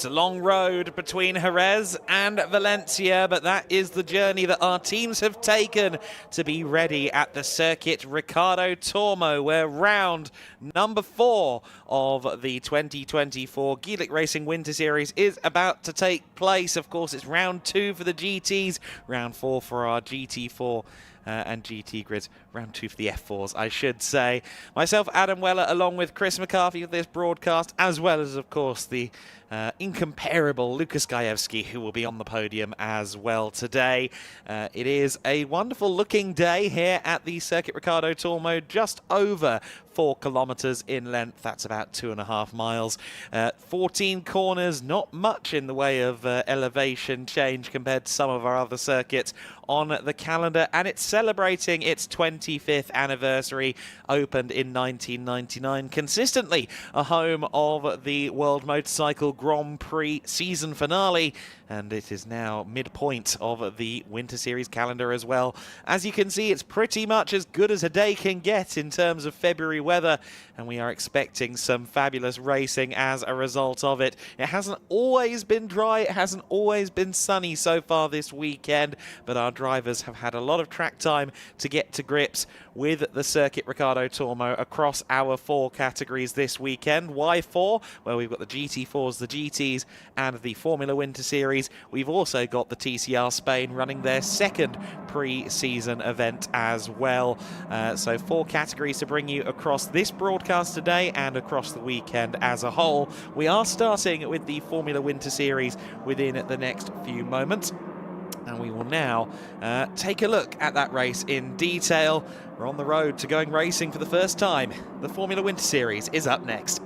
It's a long road between Jerez and Valencia, but that is the journey that our teams have taken to be ready at the circuit Ricardo Tormo, where round number 4 of the 2024 Geely Racing Winter Series is about to take place. Of course, it's round 2 for the GTs, round 4 for our GT4 and GT grids, round 2 for the F4s, I should say. Myself, Adam Weller, along with Chris McCarthy of this broadcast, as well as, of course, the incomparable Lucas Gajewski, who will be on the podium as well today. It is a wonderful looking day here at the Circuit Ricardo Tormo, just over 4 kilometers in length. That's about 2.5 miles. 14 corners, not much in the way of elevation change compared to some of our other circuits on the calendar, and it's celebrating its 25th anniversary. Opened in 1999, consistently a home of the World Motorcycle Grand Prix season finale, and it is now midpoint of the Winter Series calendar as well. As you can see, it's pretty much as good as a day can get in terms of February weather, and we are expecting some fabulous racing as a result of it. It hasn't always been dry, it hasn't always been sunny so far this weekend, but our drivers have had a lot of track time to get to grips with the Circuit Ricardo Tormo across our 4 categories this weekend. Why 4? Well, we've got the GT4s, the GTs, and the Formula Winter Series. We've also got the TCR Spain running their second pre-season event as well. So 4 categories to bring you across this broadcast today and across the weekend as a whole. We are starting with the Formula Winter Series within the next few moments, and we will now take a look at that race in detail. We're on the road to going racing for the first time. The Formula Winter Series is up next.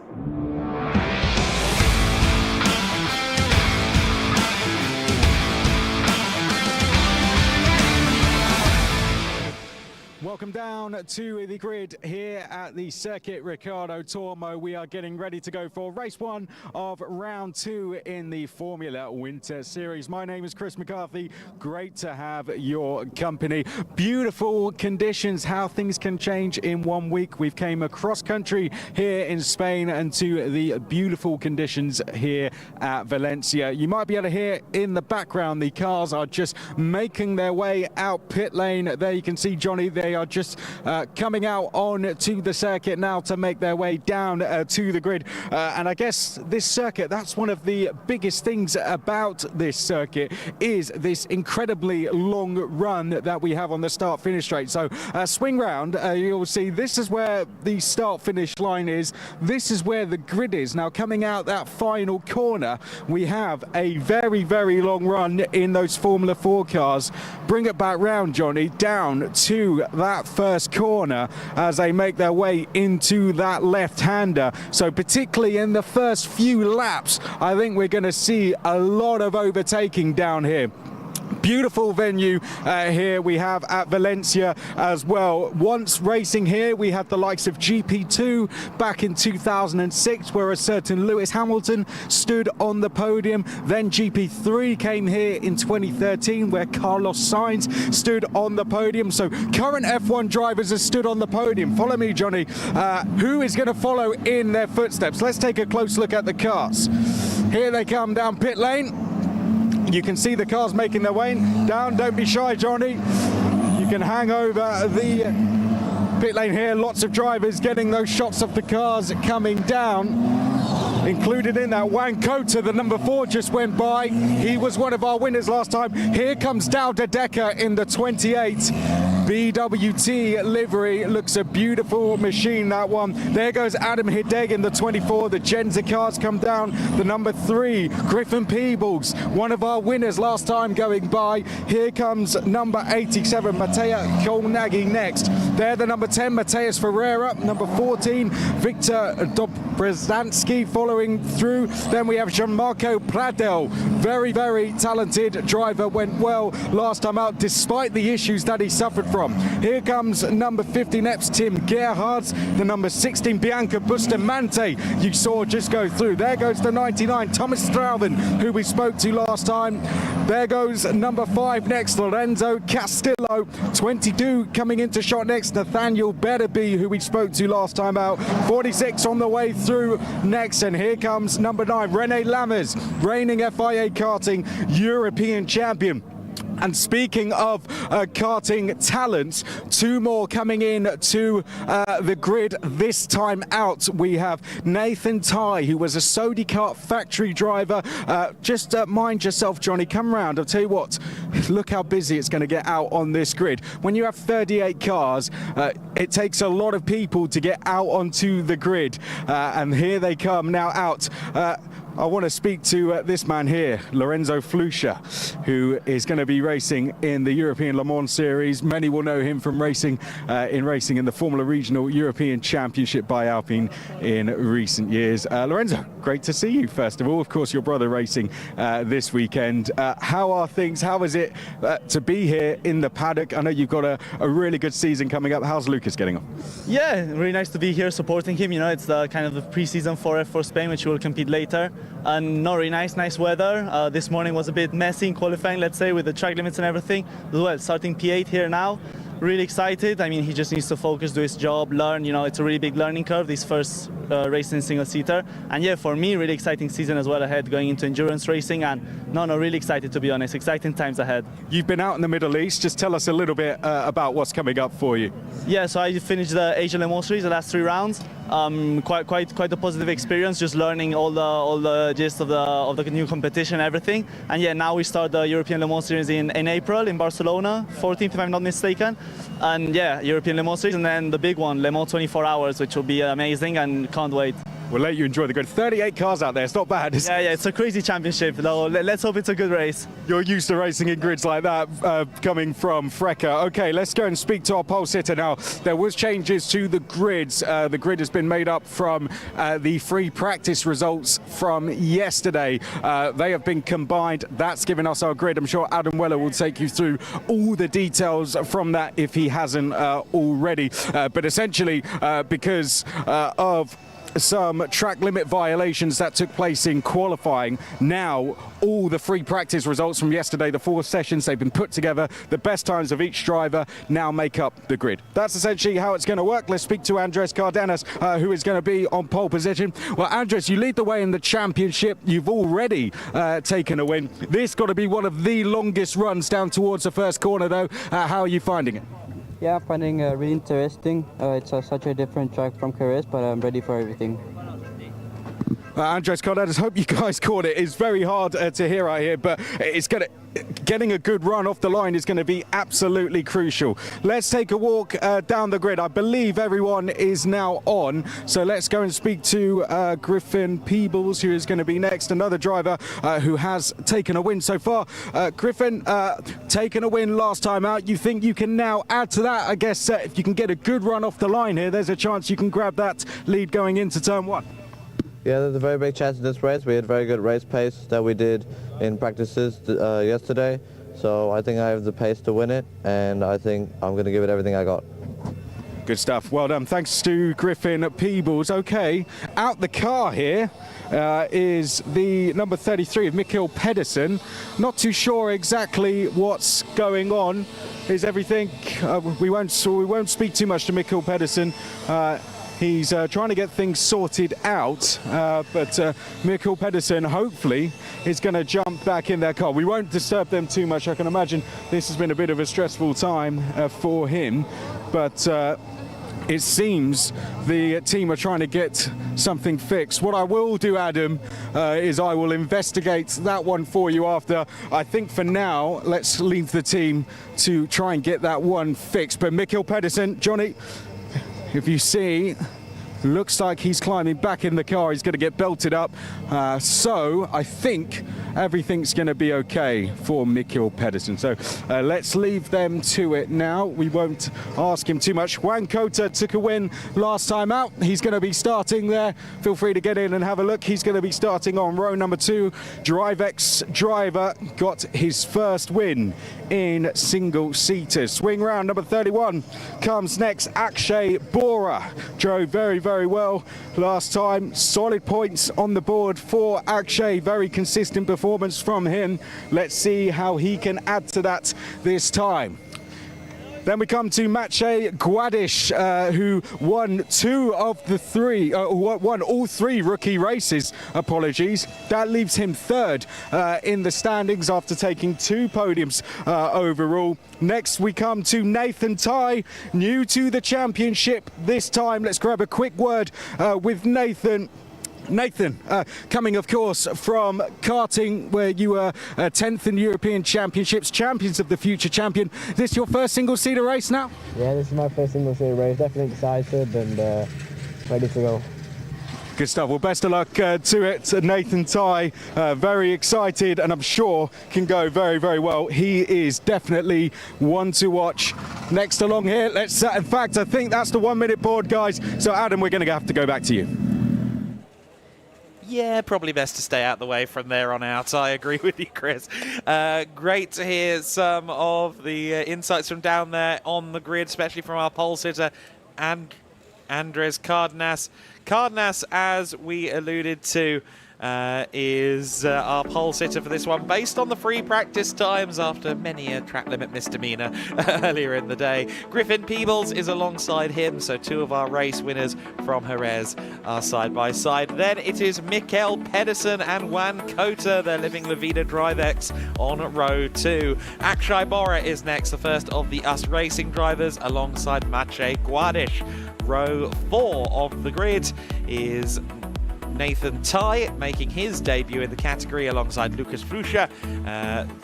Welcome down to the grid here at the Circuit Ricardo Tormo. We are getting ready to go for race 1 of round 2 in the Formula Winter Series. My name is Chris McCarthy. Great to have your company. Beautiful conditions, how things can change in 1 week. We've came across country here in Spain and to the beautiful conditions here at Valencia. You might be able to hear in the background the cars are just making their way out pit lane. There you can see Johnny. They are just coming out on to the circuit now to make their way down to the grid. And I guess this circuit, that's one of the biggest things about this circuit, is this incredibly long run that we have on the start-finish straight. So swing round, you'll see this is where the start-finish line is. This is where the grid is. Now coming out that final corner, we have a very, very long run in those Formula 4 cars. Bring it back round, Johnny, down to that first corner as they make their way into that left-hander. So particularly in the first few laps, I think we're going to see a lot of overtaking down here. Beautiful venue here we have at Valencia as well. Once racing here, we had the likes of GP2 back in 2006, where a certain Lewis Hamilton stood on the podium. Then GP3 came here in 2013, where Carlos Sainz stood on the podium. So current F1 drivers have stood on the podium. Follow me, Johnny. Who is going to follow in their footsteps? Let's take a close look at the cars. Here they come down pit lane. You can see the cars making their way down. Don't be shy, Johnny. You can hang over the pit lane here. Lots of drivers getting those shots of the cars coming down. Included in that, Juan Cota, the number 4, just went by. He was one of our winners last time. Here comes Dauda Decker in the 28. BWT livery, looks a beautiful machine, that one. There goes Adam Hideg in the 24. The Genza cars come down. The number 3, Griffin Peebles, one of our winners last time, going by. Here comes number 87, Matej Kolnagi next. There the number 10, Mateus Ferreira. Number 14, Victor Dobrzansky following through. Then we have Gianmarco Pradel, very, very talented driver, went well last time out despite the issues that he suffered from. Here comes number 50 next, Tim Gerhardt. The number 16, Bianca Bustamante, you saw just go through. There goes the 99, Thomas Strauven, who we spoke to last time. There goes number 5 next, Lorenzo Castillo. 22 coming into shot next, Nathaniel Betterby, who we spoke to last time out. 46 on the way through next, and here comes number 9, René Lammers, reigning FIA karting European champion. And speaking of karting talent, 2 more coming in to the grid this time out. We have Nathan Ty, who was a Sodi Kart factory driver. Just mind yourself, Johnny, come round. I'll tell you what, look how busy it's going to get out on this grid. When you have 38 cars, it takes a lot of people to get out onto the grid. And here they come now out. I want to speak to this man here, Lorenzo Flusha, who is going to be racing in the European Le Mans Series. Many will know him from racing in the Formula Regional European Championship by Alpine in recent years. Lorenzo, great to see you, first of all. Of course, your brother racing this weekend. How are things? How is it to be here in the paddock? I know you've got a really good season coming up. How's Lucas getting on? Yeah, really nice to be here supporting him. You know, it's the kind of the pre-season for Spain, which will compete later. And no, really nice weather. This morning was a bit messy in qualifying, let's say, with the track limits and everything. As well, starting P8 here now. Really excited. I mean, he just needs to focus, do his job, learn. You know, it's a really big learning curve, this first race in single-seater. And yeah, for me, really exciting season as well ahead, going into endurance racing. And no, really excited, to be honest. Exciting times ahead. You've been out in the Middle East. Just tell us a little bit about what's coming up for you. Yeah, so I finished the Asia Le Mans Series, the last 3 rounds. Quite a positive experience, just learning all the gist of the new competition, everything. And yeah, now we start the European Le Mans Series in April in Barcelona, 14th if I'm not mistaken. And yeah, European Le Mans Series, and then the big one, Le Mans 24 Hours, which will be amazing, and can't wait. We'll let you enjoy the grid. 38 cars out there, it's not bad. Yeah, it's a crazy championship, though. Let's hope it's a good race. You're used to racing in grids like that, coming from Freca. Okay, let's go and speak to our pole sitter now. There was changes to the grids. The grid has been made up from the free practice results from yesterday. They have been combined. That's given us our grid. I'm sure Adam Weller will take you through all the details from that if he hasn't already. But essentially, because of some track limit violations that took place in qualifying, now all the free practice results from yesterday, the 4 sessions, they've been put together. The best times of each driver now make up the grid. That's essentially how it's going to work. Let's speak to Andres Cardenas, who is going to be on pole position. Well, Andres, you lead the way in the championship. You've already taken a win. This got to be one of the longest runs down towards the first corner, though. How are you finding it? Yeah, I'm finding it really interesting. It's such a different track from Jerez, but I'm ready for everything. Andres Cardenas, hope you guys caught it. It's very hard to hear out here, but getting a good run off the line is going to be absolutely crucial. Let's take a walk down the grid. I believe everyone is now on, so let's go and speak to Griffin Peebles, who is going to be next, another driver who has taken a win so far. Griffin, taken a win last time out. You think you can now add to that? I guess if you can get a good run off the line here, there's a chance you can grab that lead going into turn 1. Yeah, there's a very big chance in this race. We had very good race pace that we did in practices yesterday. So I think I have the pace to win it, and I think I'm going to give it everything I got. Good stuff. Well done. Thanks to Griffin Peebles. Okay, out the car here is the number 33 of Mikkel Pedersen. Not too sure exactly what's going on. Is everything? We won't speak too much to Mikkel Pedersen. He's trying to get things sorted out, but Mikkel Pedersen hopefully is going to jump back in their car. We won't disturb them too much. I can imagine this has been a bit of a stressful time for him, but it seems the team are trying to get something fixed. What I will do, Adam, is I will investigate that one for you after. I think for now, let's leave the team to try and get that one fixed. But Mikkel Pedersen, Johnny, if you see, looks like he's climbing back in the car. He's going to get belted up. So I think everything's going to be okay for Mikkel Pedersen. So let's leave them to it now. We won't ask him too much. Juan Cota took a win last time out. He's going to be starting there. Feel free to get in and have a look. He's going to be starting on row number 2. DriveX driver got his first win in single-seaters. Swing round number 31 comes next. Akshay Bora drove very, very well last time. Solid points on the board for Akshay. Very consistent performance from him. Let's see how he can add to that this time. Then we come to Maciej Guadish, who won won all three rookie races. Apologies. That leaves him third in the standings after taking 2 podiums overall. Next, we come to Nathan Ty, new to the championship this time. Let's grab a quick word with Nathan. Nathan, coming of course from karting, where you were 10th in European Championships, Champions of the Future champion. Is this your first single-seater race now? Yeah, this is my first single-seater race. Definitely excited and ready to go. Good stuff. Well, best of luck to it, Nathan Ty. Very excited, and I'm sure can go very, very well. He is definitely one to watch. Next along here, let's. In fact, I think that's the 1-minute board, guys. So, Adam, we're going to have to go back to you. Yeah, probably best to stay out the way from there on out. I agree with you, Chris. Great to hear some of the insights from down there on the grid, especially from our pole sitter and Andres Cardenas. Cardenas, as we alluded to, is our pole sitter for this one, based on the free practice times after many a track limit misdemeanor earlier in the day. Griffin Peebles is alongside him, so 2 of our race winners from Jerez are side by side. Then it is Mikkel Pedersen and Juan Cota, they're living La Vida Drive-X on row 2. Akshay Bora is next, the first of the US Racing drivers, alongside Maciej Guadish. Row 4 of the grid is Nathan Ty making his debut in the category alongside Lucas Flusha.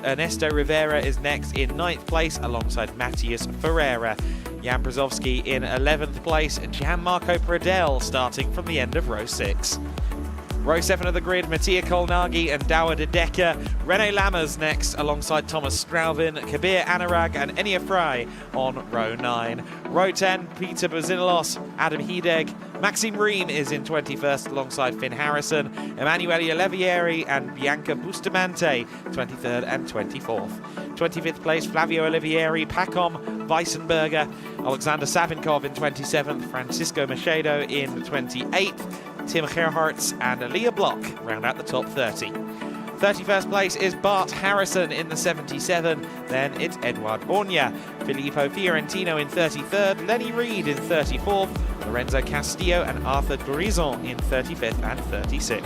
Ernesto Rivera is next in 9th place alongside Matthias Ferreira. Jan Brzozowski in 11th place, and Gianmarco Pradel starting from the end of row 6. Row 7 of the grid, Mattia Kolnagi and Douwe de Decker. René Lammers next alongside Thomas Straubin, Kabir Anurag and Enia Frey on row 9. Row 10, Peter Bazilos, Adam Hideg. Maxime Ream is in 21st alongside Finn Harrison. Emanuele Olivieri and Bianca Bustamante, 23rd and 24th. 25th place, Flavio Olivieri, Pacom Weissenberger, Alexander Savinkov in 27th, Francisco Machedo in 28th. Tim Gerhardt and Aaliyah Block round out the top 30. 31st place is Bart Harrison in the 77. Then it's Edouard Borgna. Filippo Fiorentino in 33rd. Lenny Reed in 34th. Lorenzo Castillo and Arthur Grison in 35th and 36th.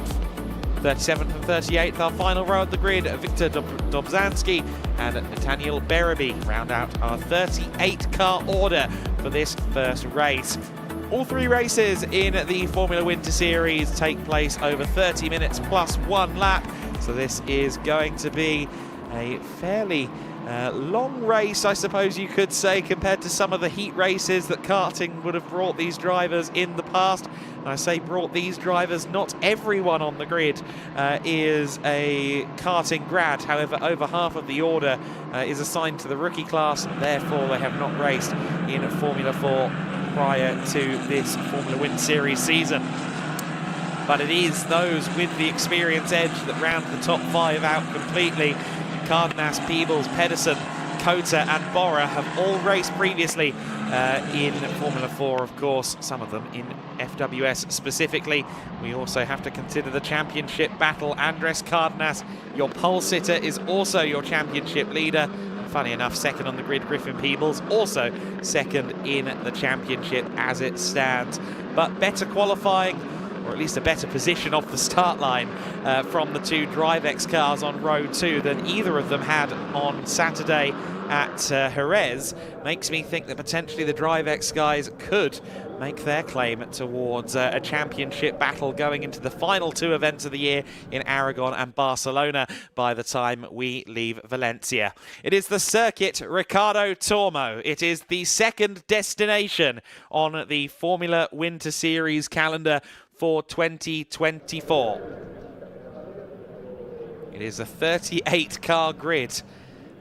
37th and 38th, our final row of the grid, Victor Dobzhansky and Nathaniel Berraby round out our 38-car order for this first race. All 3 races in the Formula Winter Series take place over 30 minutes plus 1 lap. So this is going to be a fairly long race, I suppose you could say, compared to some of the heat races that karting would have brought these drivers in the past. And I say brought these drivers, not everyone on the grid is a karting grad. However, over half of the order is assigned to the rookie class, and therefore they have not raced in Formula 4 prior to this Formula Winter Series season. But it is those with the experience edge that round the top 5 out completely. Cardenas, Peebles, Pedersen, Cota and Bora have all raced previously in Formula 4, of course, some of them in FWS specifically. We also have to consider the championship battle. Andres Cardenas, your pole sitter, is also your championship leader. Funny enough, second on the grid, Griffin Peebles, also second in the championship as it stands. But better qualifying, or at least a better position off the start line from the 2 Drive-X cars on row 2 than either of them had on Saturday at Jerez, makes me think that potentially the Drive-X guys could make their claim towards a championship battle going into the final 2 events of the year in Aragon and Barcelona by the time we leave Valencia. It is the circuit Ricardo Tormo. It is the second destination on the Formula Winter Series calendar for 2024. It is a 38-car grid,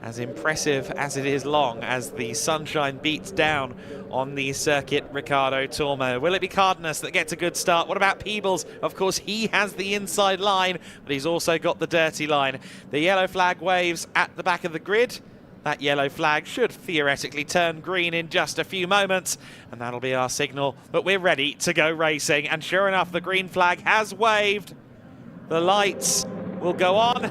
as impressive as it is long, as the sunshine beats down on the circuit Ricardo Tormo. Will it be Cardenas that gets a good start? What about Peebles? Of course, he has the inside line, but he's also got the dirty line. The yellow flag waves at the back of the grid. That yellow flag should theoretically turn green in just a few moments, and that'll be our signal that we're ready to go racing. And sure enough, the green flag has waved. The lights will go on,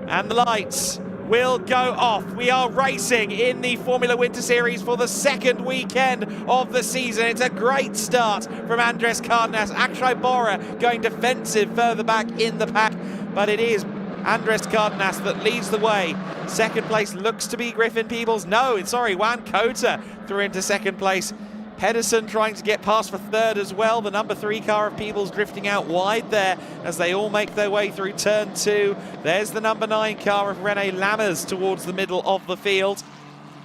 and the lights will go off. We are racing in the Formula Winter Series for the second weekend of the season. It's a great start from Andres Cardenas. Akshay Bora going defensive further back in the pack, but it is Andres Cardenas that leads the way. Second place looks to be Griffin Peebles. No, sorry, Juan Cota through into second place. Pedersen trying to get past for third as well. The number 3 car of Peebles drifting out wide there as they all make their way through turn 2. There's the number 9 car of Rene Lammers towards the middle of the field.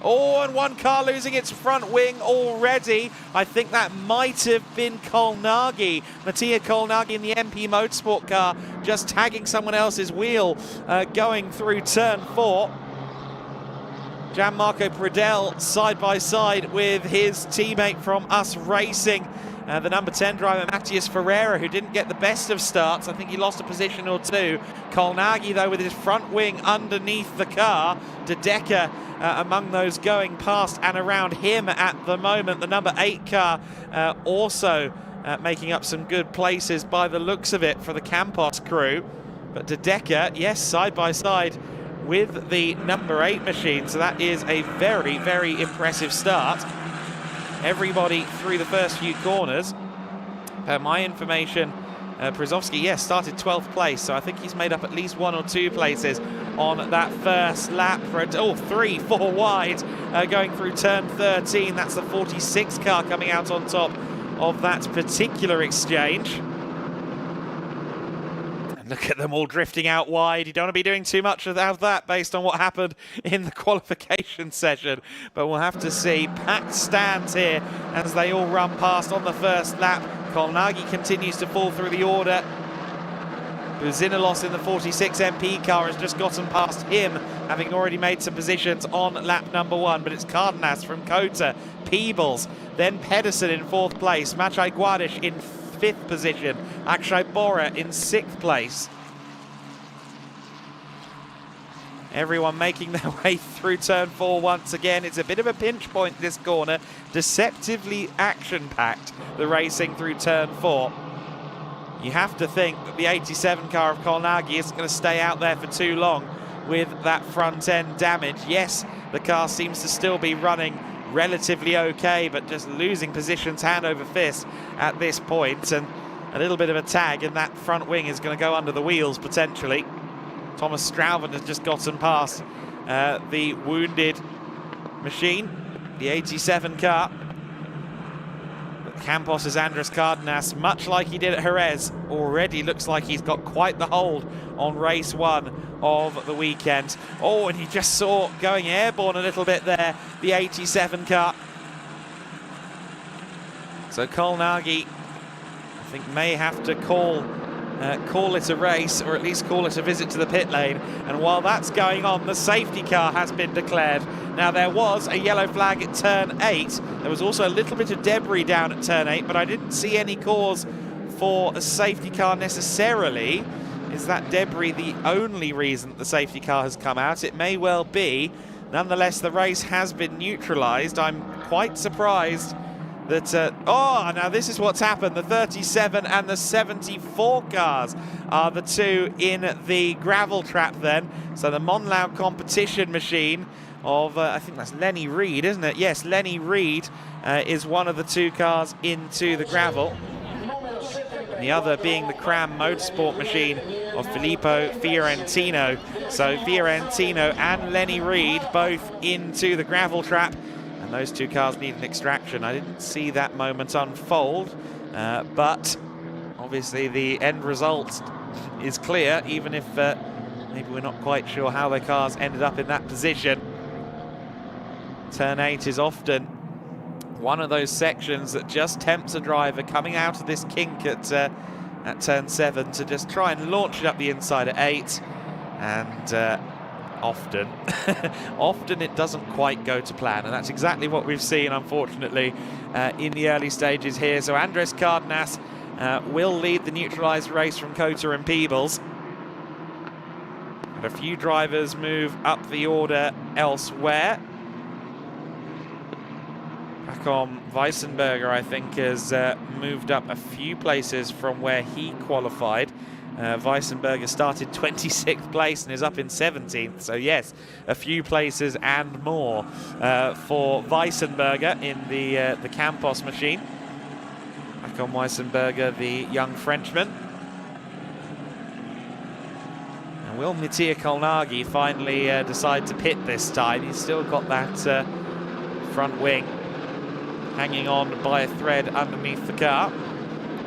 Oh, and one car losing its front wing already. I think that might have been Kolnagi. Mattia Kolnagi in the MP Motorsport car just tagging someone else's wheel going through turn 4. Gianmarco Pradel side by side with his teammate from Us Racing, the number 10 driver Matthias Ferreira, who didn't get the best of starts. I think he lost a position or two. Kolnagi, though, with his front wing underneath the car. De Decker among those going past and around him at the moment. The number 8 car also making up some good places by the looks of it for the Campos crew. But De Decker, yes, side by side with the number 8 machine, so that is a very, very impressive start. Everybody through the first few corners. Per my information, Przowski, yes, started 12th place, so I think he's made up at least 1 or 2 places on that first lap. For 3, 4 wide going through turn 13. That's the 46 car coming out on top of that particular exchange. Look at them all drifting out wide. You don't want to be doing too much of that based on what happened in the qualification session. But we'll have to see. Packed stands here as they all run past on the first lap. Kolnagi continues to fall through the order. Buzinilos in the 46 MP car has just gotten past him, having already made some positions on lap number 1. But it's Cardenas from Cota, Peebles, then Pedersen in 4th place, Maciej Guadish in 5th position, Akshay Bora in 6th place. Everyone making their way through turn 4 once again. It's a bit of a pinch point this corner. Deceptively action-packed, the racing through turn 4. You have to think that the 87 car of Kolnagi isn't going to stay out there for too long with that front end damage. Yes, the car seems to still be running relatively okay, but just losing positions hand over fist at this point, and a little bit of a tag, and that front wing is going to go under the wheels potentially. Thomas Strauven has just gotten past the wounded machine, the 87 car. But Campos' Andres Cardenas, much like he did at Jerez, already looks like he's got quite the hold on race 1 of the weekend. Oh, and he just saw going airborne a little bit there, the 87 car. So Kolnagi, I think, may have to call it a race, or at least call it a visit to the pit lane. And while that's going on, the safety car has been declared. Now, there was a yellow flag at turn 8. There was also a little bit of debris down at turn 8, but I didn't see any cause for a safety car necessarily. Is that debris the only reason that the safety car has come out? It may well be. Nonetheless, the race has been neutralized. I'm quite surprised that... oh, now this is what's happened. The 37 and the 74 cars are the two in the gravel trap then. So the Monlau competition machine of, I think that's Lenny Reed, isn't it? Yes, Lenny Reed is one of the 2 cars into the gravel. The other being the Cram Motorsport machine of Filippo Fiorentino. So Fiorentino and Lenny Reed both into the gravel trap, and those 2 cars need an extraction. I didn't see that moment unfold, but obviously the end result is clear, even if maybe we're not quite sure how the cars ended up in that position. Turn 8 is often one of those sections that just tempts a driver coming out of this kink at turn 7 to just try and launch it up the inside at 8, and often it doesn't quite go to plan, and that's exactly what we've seen, unfortunately, in the early stages here. So Andres Cardenas will lead the neutralised race from Cota and Peebles. And a few drivers move up the order elsewhere. Pacom Weissenberger, I think, has moved up a few places from where he qualified. Weissenberger started 26th place and is up in 17th. So yes, a few places and more for Weissenberger in the Campos machine. Back on Weissenberger, the young Frenchman. And will Mattia Kolnagi finally decide to pit this time? He's still got that front wing hanging on by a thread underneath the car.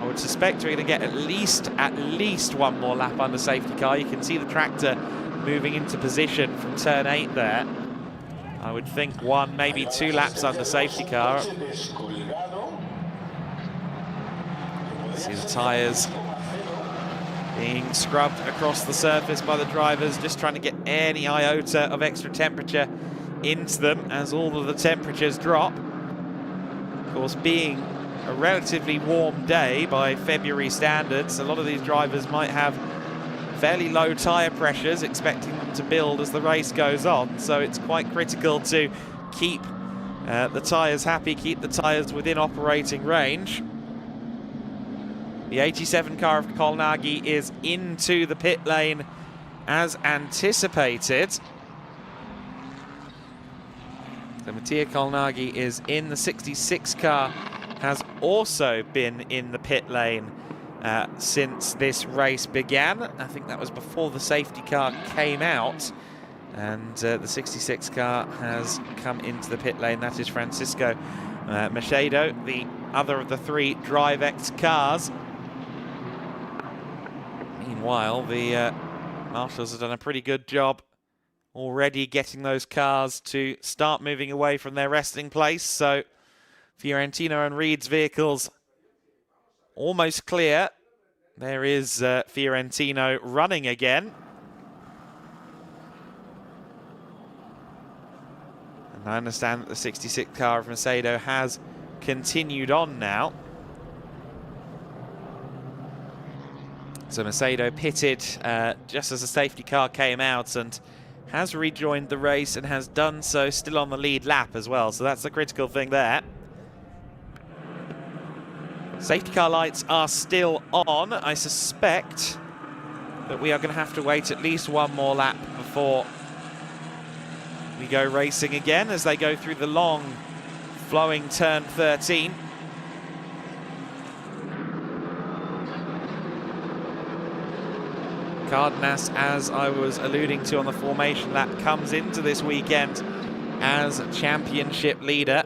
I would suspect we're going to get at least one more lap under safety car. You can see the tractor moving into position from turn 8 there. I would think 1, maybe 2 laps under safety car. See the tyres being scrubbed across the surface by the drivers, just trying to get any iota of extra temperature into them as all of the temperatures drop. Of course, being a relatively warm day by February standards, a lot of these drivers might have fairly low tyre pressures, expecting them to build as the race goes on. So it's quite critical to keep the tyres happy, keep the tyres within operating range. The 87 car of Kolnagi is into the pit lane as anticipated. So Mattia Kolnagi is in. The 66 car has also been in the pit lane since this race began. I think that was before the safety car came out. And the 66 car has come into the pit lane. That is Francisco Machado, the other of the 3 DriveX cars. Meanwhile, the marshals have done a pretty good job already getting those cars to start moving away from their resting place. So Fiorentino and Reed's vehicles almost clear. There is Fiorentino running again. And I understand that the 66 car of Macedo has continued on now. So Macedo pitted just as the safety car came out and has rejoined the race and has done so still on the lead lap as well. So that's the critical thing there. Safety car lights are still on. I suspect that we are going to have to wait at least one more lap before we go racing again as they go through the long flowing turn 13. Cardenas, as I was alluding to on the formation lap, comes into this weekend as championship leader.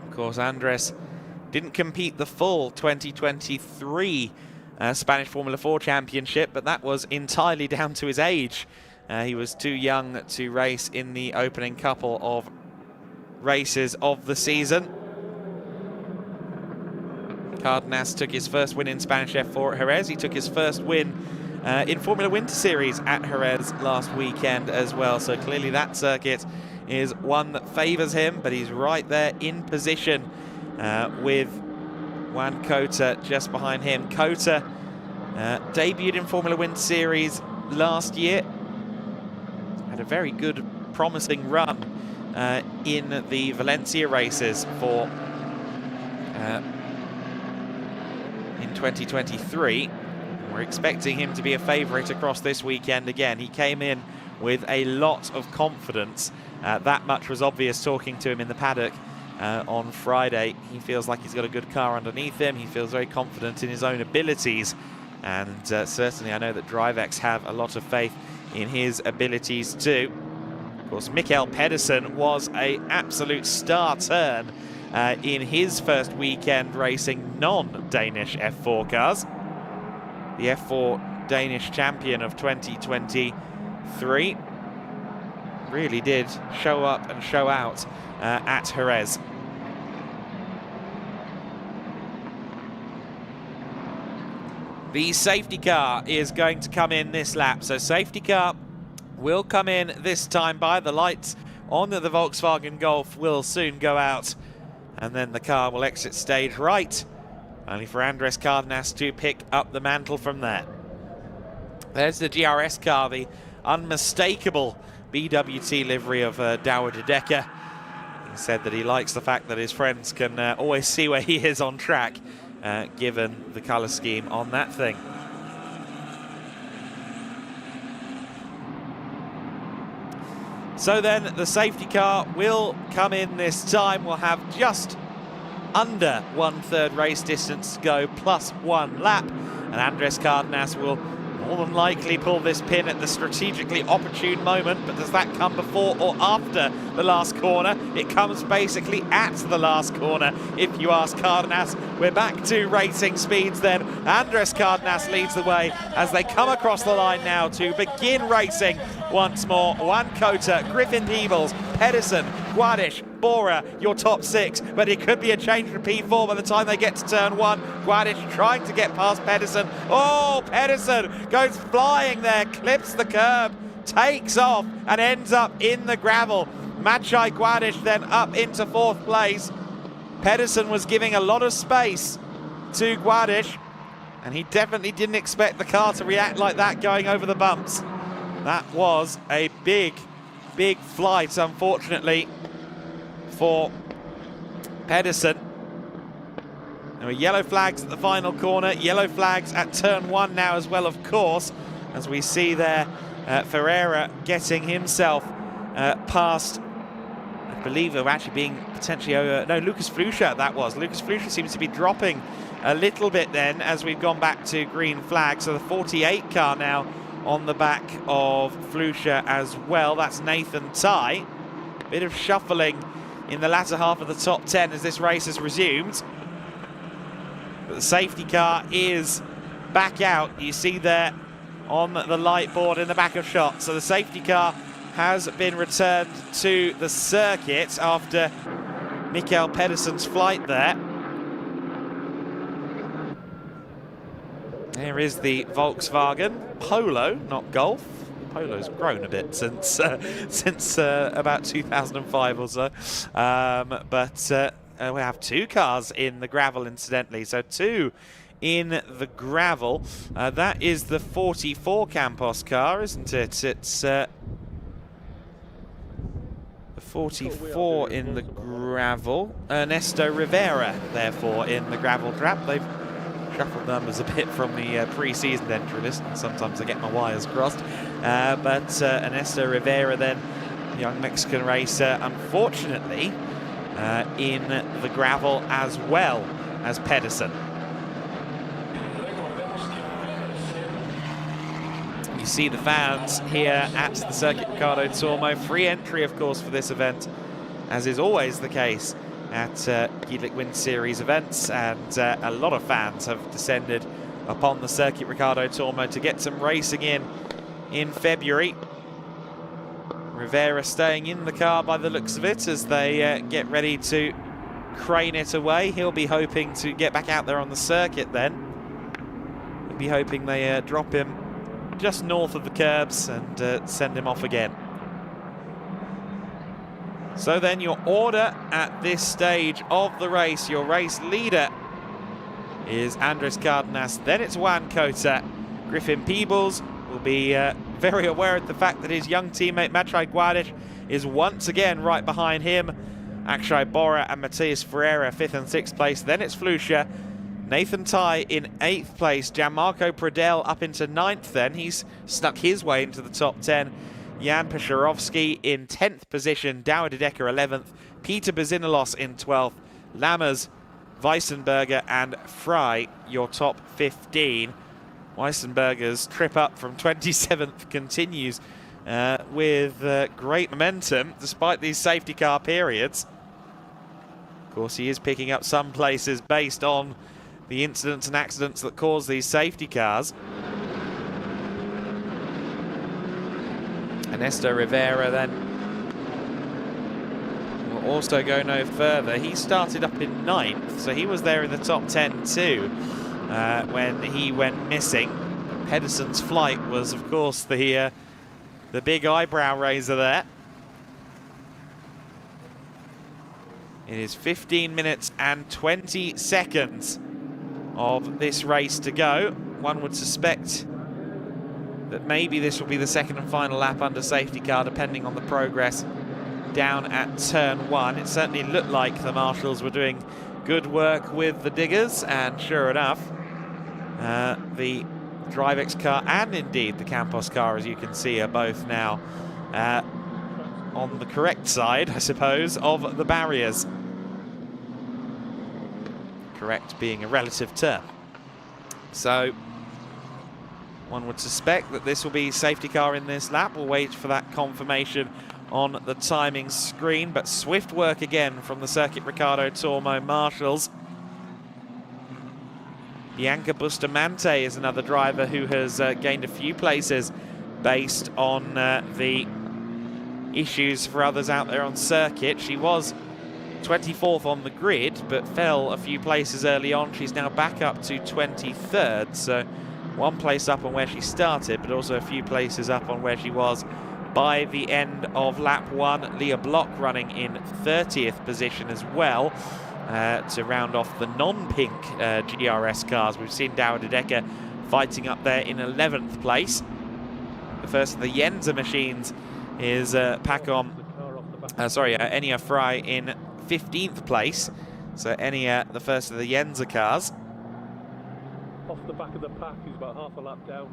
Of course, Andres didn't compete the full 2023 Spanish Formula 4 Championship, but that was entirely down to his age. He was too young to race in the opening couple of races of the season. Cardenas took his first win in Spanish F4 at Jerez. He took his first win in Formula Winter Series at Jerez last weekend as well. So clearly that circuit is one that favours him, but he's right there in position with Juan Cota just behind him. Cota debuted in Formula Winter Series last year. Had a very good, promising run in the Valencia races for in 2023. We're expecting him to be a favourite across this weekend again. He came in with a lot of confidence. That much was obvious talking to him in the paddock on Friday. He feels like he's got a good car underneath him. He feels very confident in his own abilities. And certainly I know that DriveX have a lot of faith in his abilities too. Of course, Mikael Pedersen was an absolute star turn in his first weekend racing non-Danish F4 cars. The F4 Danish champion of 2023 really did show up and show out at Jerez. The safety car is going to come in this lap. So safety car will come in this time by the lights on the Volkswagen Golf will soon go out. And then the car will exit stage right. Only for Andres Cardenas to pick up the mantle from there. There's the GRS car, the unmistakable BWT livery of Douwe de Decker. He said that he likes the fact that his friends can always see where he is on track, given the colour scheme on that thing. So then the safety car will come in this time. We'll have just under 1/3 race distance to go, plus 1 lap. And Andres Cardenas will more than likely pull this pin at the strategically opportune moment, but does that come before or after the last corner? It comes basically at the last corner, if you ask Cardenas. We're back to racing speeds then. Andres Cardenas leads the way as they come across the line now to begin racing once more. Juan Cota, Griffin Peebles, Pedersen, Guadish, Bora, your top 6, but it could be a change to P4 by the time they get to turn 1. Guadish trying to get past Pedersen. Oh, Pedersen goes flying there, clips the curb, takes off and ends up in the gravel. Maciej Guadish then up into 4th place. Pedersen was giving a lot of space to Guadish, and he definitely didn't expect the car to react like that going over the bumps. That was a big flight, unfortunately, for Pedersen. There were yellow flags at the final corner, yellow flags at turn 1 now as well, of course, as we see there Ferreira getting himself past, I believe they're actually being potentially over, no, Lucas Flusha that was. Lucas Flusha seems to be dropping a little bit then as we've gone back to green flag. So the 48 car now on the back of Flusha as well. That's Nathan Ty. Bit of shuffling in the latter half of the top 10 as this race has resumed. But the safety car is back out. You see there on the light board in the back of shot. So the safety car has been returned to the circuit after Mikael Pedersen's flight there. There is the Volkswagen Polo, not Golf. Polo's grown a bit since about 2005 or so. We have 2 cars in the gravel, incidentally. So 2 in the gravel. That is the 44 Campos car, isn't it? It's the 44 in the gravel. Ernesto Rivera, therefore, in the gravel trap. They've shuffled numbers a bit from the pre-season entry list, and sometimes I get my wires crossed. But Ernesto Rivera, then, young Mexican racer, unfortunately, in the gravel as well as Pedersen. You see the fans here at the Circuit Ricardo Tormo. Free entry, of course, for this event, as is always the case at Giedlick Wind Series events, and a lot of fans have descended upon the Circuit Ricardo Tormo to get some racing in February. Rivera staying in the car by the looks of it as they get ready to crane it away. He'll be hoping to get back out there on the circuit then. We'll be hoping they drop him just north of the curbs and send him off again. So then your order at this stage of the race, your race leader is Andres Cardenas, then it's Juan Cota. Griffin Peebles will be very aware of the fact that his young teammate Maciej Guadish is once again right behind him. Akshay Bora and Matthias Ferreira 5th and 6th place. Then it's Flusha. Nathan Ty in 8th place. Gianmarco Pradel up into 9th then. He's snuck his way into the top 10. Jan Pesharovsky in 10th position. Douwe de Decker 11th. Peter Bezinalos in 12th. Lammers, Weissenberger and Fry, your top 15. Weissenberger's trip up from 27th continues with great momentum despite these safety car periods. Of course, he is picking up some places based on the incidents and accidents that cause these safety cars. Ernesto Rivera then will also go no further. He started up in 9th, so he was there in the top 10 too when he went missing. Pedersen's flight was, of course, the big eyebrow raiser there. It is 15 minutes and 20 seconds of this race to go. One would suspect that maybe this will be the second and final lap under safety car, depending on the progress down at turn 1. It certainly looked like the marshals were doing good work with the diggers, and sure enough, the Drivex car and indeed the Campos car, as you can see, are both now on the correct side, I suppose, of the barriers. Correct being a relative term. So one would suspect that this will be safety car in this lap. We'll wait for that confirmation on the timing screen, but swift work again from the Circuit Ricardo Tormo marshals. Bianca Bustamante is another driver who has gained a few places based on the issues for others out there on circuit. She was 24th on the grid, but fell a few places early on. She's now back up to 23rd, so one place up on where she started, but also a few places up on where she was by the end of lap 1. Leah Block running in 30th position as well to round off the non-pink GRS cars. We've seen Douwe de Decker fighting up there in 11th place. The first of the Yenza machines is Enya Fry in 15th place. So Enya, the first of the Yenza cars. Off the back of the pack, he's about half a lap down.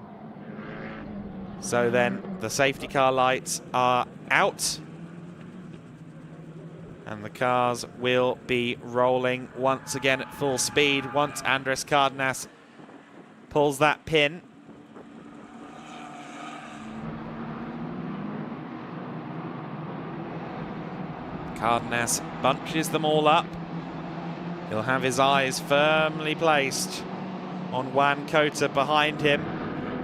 So then the safety car lights are out. And the cars will be rolling once again at full speed once Andres Cardenas pulls that pin. Cardenas bunches them all up. He'll have his eyes firmly placed on Juan Cota behind him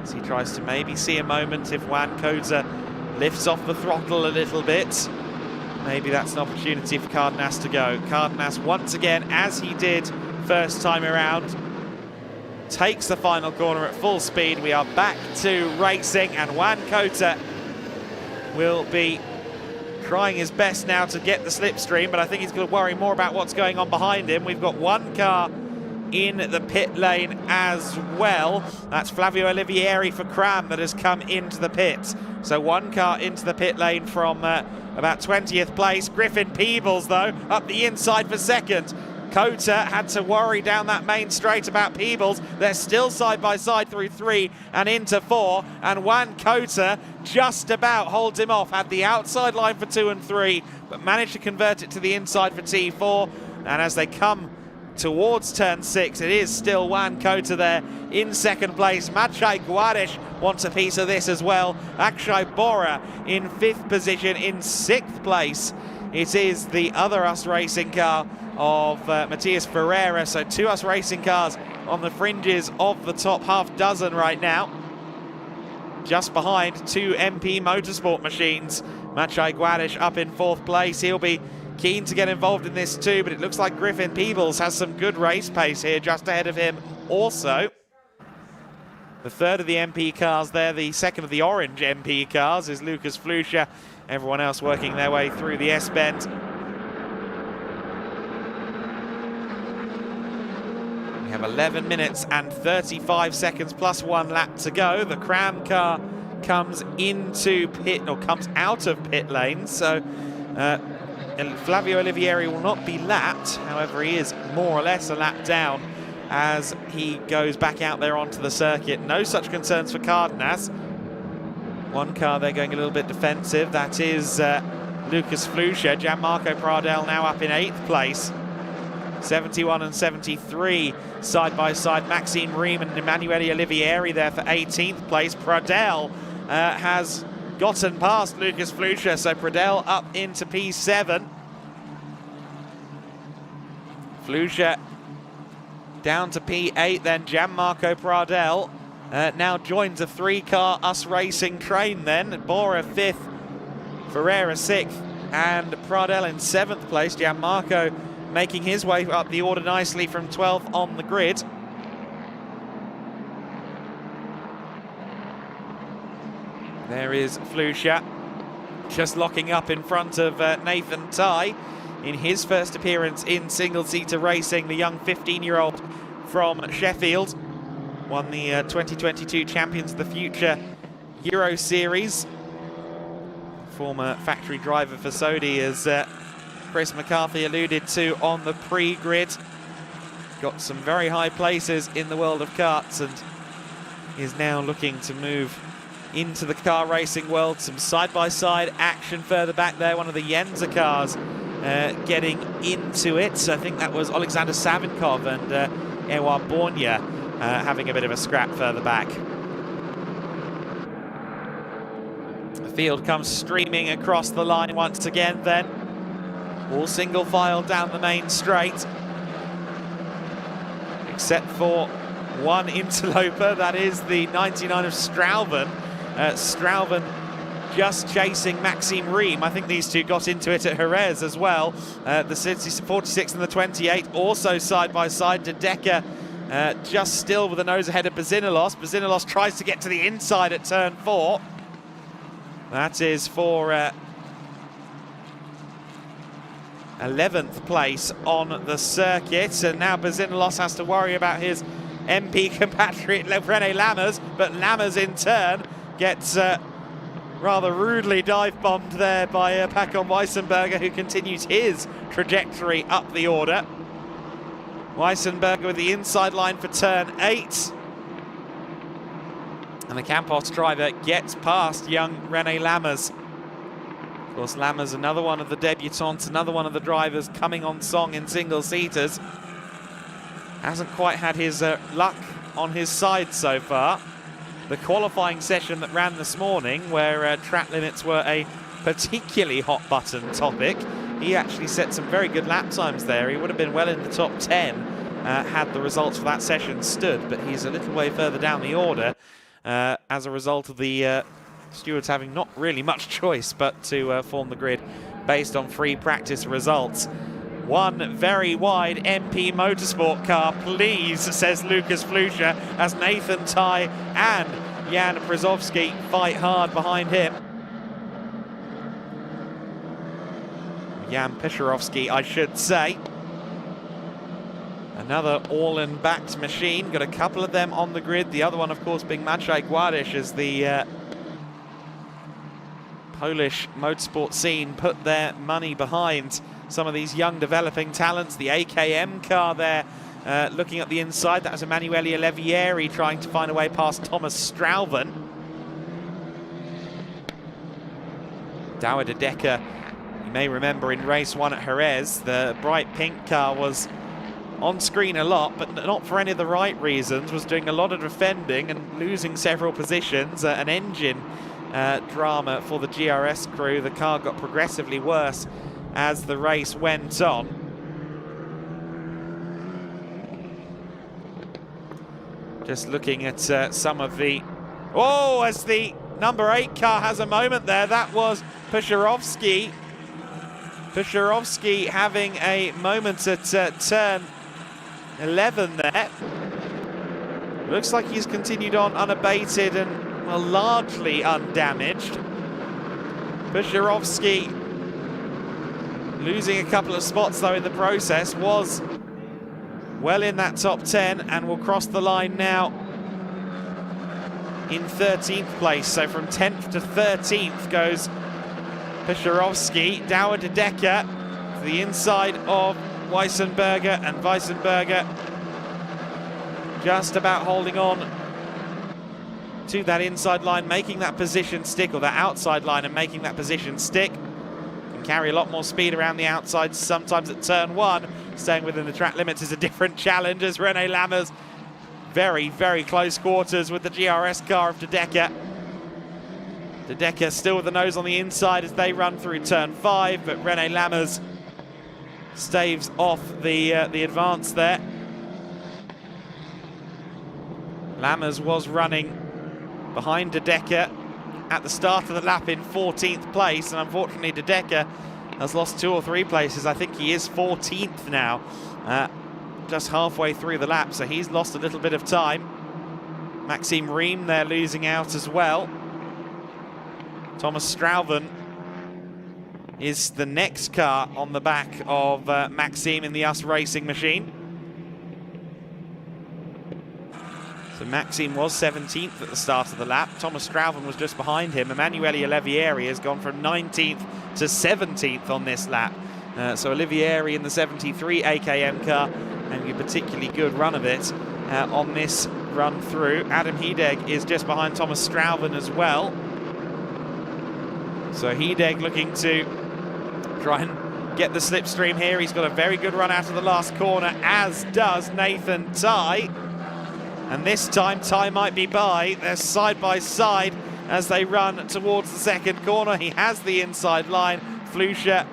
as he tries to maybe see a moment if Juan Cota lifts off the throttle a little bit. Maybe that's an opportunity for Cardenas to go. Cardenas once again, as he did first time around, takes the final corner at full speed. We are back to racing, and Juan Cota will be trying his best now to get the slipstream, but I think he's going to worry more about what's going on behind him. We've got one car in the pit lane as well. That's Flavio Olivieri for Cram that has come into the pit. So one car into the pit lane from about 20th place. Griffin Peebles, though, up the inside for second. Cota had to worry down that main straight about Peebles. They're still side by side through 3 and into 4, and Juan Cota just about holds him off. Had the outside line for 2 and 3, but managed to convert it to the inside for T4. And as they come towards turn 6, it is still Juan Cota there in second place. Maciej Guarish wants a piece of this as well. Akshay Bora in 5th position. In 6th place, it is the other US Racing car of Matias Ferreira. So 2 US Racing cars on the fringes of the top half dozen right now. Just behind 2 MP Motorsport machines. Maciej Guarish up in 4th place. He'll be keen to get involved in this too, but it looks like Griffin Peebles has some good race pace here just ahead of him also. The third of the MP cars there, the second of the orange MP cars, is Lucas Flusha. Everyone else working their way through the S-bend. We have 11 minutes and 35 seconds plus 1 lap to go. The Cram car comes into pit, or comes out of pit lane, so Flavio Olivieri will not be lapped. However, he is more or less a lap down as he goes back out there onto the circuit. No such concerns for Cardenas. One car there going a little bit defensive. That is Lucas Flusha. Gianmarco Pradel now up in 8th place. 71 and 73 side by side. Maxime Riem and Emanuele Olivieri there for 18th place. Pradel has gotten past Lucas Flusha, so Pradel up into P7. Flusha down to P8, then Gianmarco Pradel now joins a 3-car US Racing train then. Bora 5th, Ferreira 6th, and Pradel in 7th place. Gianmarco making his way up the order nicely from 12th on the grid. There is Flusha just locking up in front of Nathan Tye in his first appearance in single-seater racing. The young 15-year-old from Sheffield won the 2022 Champions of the Future Euro Series. Former factory driver for Sodi, as Chris McCarthy alluded to on the pre-grid. Got some very high places in the world of karts and is now looking to move into the car racing world. Some side-by-side action further back there. One of the Yenza cars getting into it. I think that was Alexander Savinkov and Ewa Bornia having a bit of a scrap further back. The field comes streaming across the line once again then. All single file down the main straight. Except for one interloper, that is the 99 of Strauven. Strauven just chasing Maxime Riem. I think these two got into it at Jerez as well. The 46 and the 28 also side by side. De Decker just still with the nose ahead of Bazinilos. Bazinilos tries to get to the inside at turn 4. That is for 11th place on the circuit, and now Bazinilos has to worry about his MP compatriot René Lammers, but Lammers in turn gets rather rudely dive-bombed there by Pacon Weissenberger, who continues his trajectory up the order. Weissenberger with the inside line for turn 8. And the Campos driver gets past young René Lammers. Of course, Lammers, another one of the debutants, another one of the drivers coming on song in single-seaters. Hasn't quite had his luck on his side so far. The qualifying session that ran this morning, where track limits were a particularly hot-button topic, he actually set some very good lap times there. He would have been well in the top 10 had the results for that session stood, but he's a little way further down the order as a result of the stewards having not really much choice but to form the grid based on free practice results. One very wide MP Motorsport car, please, says Lucas Flusha, as Nathan Ty and Jan Przowski fight hard behind him. Jan Pisharovsky, I should say. Another all-in-backed machine. Got a couple of them on the grid. The other one, of course, being Maciej Gładysz, as the Polish motorsport scene put their money behind some of these young developing talents. The AKM car there, looking at the inside, that was Emanuele Olivieri trying to find a way past Thomas Strauven. Douwe de Decker, you may remember in race 1 at Jerez, the bright pink car was on screen a lot, but not for any of the right reasons, was doing a lot of defending and losing several positions. An engine drama for the GRS crew. The car got progressively worse as the race went on. Just looking at some of the... Oh, as the number 8 car has a moment there, that was Pisharovsky. Pisharovsky having a moment at turn 11 there. Looks like he's continued on unabated and, well, largely undamaged. Pisharovsky losing a couple of spots though in the process, was well in that top 10 and will cross the line now in 13th place. So from 10th to 13th goes Pisharovsky. Douwe de Decker to the inside of Weissenberger, and Weissenberger just about holding on to that inside line, making that position stick, or that outside line and making that position stick. Can carry a lot more speed around the outside, sometimes at turn 1. Staying within the track limits is a different challenge, as René Lammers very, very close quarters with the GRS car of De Decker. De Decker still with the nose on the inside as they run through turn 5, but René Lammers staves off the advance there. Lammers was running behind De Decker at the start of the lap in 14th place, and unfortunately De Decker has lost 2 or 3 places. I think he is 14th now, just halfway through the lap, so he's lost a little bit of time. Maxime Riem there losing out as well. Thomas Strauven is the next car on the back of Maxime in the US Racing machine. So Maxime was 17th at the start of the lap. Thomas Strauven was just behind him. Emanuele Olivieri has gone from 19th to 17th on this lap. So Olivieri in the 73 AKM car, having a particularly good run of it on this run through. Adam Hedeg is just behind Thomas Strauven as well. So Hedeg looking to try and get the slipstream here. He's got a very good run out of the last corner, as does Nathan Ty. And this time, Ty might be by. They're side by side as they run towards the second corner. He has the inside line. Flusha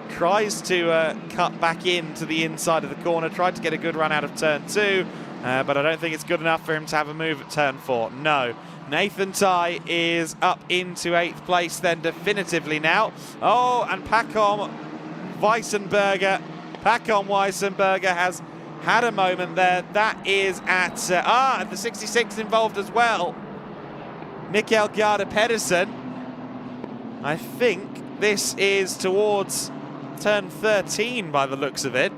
tries to cut back into the inside of the corner, tried to get a good run out of turn 2, but I don't think it's good enough for him to have a move at turn 4. No. Nathan Ty is up into 8th place then definitively now. Oh, and Pacom Weissenberger has had a moment there. That is at the 66 involved as well. Mikael Garde Pedersen. I think this is towards turn 13 by the looks of it.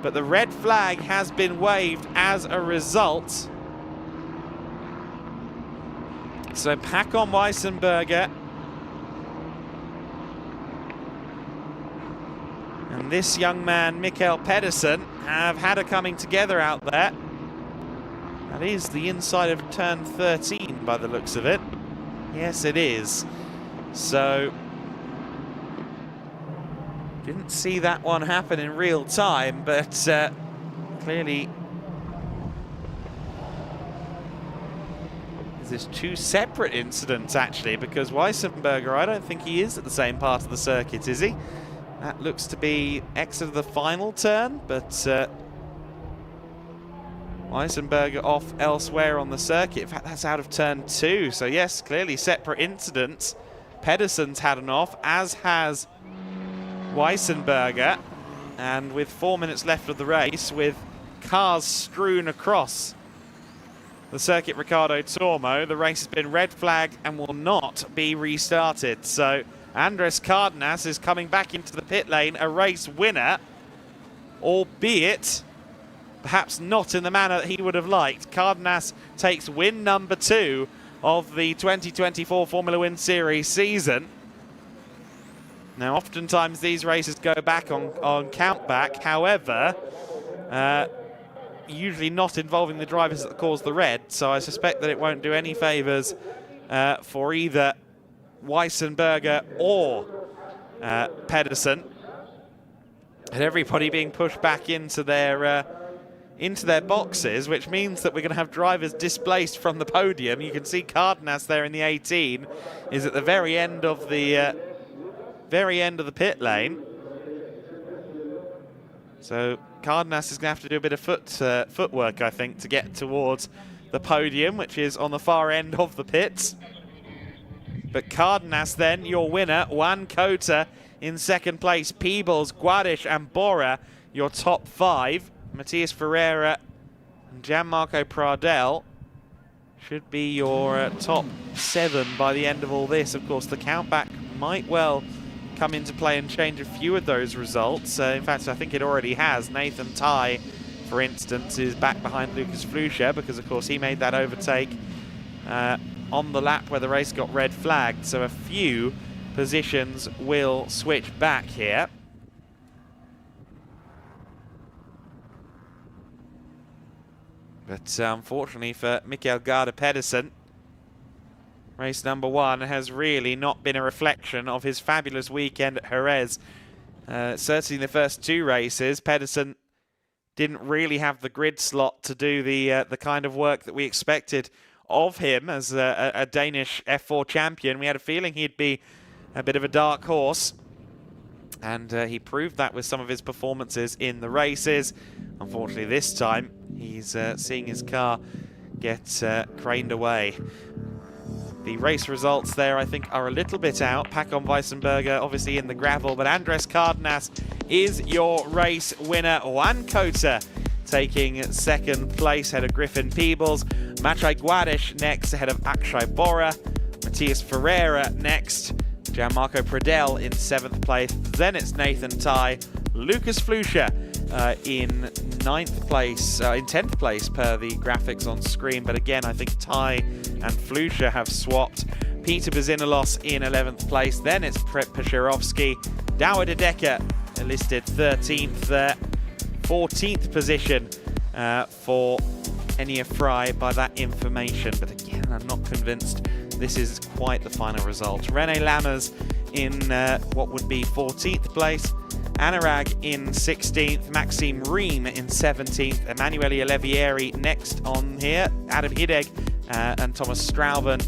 But the red flag has been waved as a result. So Pacom Weissenberger and this young man, Mikael Pedersen, have had a coming together out there. That is the inside of turn 13 by the looks of it. Yes, it is. So, didn't see that one happen in real time, but clearly there's two separate incidents actually, because Weissenberger, I don't think he is at the same part of the circuit, is he? That looks to be exit of the final turn, but Weissenberger off elsewhere on the circuit. In fact, that's out of turn 2. So yes, clearly separate incidents. Pedersen's had an off, as has Weissenberger. And with 4 minutes left of the race, with cars strewn across the circuit Ricardo Tormo, the race has been red flagged and will not be restarted. So Andres Cardenas is coming back into the pit lane, a race winner, albeit perhaps not in the manner that he would have liked. Cardenas takes win number 2 of the 2024 Formula One Series season. Now, oftentimes these races go back on countback, however, usually not involving the drivers that cause the red, so I suspect that it won't do any favours for either Weissenberger or Pedersen. And everybody being pushed back into their boxes, which means that we're going to have drivers displaced from the podium. You can see Cardenas there in the 18 is at the very end of the pit lane. So Cardenas is going to have to do a bit of footwork, I think, to get towards the podium, which is on the far end of the pits. But Cardenas then, your winner. Juan Cota in second place. Peebles, Guadish and Bora, your top 5. Matias Ferreira and Gianmarco Pradel should be your top 7 by the end of all this. Of course, the countback might well come into play and change a few of those results. In fact, I think it already has. Nathan Ty, for instance, is back behind Lucas Flusha because, of course, he made that overtake on the lap where the race got red flagged. So a few positions will switch back here. But unfortunately for Mikael Garde Pedersen, race number 1 has really not been a reflection of his fabulous weekend at Jerez. Certainly the first 2 races, Pedersen didn't really have the grid slot to do the kind of work that we expected of him as a Danish F4 champion. We had a feeling he'd be a bit of a dark horse, and he proved that with some of his performances in the races. Unfortunately, this time he's seeing his car get craned away. The race results there, I think, are a little bit out. Pacom Weissenberger obviously in the gravel, but Andres Cardenas is your race winner. Juan Cota taking second place ahead of Griffin Peebles. Maciej Guadish next ahead of Akshay Bora. Matias Ferreira next. Gianmarco Pradel in 7th place. Then it's Nathan Ty. Lucas Flusha in 9th place, in 10th place per the graphics on screen. But again, I think Ty and Flusha have swapped. Peter Bezinalos in 11th place. Then it's Pesherovsky. Douwe de Decker listed 13th there. 14th position for any affray by that information. But again, I'm not convinced this is quite the final result. René Lammers in what would be 14th place. Anurag in 16th, Maxime Ream in 17th, Emanuele Olivieri next on here, Adam Hideg and Thomas Strauben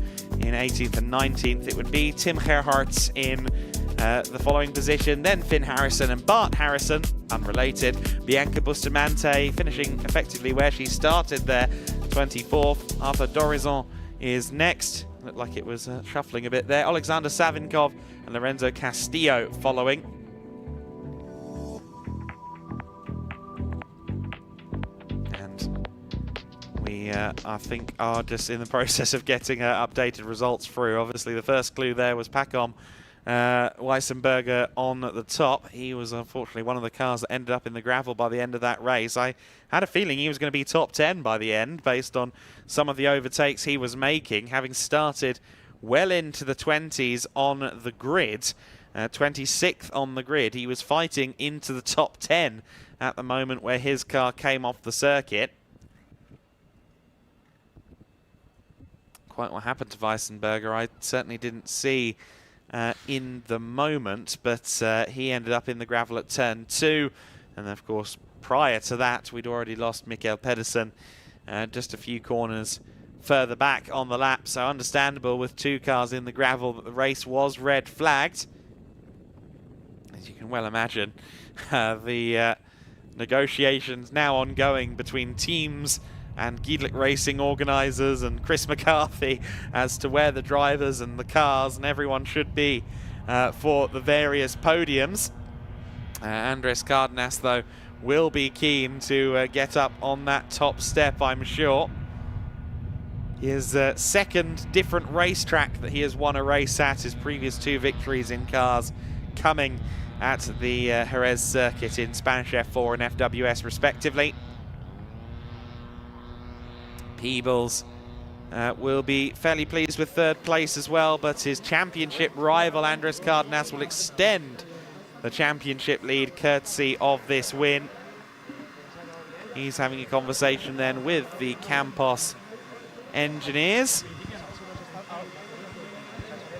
in 18th and 19th. It would be Tim Gerhardt in the following position, then Finn Harrison and Bart Harrison, unrelated. Bianca Bustamante finishing effectively where she started there, 24th. Arthur Dorizon is next. Looked like it was shuffling a bit there. Alexander Savinkov and Lorenzo Castillo following. And we, I think, are just in the process of getting updated results through. Obviously, the first clue there was Pacom Weissenberger on the top. He was unfortunately one of the cars that ended up in the gravel by the end of that race. I had a feeling he was going to be top 10 by the end based on some of the overtakes he was making, having started well into the 20s on the grid. 26th on the grid. He was fighting into the top 10 at the moment where his car came off the circuit. Quite what happened to Weissenberger, I certainly didn't see in the moment, but he ended up in the gravel at turn 2, and of course prior to that we'd already lost Mikael Pedersen just a few corners further back on the lap, so understandable with 2 cars in the gravel that the race was red flagged. As you can well imagine, the negotiations now ongoing between teams and Giedlick Racing organisers and Chris McCarthy as to where the drivers and the cars and everyone should be for the various podiums. Andres Cardenas, though, will be keen to get up on that top step, I'm sure. His second different racetrack that he has won a race at, his previous 2 victories in cars coming at the Jerez circuit in Spanish F4 and FWS respectively. Peebles will be fairly pleased with 3rd place as well, but his championship rival Andres Cardenas will extend the championship lead courtesy of this win. He's having a conversation then with the Campos engineers.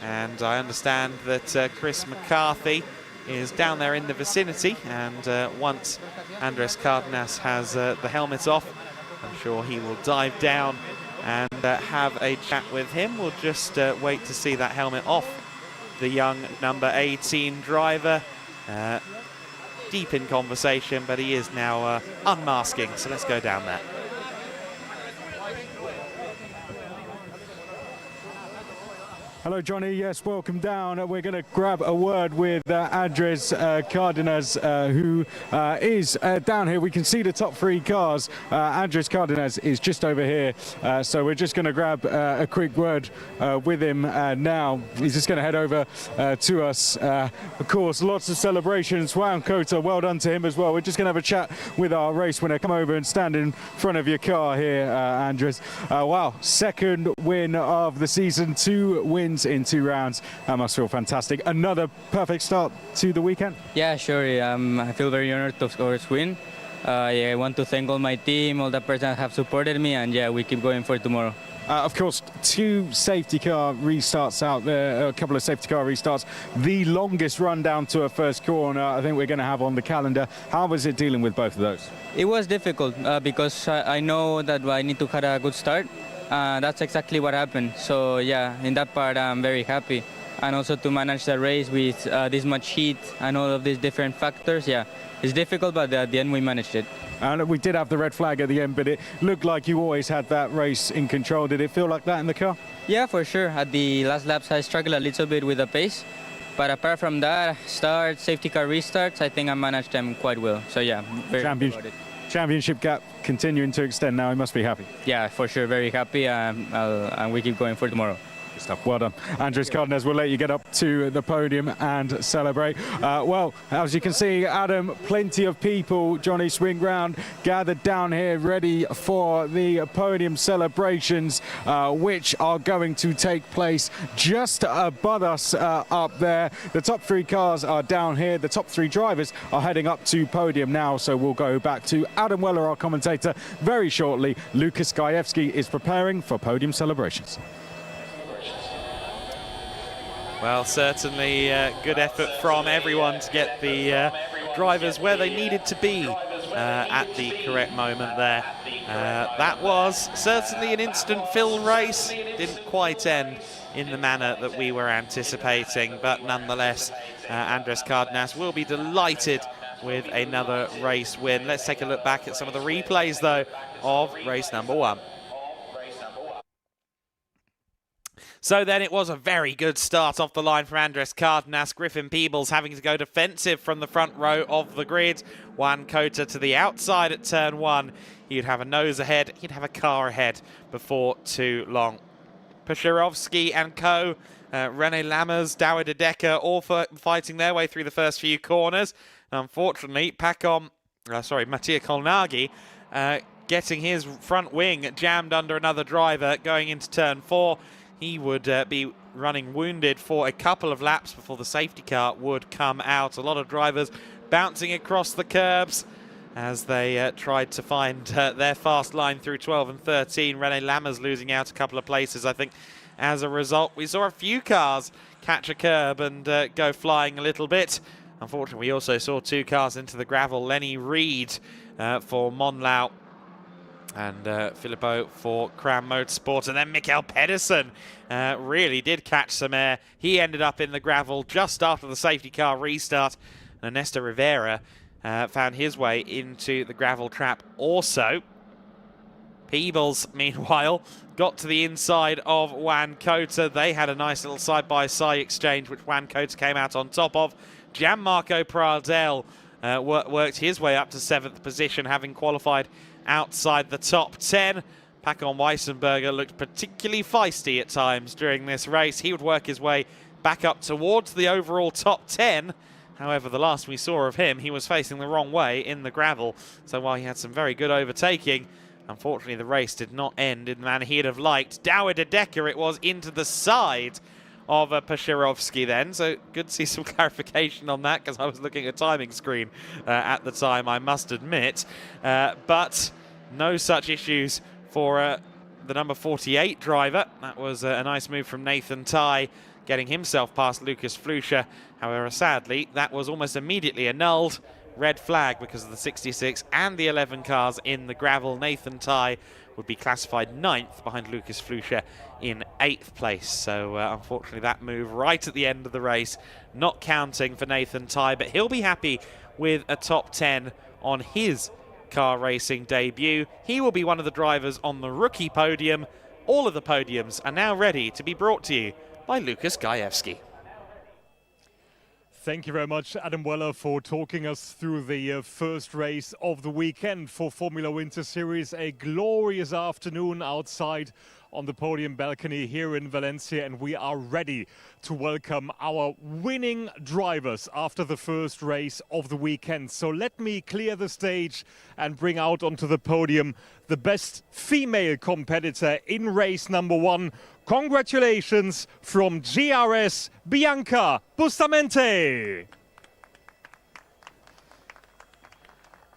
And I understand that Chris McCarthy is down there in the vicinity, and once Andres Cardenas has the helmet off, I'm sure he will dive down and have a chat with him. We'll just wait to see that helmet off the young number 18 driver. Deep in conversation, but he is now unmasking, so let's go down there. Hello, Johnny. Yes, welcome down. We're going to grab a word with Andres Cardenas, who is down here. We can see the top 3 cars. Andres Cardenas is just over here, so we're just going to grab a quick word with him now. He's just going to head over to us. Of course, lots of celebrations. Juan Cota, well done to him as well. We're just going to have a chat with our race winner. Come over and stand in front of your car here, Andres. Wow, 2nd win of the season, 2 wins in 2 rounds. That must feel fantastic. Another perfect start to the weekend. Yeah, sure. I feel very honored to, of course, win. Yeah, I want to thank all my team, all the persons that have supported me, and yeah, we keep going for tomorrow. Of course, 2 safety car restarts out there, a couple of safety car restarts. The longest run down to a first corner I think we're going to have on the calendar. How was it dealing with both of those? It was difficult because I know that I need to have a good start. That's exactly what happened. So yeah, in that part I'm very happy. And also to manage the race with this much heat and all of these different factors, yeah, it's difficult, but at the end we managed it. And we did have the red flag at the end, but it looked like you always had that race in control. Did it feel like that in the car? Yeah, for sure. At the last laps I struggled a little bit with the pace, but apart from that, start, safety car restarts, I think I managed them quite well. So yeah, very happy about it. Championship gap continuing to extend now. He must be happy. Yeah, for sure, very happy, and we keep going for tomorrow. Stuff. Well done. Andres Cardenas, we'll let you get up to the podium and celebrate. Well, as you can see, Adam, plenty of people, Johnny Swing Round, gathered down here ready for the podium celebrations, which are going to take place just above us up there. The top 3 cars are down here. The top 3 drivers are heading up to podium now, so we'll go back to Adam Weller, our commentator, very shortly. Lukas Gajewski is preparing for podium celebrations. Well, certainly good effort from everyone to get the drivers where they needed to be at the correct moment there. That was certainly an instant-fill race. Didn't quite end in the manner that we were anticipating, but nonetheless, Andres Cardenas will be delighted with another race win. Let's take a look back at some of the replays, though, of race number 1. So then it was a very good start off the line for Andres Cardenas. Griffin Peebles having to go defensive from the front row of the grid. Juan Cota to the outside at turn 1. He'd have a nose ahead. He'd have a car ahead before too long. Pashirovsky and co. René Lammers, Douwe de Decker all fighting their way through the first few corners. Unfortunately, Mattia Kolnagi getting his front wing jammed under another driver going into turn 4. He would be running wounded for a couple of laps before the safety car would come out. A lot of drivers bouncing across the curbs as they tried to find their fast line through 12 and 13. René Lammers losing out a couple of places, I think. As a result, we saw a few cars catch a curb and go flying a little bit. Unfortunately, we also saw 2 cars into the gravel. Lenny Reed for Monlau and Filippo for Cram Motorsport. And then Mikael Pedersen really did catch some air. He ended up in the gravel just after the safety car restart. And Ernesto Rivera found his way into the gravel trap also. Peebles, meanwhile, got to the inside of Juan Cota. They had a nice little side-by-side exchange, which Juan Cota came out on top of. Gianmarco Pradel worked his way up to 7th position, having qualified outside the top 10. Pacon Weissenberger looked particularly feisty at times during this race. He would work his way back up towards the overall top 10. However, the last we saw of him, he was facing the wrong way in the gravel. So while he had some very good overtaking, unfortunately the race did not end in the manner he'd have liked. Douwe de Decker it was into the side of Pashirovsky then. So good to see some clarification on that, because I was looking at a timing screen at the time, I must admit. But no such issues for the number 48 driver. That was a nice move from Nathan Tye, getting himself past Lucas Fluscher. However, sadly, that was almost immediately annulled. Red flag because of the 66 and the 11 cars in the gravel. Nathan Tye would be classified 9th behind Lucas Fluscher in 8th place. So unfortunately that move right at the end of the race not counting for Nathan Tye, but he'll be happy with a top 10 on his car racing debut. He will be one of the drivers on the rookie podium. All of the podiums are now ready to be brought to you by Lukas Gajewski. Thank you very much, Adam Weller, for talking us through the first race of the weekend for Formula Winter Series. A glorious afternoon outside on the podium balcony here in Valencia, and we are ready to welcome our winning drivers after the first race of the weekend. So let me clear the stage and bring out onto the podium the best female competitor in race number 1. Congratulations from GRS, Bianca Bustamente.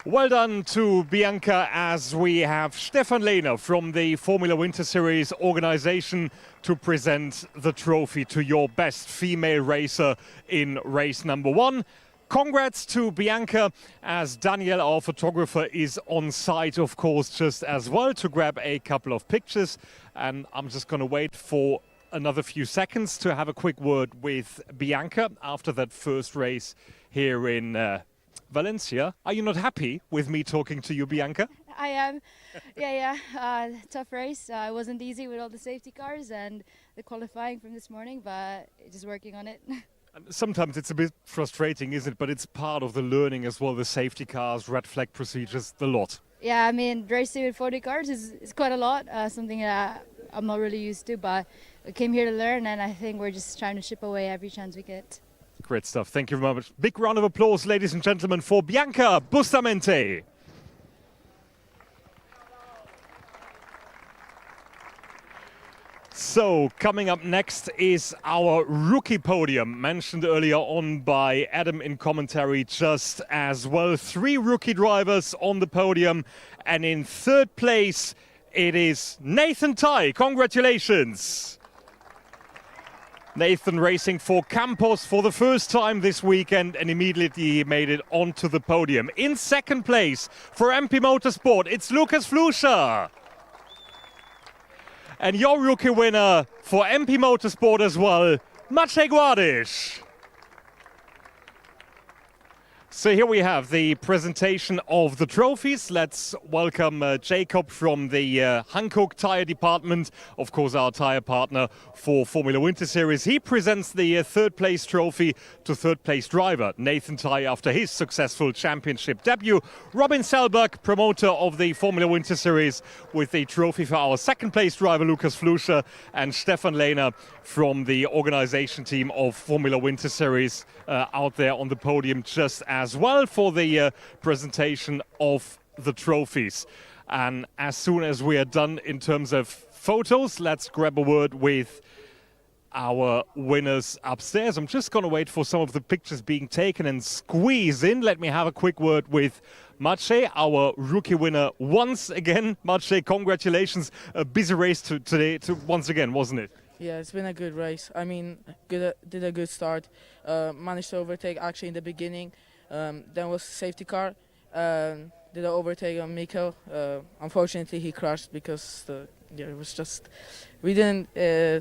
Well done to Bianca, as we have Stefan Lehner from the Formula Winter Series organization to present the trophy to your best female racer in race number 1. Congrats to Bianca, as Daniel, our photographer, is on site, of course, just as well to grab a couple of pictures. And I'm just going to wait for another few seconds to have a quick word with Bianca after that first race here in Valencia. Are you not happy with me talking to you, Bianca? I am. Tough race. It wasn't easy with all the safety cars and the qualifying from this morning, but just working on it. Sometimes it's a bit frustrating, isn't it? But it's part of the learning as well, the safety cars, red flag procedures, the lot. Yeah, I mean, racing with 40 cars is quite a lot, something that I'm not really used to, but we came here to learn, and I think we're just trying to chip away every chance we get. Great stuff. Thank you very much. Big round of applause, ladies and gentlemen, for Bianca Bustamante. So, coming up next is our rookie podium, mentioned earlier on by Adam in commentary just as well. 3 rookie drivers on the podium, and in 3rd place it is Nathan Ty. Congratulations! Nathan racing for Campos for the first time this weekend and immediately made it onto the podium. In 2nd place for MP Motorsport, it's Lukas Fluscher. And your rookie winner for MP Motorsport as well, Maciej Gładysz. So here we have the presentation of the trophies. Let's welcome Jacob from the Hankook Tire Department, of course our tire partner for Formula Winter Series. He presents the 3rd place trophy to 3rd place driver Nathan Ty after his successful championship debut. Robin Selberg, promoter of the Formula Winter Series, with the trophy for our 2nd place driver Lukas Fluscher, and Stefan Lehner from the organization team of Formula Winter Series out there on the podium just as well for the presentation of the trophies. And as soon as we are done in terms of photos, let's grab a word with our winners upstairs. I'm just going to wait for some of the pictures being taken and squeeze in. Let me have a quick word with Maciej, our rookie winner once again. Maciej, congratulations. A busy race today once again, wasn't it? Yeah, it's been a good race. I mean, did a good start. Managed to overtake actually in the beginning. Then was safety car. Did an overtake on Miko. Unfortunately, he crashed because it was just we didn't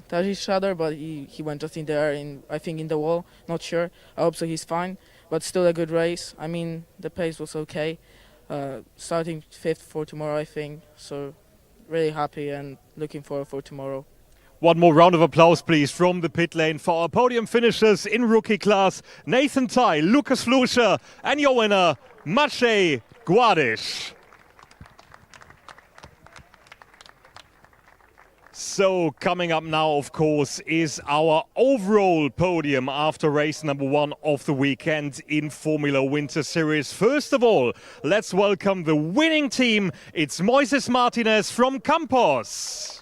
touch each other, but he went just in there, I think in the wall. Not sure. I hope so. He's fine, but still a good race. I mean, the pace was okay. Starting 5th for tomorrow, I think. So really happy and looking forward for tomorrow. One more round of applause, please, from the pit lane for our podium finishers in rookie class, Nathan Ty, Lukas Fluscher, and your winner, Maciej Gładysz. So coming up now, of course, is our overall podium after race number 1 of the weekend in Formula Winter Series. First of all, let's welcome the winning team. It's Moises Martinez from Campos.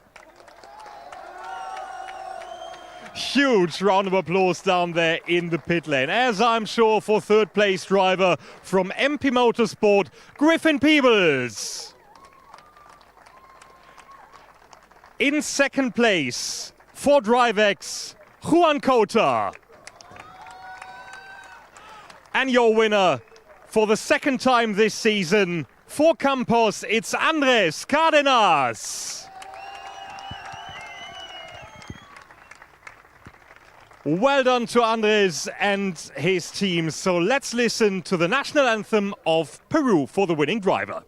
Huge round of applause down there in the pit lane, as I'm sure for 3rd place driver from MP Motorsport, Griffin Peebles. In 2nd place for DriveX, Juan Cota. And your winner for the 2nd time this season for Campos, it's Andrés Cárdenas. Well done to Andres and his team. So let's listen to the national anthem of Peru for the winning driver.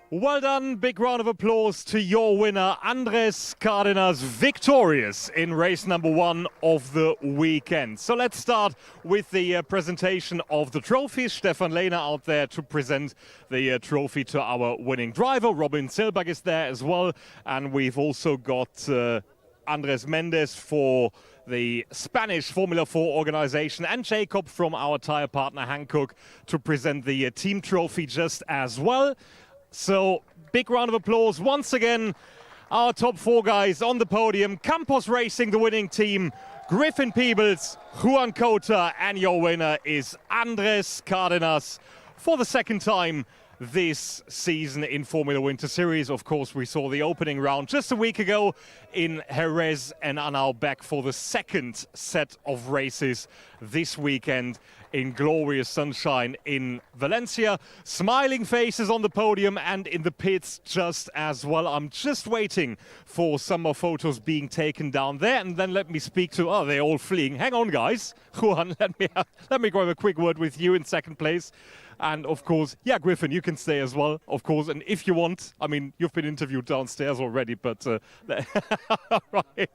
Well done, big round of applause to your winner, Andrés Cárdenas, victorious in race number 1 of the weekend. So let's start with the presentation of the trophies. Stefan Lehner out there to present the trophy to our winning driver. Robin Selberg is there as well. And we've also got Andrés Mendes for the Spanish Formula 4 organization, and Jacob from our tire partner Hankook to present the team trophy just as well. So, big round of applause once again. Our top 4 guys on the podium. Campos Racing, the winning team. Griffin Peebles, Juan Cota, and your winner is Andrés Cárdenas for the second time this season in Formula Winter Series. Of course, we saw the opening round just a week ago in Jerez and are now back for the second set of races this weekend in glorious sunshine in Valencia. Smiling faces on the podium and in the pits just as well. I'm just waiting for some more photos being taken down there, and then let me speak to, oh, they're all fleeing. Hang on, guys. Juan, let me grab a quick word with you in second place. And of course, yeah, Griffin, you can stay as well, of course. And if you want, I mean, you've been interviewed downstairs already, but right.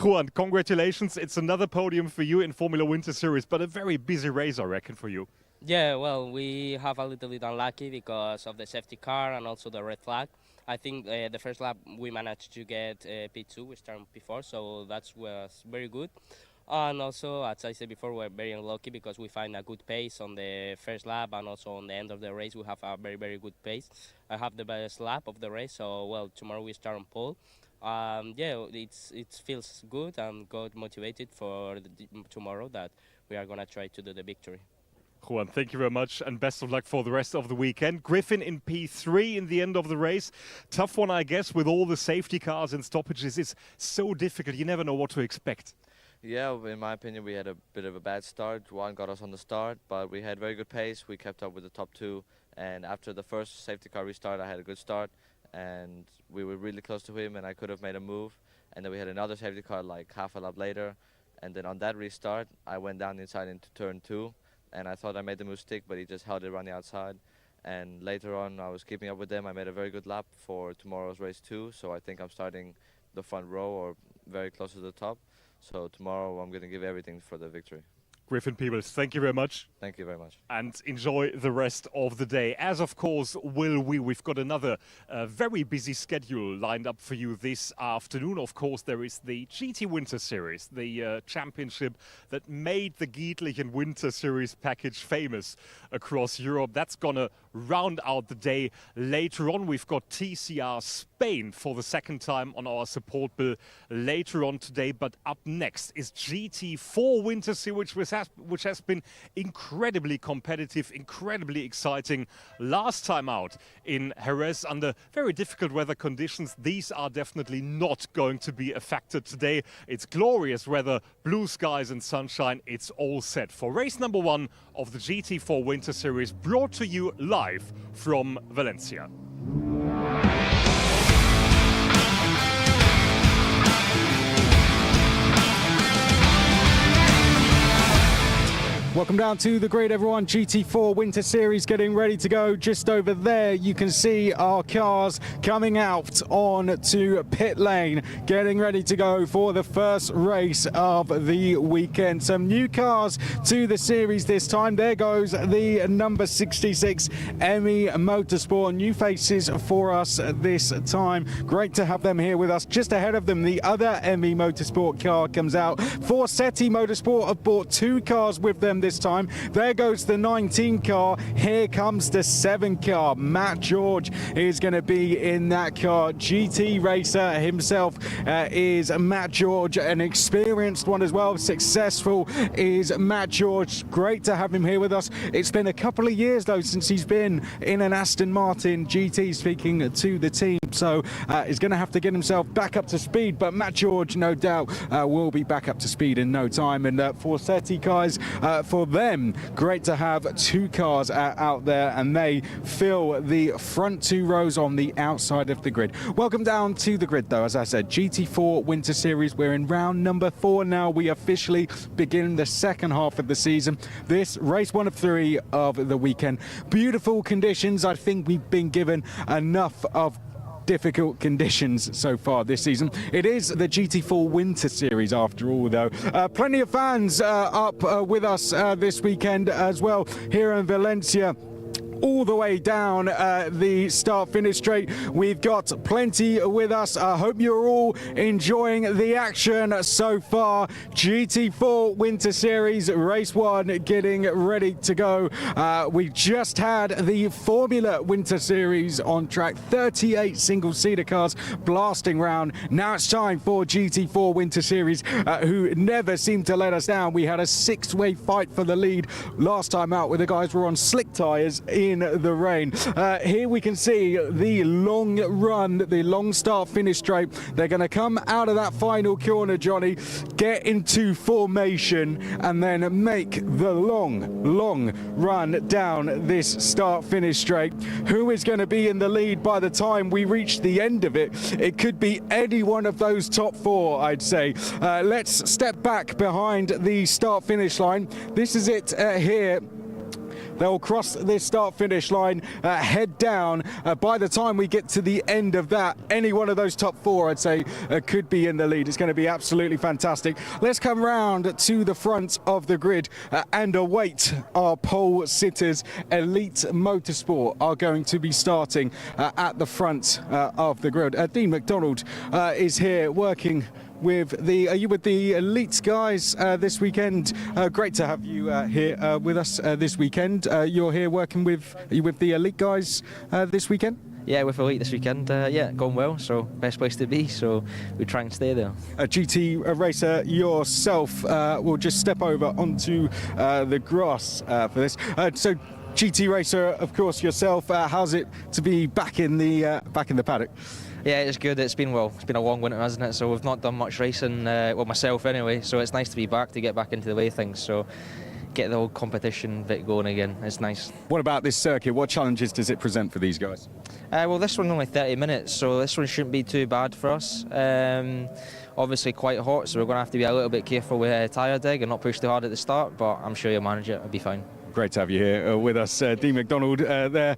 Juan, congratulations. It's another podium for you in Formula Winter Series, but a very busy race, I reckon, for you. Yeah, well, we have a little bit unlucky because of the safety car and also the red flag. I think the first lap we managed to get P2, we started P4, so that was very good. And also, as I said before, we're very unlucky because we find a good pace on the first lap, and also on the end of the race we have a very, very good pace. I have the best lap of the race, so well, tomorrow we start on pole. Yeah, it feels good and got motivated for tomorrow that we are going to try to do the victory. Juan, thank you very much, and best of luck for the rest of the weekend. Griffin in P3 in the end of the race. Tough one, I guess, with all the safety cars and stoppages. It's so difficult. You never know what to expect. Yeah, in my opinion, we had a bit of a bad start. Juan got us on the start, but we had very good pace. We kept up with the top two, and after the first safety car restart, I had a good start, and we were really close to him, and I could have made a move. And then we had another safety car like half a lap later, and then on that restart, I went down inside into turn 2, and I thought I made the move stick, but he just held it around the outside. And later on, I was keeping up with them. I made a very good lap for tomorrow's race too, so I think I'm starting the front row or very close to the top. So tomorrow I'm going to give everything for the victory. Griffin Peebles, thank you very much. Thank you very much. And enjoy the rest of the day. As of course will we. We've got another very busy schedule lined up for you this afternoon. Of course, there is the GT Winter Series, the championship that made the Gietlichen Winter Series package famous across Europe. That's going to round out the day. Later on, we've got TCR Spain for the second time on our support bill later on today. But up next is GT4 Winter Series, which has been incredibly competitive, incredibly exciting. Last time out in Jerez under very difficult weather conditions. These are definitely not going to be affected today. It's glorious weather, blue skies and sunshine. It's all set for race number 1 of the GT4 Winter Series, brought to you live from Valencia. Welcome down to the grid, everyone. GT4 Winter Series getting ready to go. Just over there, you can see our cars coming out on to pit lane, getting ready to go for the first race of the weekend. Some new cars to the series this time. There goes the number 66 ME Motorsport. New faces for us this time. Great to have them here with us. Just ahead of them, the other ME Motorsport car comes out. Forsetti Motorsport have bought 2 cars with them this time. There goes the 19 car. Here comes the 7 car. Matt George is going to be in that car. GT racer himself is Matt George, an experienced one as well. Successful is Matt George. Great to have him here with us. It's been a couple of years though since he's been in an Aston Martin GT, speaking to the team, so he's going to have to get himself back up to speed, but Matt George no doubt will be back up to speed in no time. And Forsetti guys, for them, great to have 2 cars out there, and they fill the front 2 rows on the outside of the grid. Welcome down to the grid though. As I said, GT4 Winter Series, we're in round number 4 now. We officially begin the second half of the season. This race 1 of 3 of the weekend. Beautiful conditions. I think we've been given enough of difficult conditions so far this season. It is the GT4 Winter Series after all though. Plenty of fans up with us this weekend as well here in Valencia. all the way down the start-finish straight. We've got plenty with us. I hope you're all enjoying the action so far. GT4 Winter Series Race 1 getting ready to go. We just had the Formula Winter Series on track. 38 single-seater cars blasting round. Now it's time for GT4 Winter Series, who never seem to let us down. We had a 6-way fight for the lead last time out, where the guys were on slick tyres in the rain. Here we can see the long run, the long start-finish straight. They're going to come out of that final corner, Johnny, get into formation, and then make the long run down this start-finish straight. Who is going to be in the lead by the time we reach the end of it? It could be any one of those top 4, I'd say. Let's step back behind the start-finish line. This is it here. They'll cross this start-finish line, head down. By the time we get to the end of that, any one of those top 4, I'd say, could be in the lead. It's going to be absolutely fantastic. Let's come round to the front of the grid and await our pole sitters. Elite Motorsport are going to be starting at the front of the grid. Dean McDonald is here working with the, are you with the Elite guys this weekend? Great to have you here with us this weekend. You're here working with, are you with the Elite guys this weekend? Yeah, with Elite this weekend, yeah, going well, so best place to be, so we try and stay there. A GT racer yourself, will just step over onto the grass for this. So GT racer, of course, yourself, how's it to be back in the paddock? Yeah, it's good. It's been a long winter, hasn't it? So we've not done much racing, well, myself anyway. So it's nice to be back, to get back into the way of things. So get the whole competition bit going again. It's nice. What about this circuit? What challenges does it present for these guys? Well, this one's only 30 minutes, so this one shouldn't be too bad for us. Obviously quite hot, so we're going to have to be a little bit careful with tyre dig and not push too hard at the start. But I'm sure you'll manage it. It'll be fine. Great to have you here with us, Dean McDonald there.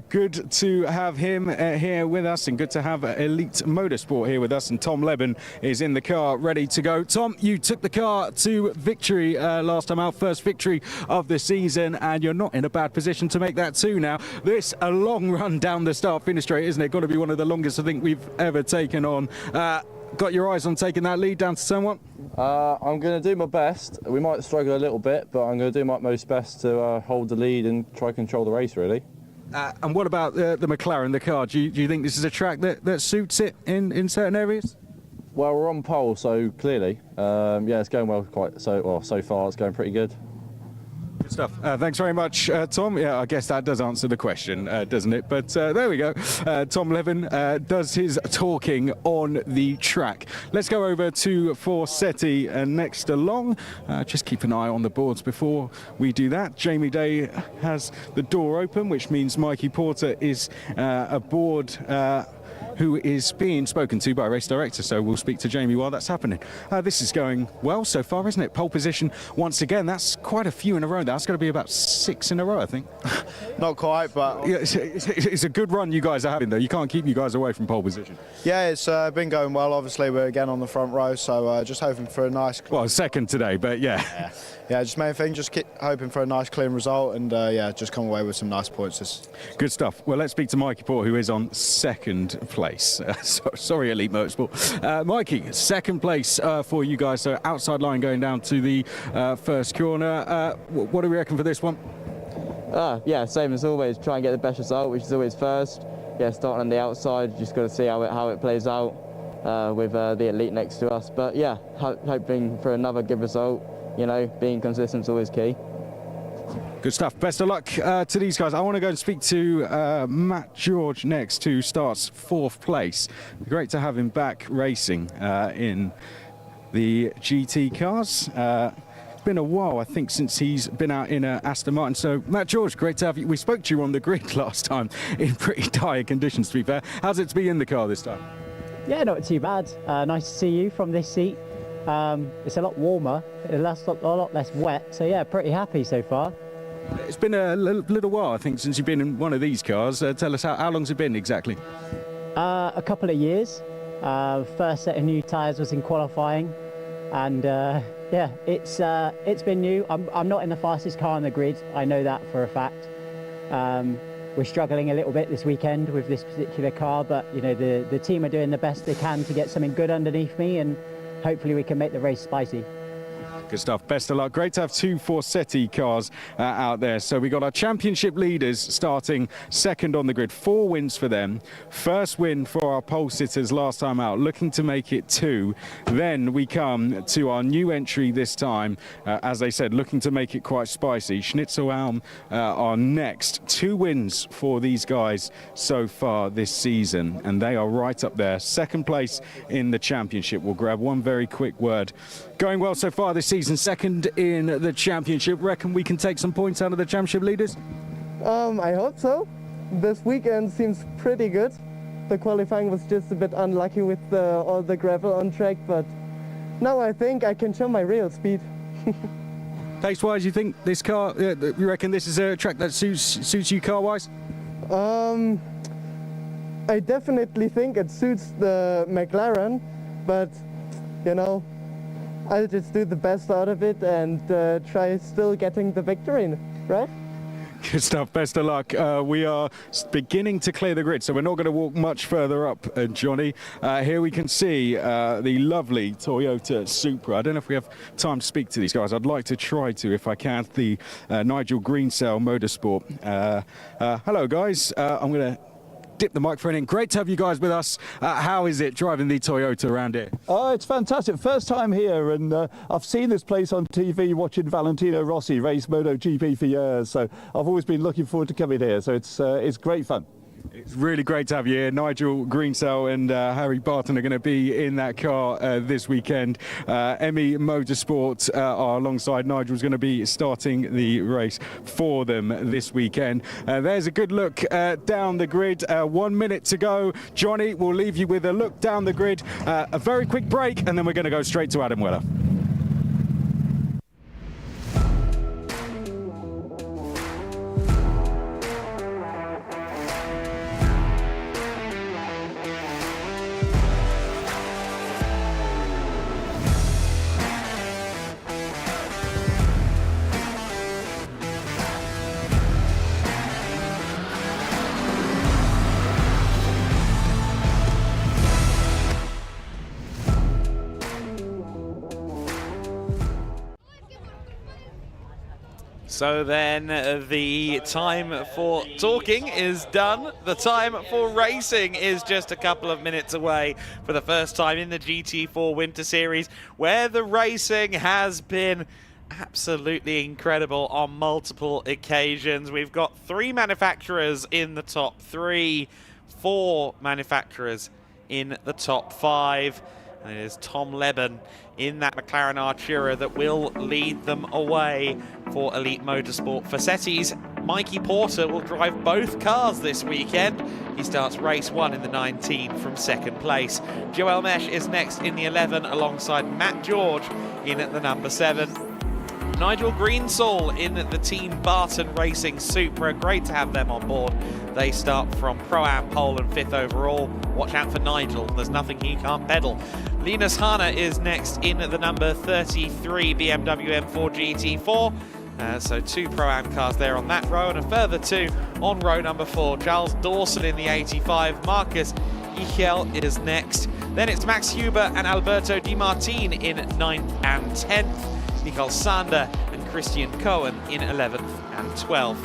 Good to have him here with us, and good to have Elite Motorsport here with us. And Tom Leben is in the car ready to go. Tom, you took the car to victory last time out, first victory of the season, and you're not in a bad position to make that too now. This a long run down the start-finish straight, isn't it? Got to be one of the longest I think we've ever taken on. Got your eyes on taking that lead down to turn 1? I'm going to do my best. We might struggle a little bit, but I'm going to do my most best to hold the lead and try to control the race, really. And what about the McLaren, the car? Do you think this is a track that suits it in certain areas? Well, we're on pole, so clearly, yeah, it's going well. So far, it's going pretty good. Good stuff. Thanks very much, Tom. Yeah, I guess that does answer the question, doesn't it? But there we go. Tom Levin does his talking on the track. Let's go over to Forsetti next along. Just keep an eye on the boards before we do that. Jamie Day has the door open, which means Mikey Porter is aboard, who is being spoken to by race director, so we'll speak to Jamie while that's happening. This is going well so far, isn't it? Pole position once again. That's quite a few in a row. That's going to be about 6 in a row, I think. Not quite, but yeah, it's a good run you guys are having, though. You can't keep you guys away from pole position. Yeah, it's been going well. Obviously, we're again on the front row, so just hoping for a nice. Well, second today, but yeah. Yeah, just main thing, just keep hoping for a nice clean result, and yeah, just come away with some nice points. Good stuff. Well, let's speak to Mikey Porter, who is on second place. Sorry, Elite Motorsport. Mikey, second place for you guys. So outside line going down to the first corner. What do we reckon for this one? Yeah, same as always. Try and get the best result, which is always first. Yeah, starting on the outside, just got to see how it plays out with the Elite next to us. But yeah, hoping for another good result. You know, being consistent is always key. Good stuff. Best of luck to these guys. I want to go and speak to Matt George next, who starts 4th place. Great to have him back racing in the GT cars. It's been a while, I think, since he's been out in Aston Martin. So, Matt George, great to have you. We spoke to you on the grid last time in pretty dire conditions, to be fair. How's it to be in the car this time? Yeah, not too bad. Nice to see you from this seat. It's a lot warmer, a lot less wet, so yeah, pretty happy so far. It's been a little while, I think, since you've been in one of these cars. Tell us, how long's it been exactly? A couple of years. First set of new tyres was in qualifying, and yeah, it's been new. I'm not in the fastest car on the grid, I know that for a fact. We're struggling a little bit this weekend with this particular car, but you know the team are doing the best they can to get something good underneath me, and hopefully we can make the race spicy. Good stuff. Best of luck. Great to have two Forsetti cars out there. So we got our championship leaders starting second on the grid. 4 wins for them. First win for our pole sitters last time out, looking to make it 2. Then we come to our new entry this time, as they said, looking to make it quite spicy. Schnitzelbaum are next. 2 wins for these guys so far this season, and they are right up there. Second place in the championship. We'll grab one very quick word. Going well so far this season, second in the championship. Reckon we can take some points out of the championship leaders? I hope so. This weekend seems pretty good. The qualifying was just a bit unlucky with all the gravel on track, but now I think I can show my real speed. Pace-wise, you think this car, you reckon this is a track that suits you car-wise? I definitely think it suits the McLaren, but you know, I'll just do the best out of it and try still getting the victory, right? Good stuff. Best of luck. We are beginning to clear the grid, so we're not going to walk much further up, Johnny. Here we can see the lovely Toyota Supra. I don't know if we have time to speak to these guys. I'd like to try to, if I can. The Nigel Greencell Motorsport. Hello, guys. I'm going to dip the microphone in. Great to have you guys with us. How is it driving the Toyota around here? Oh, it's fantastic. First time here, and I've seen this place on TV watching Valentino Rossi race MotoGP for years, so I've always been looking forward to coming here, so it's great fun. It's really great to have you here. Nigel Greencell and Harry Barton are going to be in that car this weekend. Emmy Motorsport are alongside. Nigel's going to be starting the race for them this weekend. There's a good look down the grid. 1 minute to go. Johnny will leave you with a look down the grid. A very quick break, and then we're going to go straight to Adam Weller. So then the time for talking is done. The time for racing is just a couple of minutes away for the first time in the GT4 Winter Series, where the racing has been absolutely incredible on multiple occasions. We've got 3 manufacturers in the top 3, 4 manufacturers in the top 5. And it is Tom Leben in that McLaren Artura that will lead them away for Elite Motorsport. Forsetti's Mikey Porter will drive both cars this weekend. He starts race 1 in the 19 from 2nd place. Joel Mesh is next in the 11 alongside Matt George in at the number 7. Nigel Greencell in the Team Barton Racing Supra. Great to have them on board. They start from Pro-Am pole and 5th overall. Watch out for Nigel. There's nothing he can't pedal. Linus Hana is next in the number 33 BMW M4 GT4. So 2 Pro-Am cars there on that row, and a further 2 on row number 4. Charles Dawson in the 85. Marcus Ichel is next. Then it's Max Huber and Alberto Di Martin in 9th and 10th. Nicole Sander and Christian Cohen in 11th and 12th.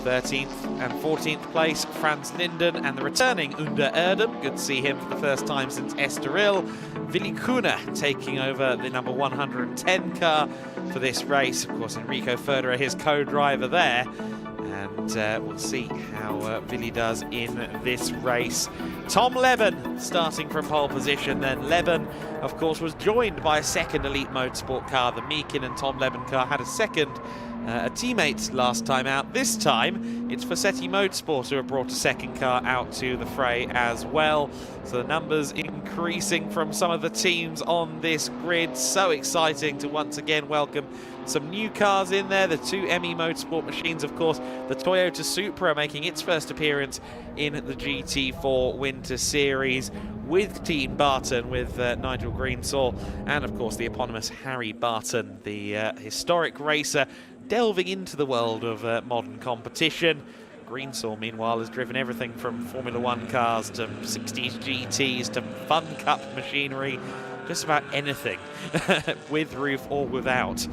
13th and 14th place, Franz Linden and the returning Under Erdem. Good to see him for the first time since Estoril. Willi Kuhne taking over the number 110 car for this race. Of course, Enrico Ferderer, his co-driver there. And we'll see how Willi does in this race. Tom Leben starting from pole position. Then Leben, of course, was joined by a second Elite Motorsport car. The Meakin and Tom Leben car had a second a teammate last time out. This time it's Forsetti Motorsport who have brought a second car out to the fray as well. So the numbers increasing from some of the teams on this grid. So exciting to once again welcome some new cars in there. The 2 ME Motorsport machines, of course. The Toyota Supra making its first appearance in the GT4 Winter Series with Team Barton, with Nigel Greencell, and of course the eponymous Harry Barton, the historic racer, delving into the world of modern competition. Greensaw, meanwhile, has driven everything from Formula One cars to 60s GTs to Fun Cup machinery, just about anything, with roof or without,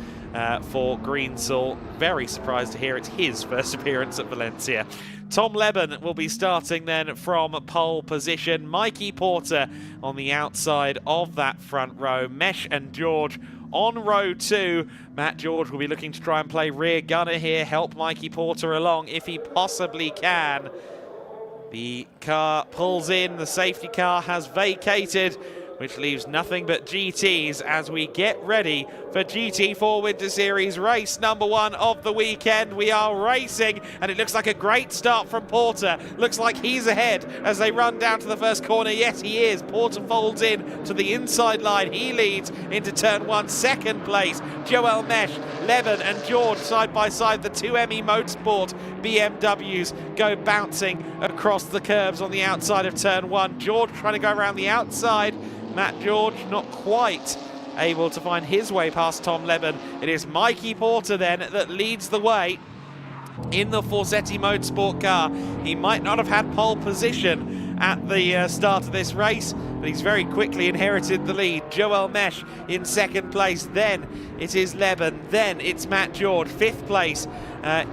for Greensaw. Very surprised to hear it's his first appearance at Valencia. Tom Leben will be starting then from pole position. Mikey Porter on the outside of that front row. Mesh and George on row 2. Matt George will be looking to try and play rear gunner here, help Mikey Porter along if he possibly can. The car pulls in, the safety car has vacated, which leaves nothing but GTs as we get ready for GT4 Winter Series race number 1 of the weekend. We are racing, and it looks like a great start from Porter. Looks like he's ahead as they run down to the first corner. Yes, he is. Porter folds in to the inside line. He leads into turn 1, second place. Joel Mesh, Levin and George side by side. The 2 ME Motorsport BMWs go bouncing across the curbs on the outside of turn 1. George trying to go around the outside. Matt George not quite able to find his way past Tom Leben. It is Mikey Porter then that leads the way in the Forsetti Motorsport car. He might not have had pole position at the start of this race, but he's very quickly inherited the lead. Joel Mesh in second place, then it is Leben, then it's Matt George. Fifth place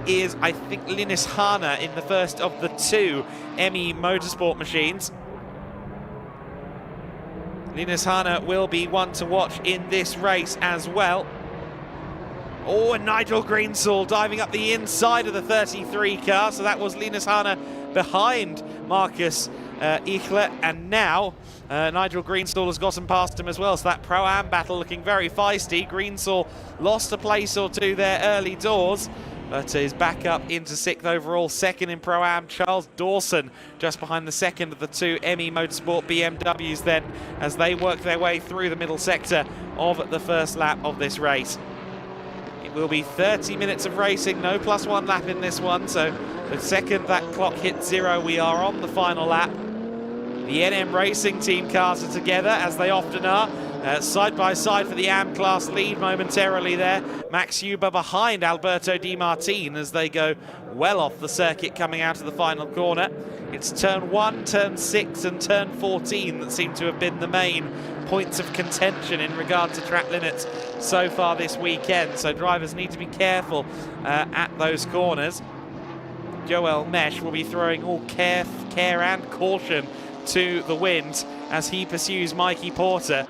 is, I think, Linus Hana in the first of the 2 ME Motorsport machines. Linus Hana will be one to watch in this race as well. Oh, and Nigel Greensall diving up the inside of the 33 car. So that was Linus Hana behind Marcus Ichler. And now Nigel Greensall has gotten past him as well. So that Pro-Am battle looking very feisty. Greensall lost a place or 2 there early doors, but is back up into 6th overall. Second in Pro-Am, Charles Dawson, just behind the second of the 2 ME Motorsport BMWs then, as they work their way through the middle sector of the first lap of this race. It will be 30 minutes of racing, no +1 lap in this one, so the second that clock hits 0, we are on the final lap. The NM Racing team cars are together, as they often are. Side by side for the AM class lead momentarily there. Max Huber behind Alberto Di Martin as they go well off the circuit coming out of the final corner. It's turn 1, turn 6 and turn 14 that seem to have been the main points of contention in regard to track limits so far this weekend. So drivers need to be careful at those corners. Joel Mesh will be throwing all care and caution to the wind as he pursues Mikey Porter.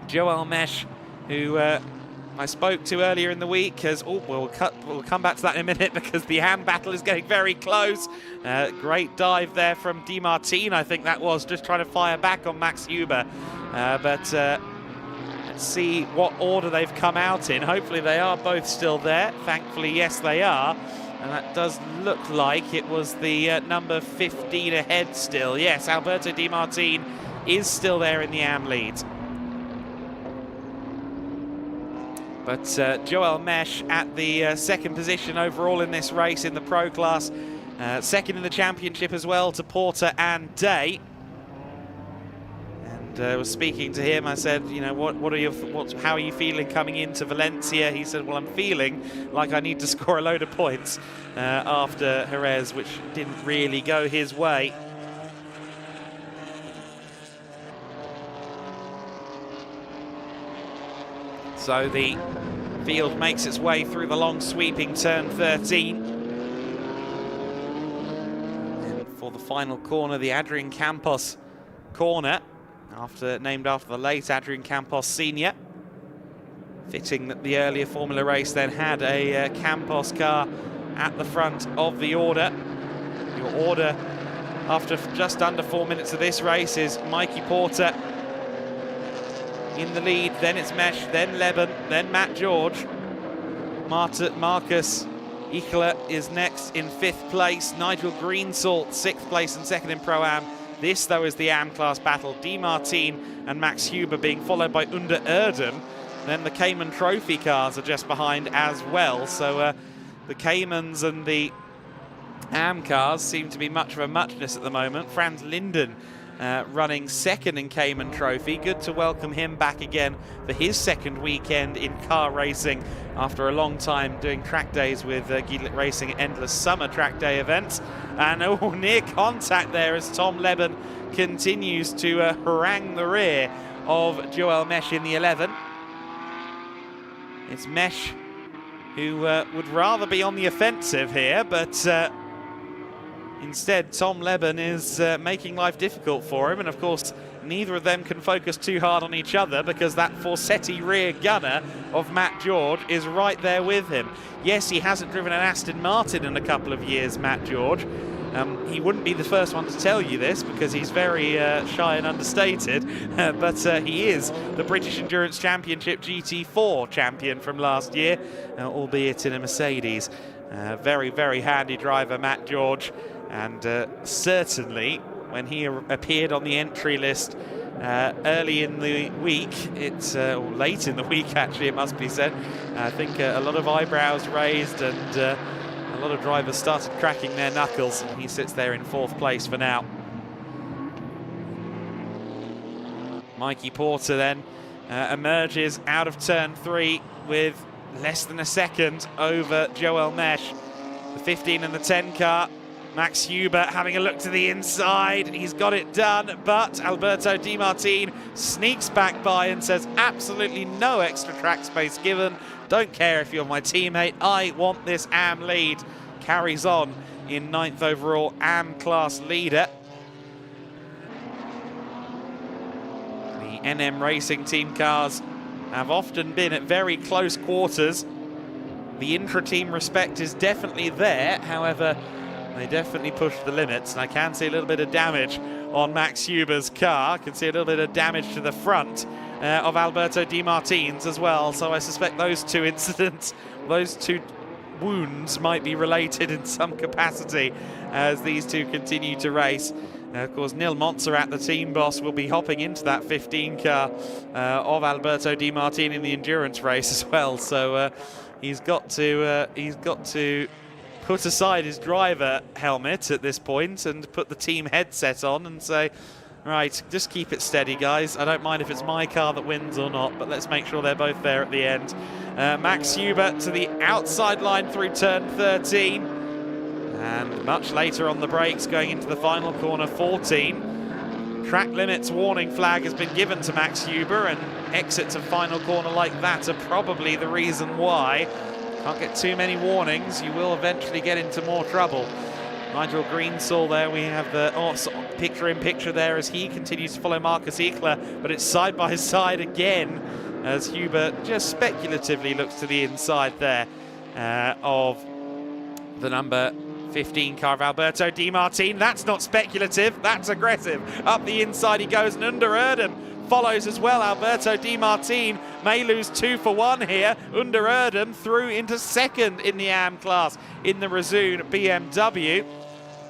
Joel Mesh, who I spoke to earlier in the week, has... Oh, we'll come back to that in a minute because the hand battle is getting very close. Great dive there from Di Martin, I think that was, just trying to fire back on Max Huber. Let's see what order they've come out in. Hopefully they are both still there. Thankfully, yes, they are. And that does look like it was the number 15 ahead still. Yes, Alberto Di Martin is still there in the AM lead. But Joel Mesh at the second position overall in this race in the Pro class. Second in the championship as well to Porter and Day. And was speaking to him, I said, you know, how are you feeling coming into Valencia? He said, well, I'm feeling like I need to score a load of points after Jerez, which didn't really go his way. So the field makes its way through the long sweeping turn 13. And for the final corner, the Adrian Campos corner, named after the late Adrian Campos Sr. Fitting that the earlier Formula race then had a Campos car at the front of the order. Your order after just under 4 minutes of this race is Mikey Porter in the lead, then it's Mesh, then Leben, then Matt George. Marcus Ichler is next in 5th place. Nigel Greensall, 6th place and second in Pro-Am. This, though, is the AM class battle. Di Martin and Max Huber being followed by Under Erdem. Then the Cayman Trophy cars are just behind as well. So the Caymans and the AM cars seem to be much of a muchness at the moment. Franz Linden running second in Cayman Trophy. Good to welcome him back again for his second weekend in car racing after a long time doing track days with Giedlit Racing Endless Summer Track Day events. And near contact there as Tom Leben continues to harangue the rear of Joel Mesh in the 11. It's Mesh who would rather be on the offensive here, but instead, Tom Leben is making life difficult for him, and of course, neither of them can focus too hard on each other because that Forsetti rear gunner of Matt George is right there with him. Yes, he hasn't driven an Aston Martin in a couple of years, Matt George. He wouldn't be the first one to tell you this because he's very shy and understated, but he is the British Endurance Championship GT4 champion from last year, albeit in a Mercedes. Very, very handy driver, Matt George. And certainly, when he appeared on the entry list early in the week, or late in the week actually, it must be said, I think a lot of eyebrows raised and a lot of drivers started cracking their knuckles. He sits there in 4th place for now. Mikey Porter then emerges out of turn 3 with less than a second over Joel Mesh. The 15 and the 10 car. Max Huber having a look to the inside. He's got it done, but Alberto Di Martini sneaks back by and says absolutely no extra track space given. Don't care if you're my teammate. I want this AM lead. Carries on in 9th overall AM class leader. The NM Racing team cars have often been at very close quarters. The intra-team respect is definitely there. However, they definitely push the limits, and I can see a little bit of damage on Max Huber's car. I can see a little bit of damage to the front of Alberto Di Martini's as well. So I suspect those two incidents, those two wounds might be related in some capacity as these two continue to race. Of course, Neil Montserrat, the team boss, will be hopping into that 15 car of Alberto Di Martini in the endurance race as well. So he's got to put aside his driver helmet at this point and put the team headset on and say, right, just keep it steady, guys. I don't mind if it's my car that wins or not, but let's make sure they're both there at the end. Max Huber to the outside line through turn 13. And much later on the brakes, going into the final corner 14. Track limits warning flag has been given to Max Huber, and exits of final corner like that are probably the reason why. Can't get too many warnings, you will eventually get into more trouble. Nigel Greensall there, we have the picture-in-picture there as he continues to follow Marcus Eckler, but it's side by side again as Huber just speculatively looks to the inside there of the number 15 car of Alberto Di Martini. That's not speculative, that's aggressive. Up the inside he goes, and Under Erdem follows as well. Alberto Di Martini may lose 2 for 1 here. Under Erdem through into second in the AM class in the Razoon BMW.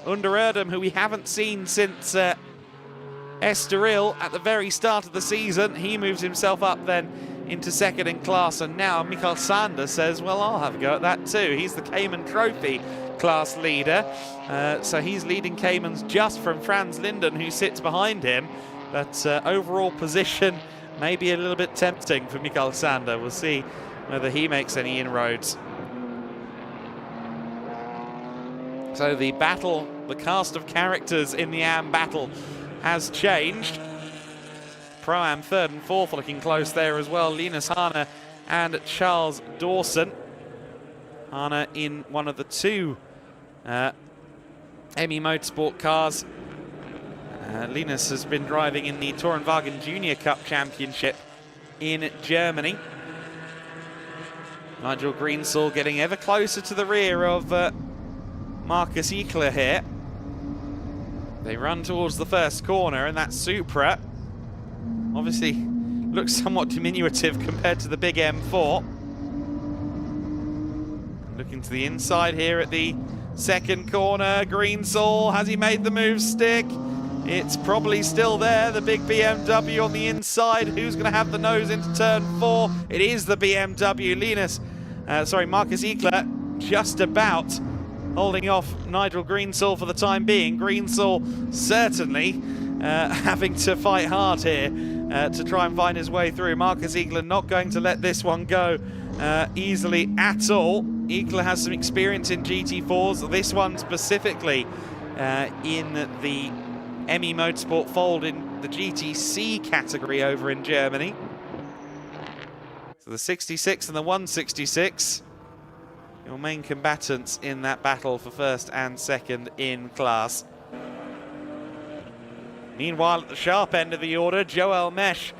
Under Erdem, who we haven't seen since Estoril at the very start of the season, he moves himself up then into second in class, and now Mikael Sander says, well, I'll have a go at that too. He's the Cayman Trophy class leader, so he's leading Caymans just from Franz Linden, who sits behind him. But overall position may be a little bit tempting for Mikael Sander. We'll see whether he makes any inroads. So the battle, the cast of characters in the AM battle has changed. Pro-Am 3rd and 4th looking close there as well. Linus Hane and Charles Dawson. Hane in one of the 2 Emmy Motorsport cars. Linus has been driving in the Tourenwagen Junior Cup Championship in Germany. Nigel Greensall getting ever closer to the rear of Marcus Eckler here. They run towards the first corner, and that Supra obviously looks somewhat diminutive compared to the big M4. Looking to the inside here at the second corner. Greensall, has he made the move stick? It's probably still there, the big BMW on the inside. Who's going to have the nose into turn 4? It is the BMW. Marcus Eckler just about holding off Nigel Greensall for the time being. Greensall certainly having to fight hard here to try and find his way through. Marcus Eagler not going to let this one go easily at all. Eagler has some experience in GT4s, this one specifically in the ME Motorsport fold in the GTC category over in Germany. So the 66 and the 166, your main combatants in that battle for first and second in class. Meanwhile, at the sharp end of the order, Joel Mesh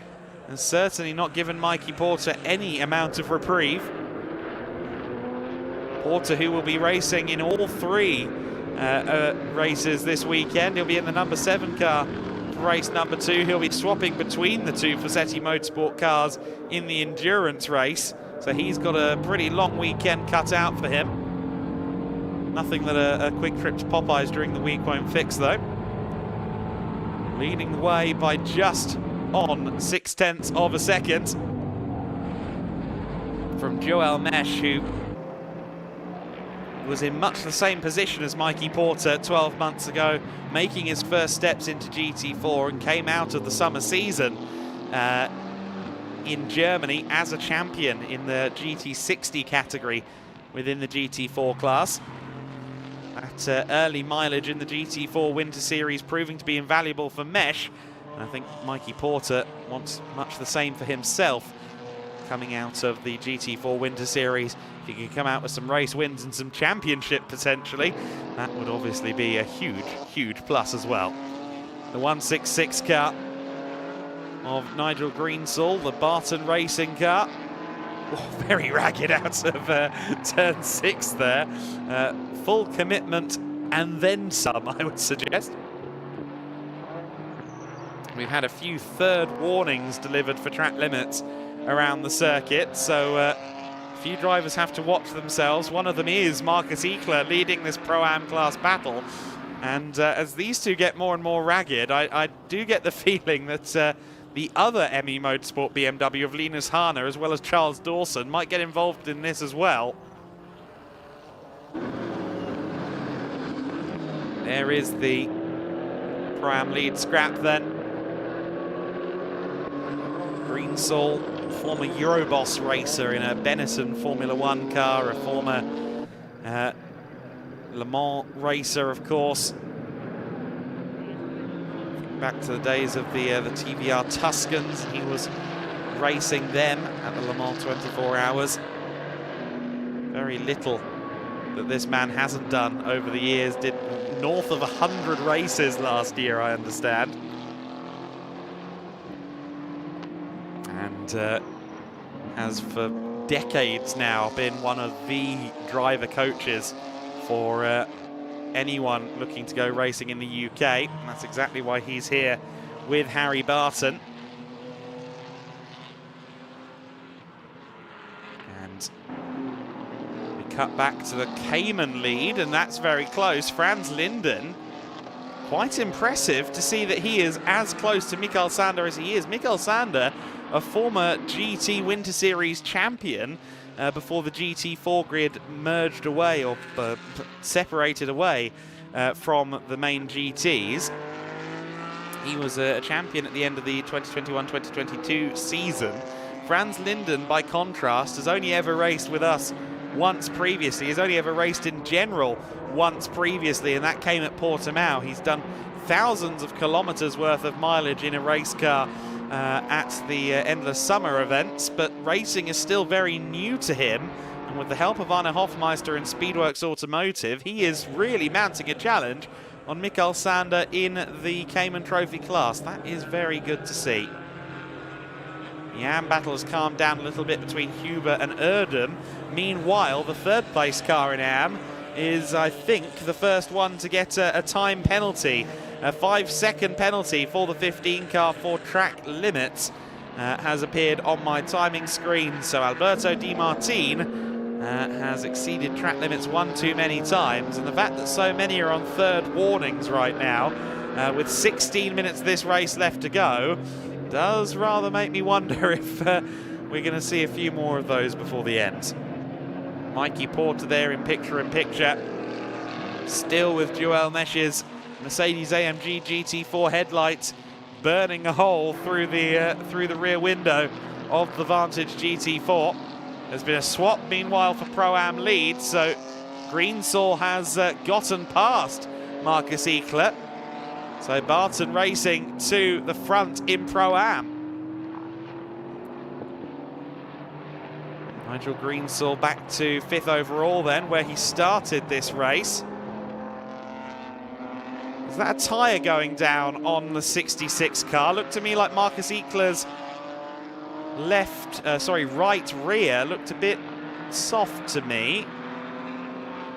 has certainly not given Mikey Porter any amount of reprieve. Porter, who will be racing in all three races this weekend. He'll be in the number 7 car for race number 2. He'll be swapping between the two Fazzetti Motorsport cars in the endurance race. So he's got a pretty long weekend cut out for him. Nothing that a quick trip to Popeyes during the week won't fix, though. Leading the way by just on 0.6 of a second from Joel Mesh, who was in much the same position as Mikey Porter 12 months ago, making his first steps into GT4 and came out of the summer season in Germany as a champion in the GT60 category within the GT4 class. That early mileage in the GT4 Winter Series proving to be invaluable for Mesh. And I think Mikey Porter wants much the same for himself coming out of the GT4 Winter Series. If he can come out with some race wins and some championship potentially, that would obviously be a huge, huge plus as well. The 166 car of Nigel Greensall, the Barton Racing car. Oh, very ragged out of turn 6 there. Full commitment and then some, I would suggest. We've had a few third warnings delivered for track limits around the circuit, so a few drivers have to watch themselves. One of them is Marcus Eagler leading this Pro-Am class battle. And as these two get more and more ragged, I do get the feeling that the other ME Motorsport BMW of Linus Hahner, as well as Charles Dawson, might get involved in this as well. There is the Pro-Am lead scrap then. Greensall, former Euroboss racer in a Benetton Formula 1 car, a former Le Mans racer, of course. Back to the days of the TVR Tuscans, he was racing them at the Le Mans 24 Hours. Very little that this man hasn't done over the years. Did north of 100 races last year, I understand. And has for decades now been one of the driver coaches for anyone looking to go racing in the UK. And that's exactly why he's here with Harry Barton. And we cut back to the Cayman lead, and that's very close. Franz Linden, quite impressive to see that he is as close to Mikael Sander as he is. Mikael Sander, a former GT Winter Series champion before the GT4 grid merged away or separated away from the main GTs. He was a champion at the end of the 2021-2022 season. Franz Linden, by contrast, has only ever raced with us once previously. He's only ever raced in general once previously, and that came at Portimao. He's done thousands of kilometers worth of mileage in a race car at the Endless Summer events, but racing is still very new to him, and with the help of Arne Hofmeister and Speedworks Automotive, he is really mounting a challenge on Mikael Sander in the Cayman Trophy class. That is very good to see. The AM battle has calmed down a little bit between Huber and Erdem. Meanwhile, the third place car in AM is, I think, the first one to get a time penalty. A 5-second penalty for the 15 car for track limits has appeared on my timing screen. So Alberto Di Martin has exceeded track limits one too many times. And the fact that so many are on third warnings right now, with 16 minutes of this race left to go, does rather make me wonder if we're going to see a few more of those before the end. Mikey Porter there in picture-in-picture, still with Joel Mesh's Mercedes-AMG GT4 headlights burning a hole through the rear window of the Vantage GT4. There's been a swap meanwhile for Pro-Am lead, so Greensaw has gotten past Marcus Eckler. So Barton Racing to the front in Pro-Am. Nigel Greensaw back to 5th overall then, where he started this race. Is that a tyre going down on the 66 car? Looked to me like Marcus Eckler's right rear looked a bit soft to me.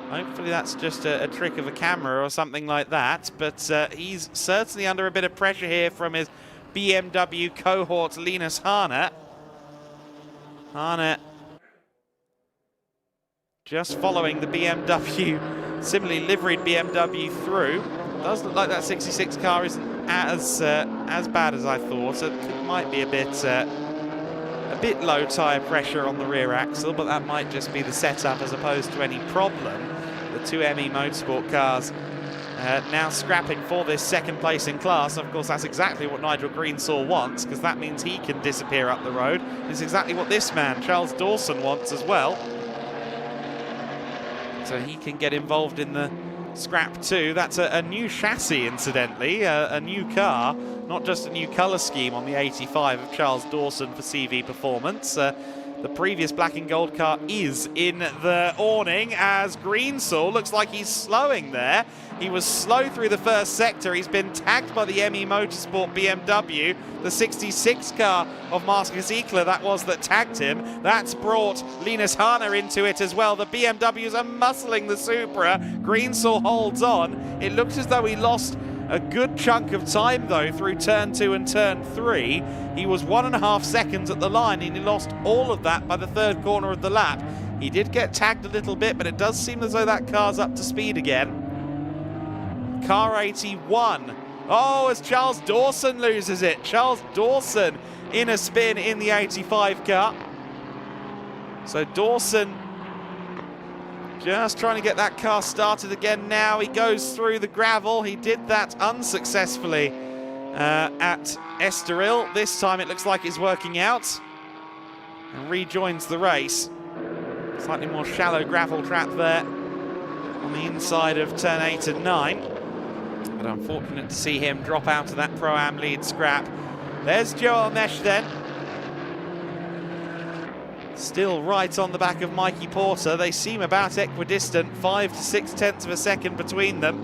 Hopefully that's just a trick of a camera or something like that, but he's certainly under a bit of pressure here from his BMW cohort Linus Hahne. Hahne just following the BMW, similarly liveried BMW through. Does look like that 66 car isn't as bad as I thought. It might be a bit low tyre pressure on the rear axle, but that might just be the setup as opposed to any problem. The two ME Motorsport cars now scrapping for this second place in class. Of course, that's exactly what Nigel Greensaw wants, because that means he can disappear up the road. It's exactly what this man, Charles Dawson, wants as well. So he can get involved in the scrap too. That's a new chassis, incidentally, a new car, not just a new colour scheme on the 85 of Charles Dawson for CV Performance. The previous black and gold car is in the awning as Greensaw looks like he's slowing there. He was slow through the first sector. He's been tagged by the ME Motorsport BMW. The 66 car of Marcus Eckler, that was that tagged him. That's brought Linus Hahne into it as well. The BMWs are muscling the Supra. Greensaw holds on. It looks as though he lost a good chunk of time though through turn 2 and turn 3. He was 1.5 seconds at the line and he lost all of that by the third corner of the lap. He did get tagged a little bit, but it does seem as though that car's up to speed again. Car 81. Oh, as Charles Dawson loses it. Charles Dawson in a spin in the 85 car. So Dawson just trying to get that car started again now. He goes through the gravel. He did that unsuccessfully at Estoril. This time it looks like it's working out and rejoins the race. Slightly more shallow gravel trap there on the inside of turn 8 and 9. But unfortunate to see him drop out of that Pro-Am lead scrap. There's Joel Mesh then. Still right on the back of Mikey Porter. They seem about equidistant, 5 to 6 tenths of a second between them.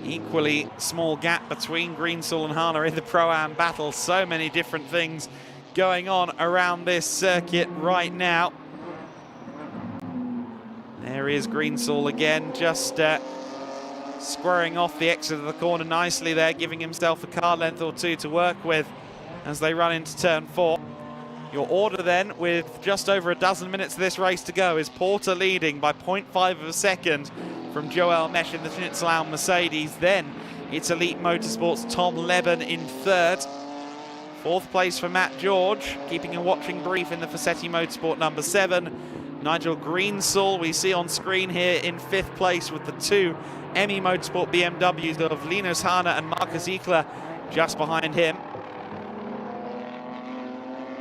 Equally small gap between Greensaw and Hahne in the Pro-Am battle. So many different things going on around this circuit right now. There is Greensaw again, just squaring off the exit of the corner nicely there, giving himself a car length or two to work with as they run into turn 4. Your order then, with just over a dozen minutes of this race to go, is Porter leading by 0.5 of a second from Joel Mesh in the Schnitzelauer Mercedes. Then it's Elite Motorsports' Tom Leben in 3rd. 4th place for Matt George, keeping a watching brief in the Fassetti Motorsport number 7. Nigel Greensaw, we see on screen here, in 5th place with the two ME Motorsport BMWs of Linus Hahne and Marcus Eckler just behind him.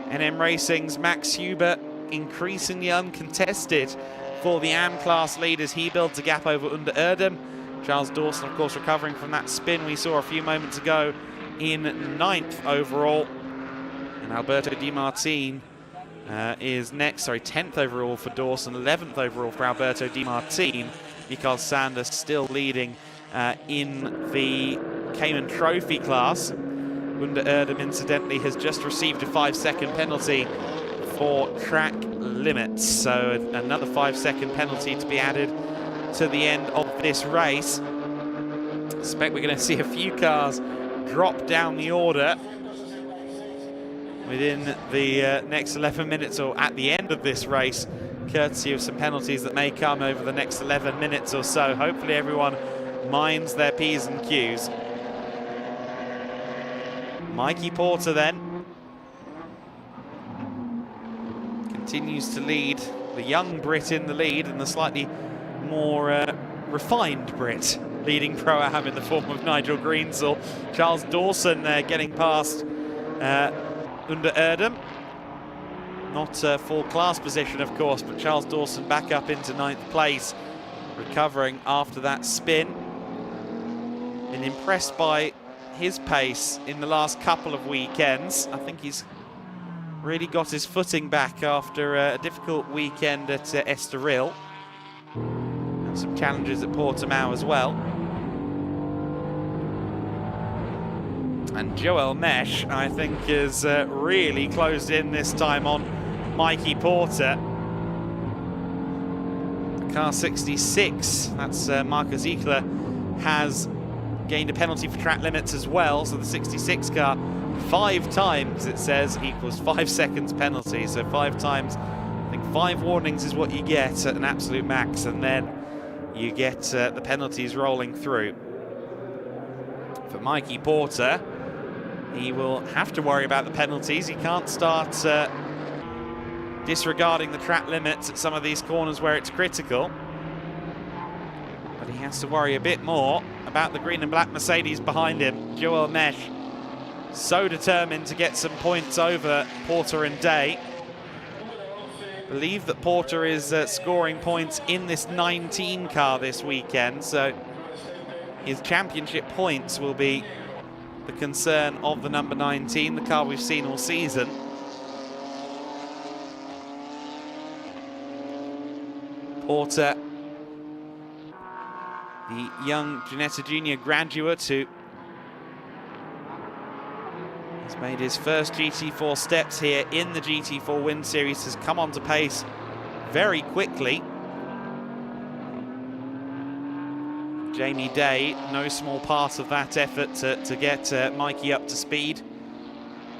NM Racing's Max Huber increasingly uncontested for the AM class lead as he builds a gap over Under Erdem. Charles Dawson, of course, recovering from that spin we saw a few moments ago in 9th overall. And Alberto Di Martine is next, 10th overall for Dawson, 11th overall for Alberto Di Martine. Mikael Sanders still leading in the Cayman Trophy class. Under Erdem, incidentally, has just received a 5-second penalty for track limits. So another 5-second penalty to be added to the end of this race. I suspect we're going to see a few cars drop down the order within the next 11 minutes or at the end of this race, courtesy of some penalties that may come over the next 11 minutes or so. Hopefully everyone minds their P's and Q's. Mikey Porter then continues to lead, the young Brit in the lead, and the slightly more refined Brit leading Pro-Am in the form of Nigel Greensall. Charles Dawson there getting past Under Erdem. Not a full class position, of course, but Charles Dawson back up into 9th place, recovering after that spin. Been impressed by his pace in the last couple of weekends. I think he's really got his footing back after a difficult weekend at Estoril. And some challenges at Portimao as well. And Joel Mesh, I think, has really closed in this time on Mikey Porter. Car 66, that's Marcus Eckler, has gained a penalty for track limits as well. So the 66 car, 5 times, it says, equals 5 seconds penalty. So 5 times, I think 5 warnings is what you get at an absolute max, and then you get the penalties rolling through. For Mikey Porter, he will have to worry about the penalties. He can't start disregarding the track limits at some of these corners where it's critical. But he has to worry a bit more about the green and black Mercedes behind him. Joel Mesh, so determined to get some points over Porter and Day. Believe that Porter is scoring points in this 19 car this weekend, so his championship points will be the concern of the number 19, the car we've seen all season. Porter, the young Ginetta Junior graduate who has made his first GT4 steps here in the GT4 Win Series, has come onto pace very quickly. Jamie Day, no small part of that effort to get Mikey up to speed.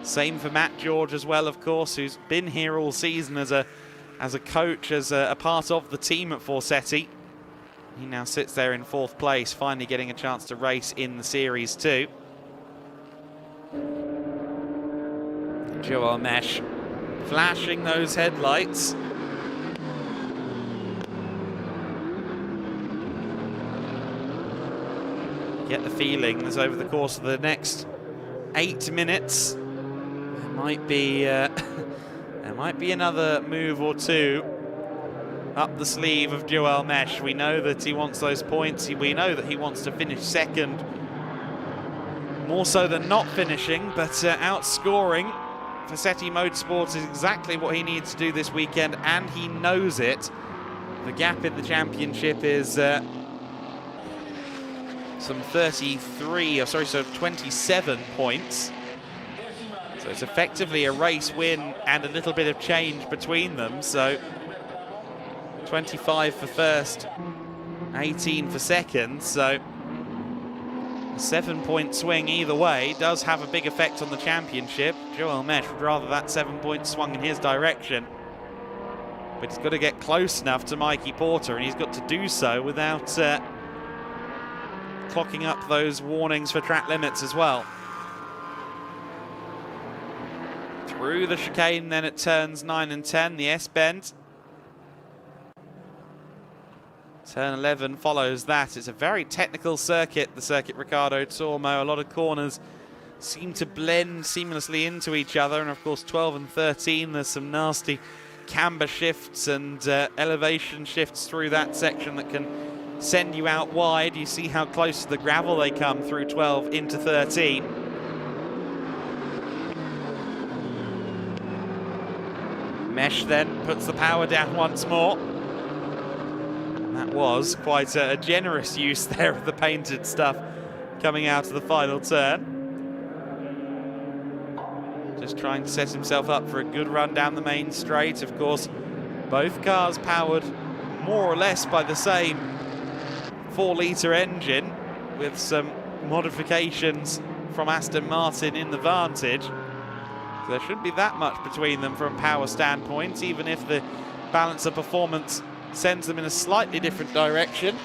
Same for Matt George as well, of course, who's been here all season as a coach, as a part of the team at Forsetti. He now sits there in 4th place, finally getting a chance to race in the series too. Joel Mesh flashing those headlights. Get the feeling as over the course of the next 8 minutes, there might be another move or two up the sleeve of Joel Mesh. We know that he wants those points. We know that he wants to finish second, more so than not finishing, but outscoring Forsetti Motorsport is exactly what he needs to do this weekend, and he knows it. The gap in the championship is some 27 points. So it's effectively a race win and a little bit of change between them. So 25 for first, 18 for second. So a 7-point swing either way does have a big effect on the championship. Joel Mesh would rather that 7-point swung in his direction. But he's got to get close enough to Mikey Porter, and he's got to do so without clocking up those warnings for track limits as well. Through the chicane then at turns 9 and 10, the S-bend. Turn 11 follows that. It's a very technical circuit, the circuit Ricardo Tormo. A lot of corners seem to blend seamlessly into each other, and of course 12 and 13, there's some nasty camber shifts and elevation shifts through that section that can send you out wide. You see how close to the gravel they come through 12 into 13. Mesh then puts the power down once more. That was quite a generous use there of the painted stuff coming out of the final turn. Just trying to set himself up for a good run down the main straight. Of course, both cars powered more or less by the same 4-litre engine, with some modifications from Aston Martin in the Vantage. So there shouldn't be that much between them from a power standpoint, even if the balance of performance sends them in a slightly different direction.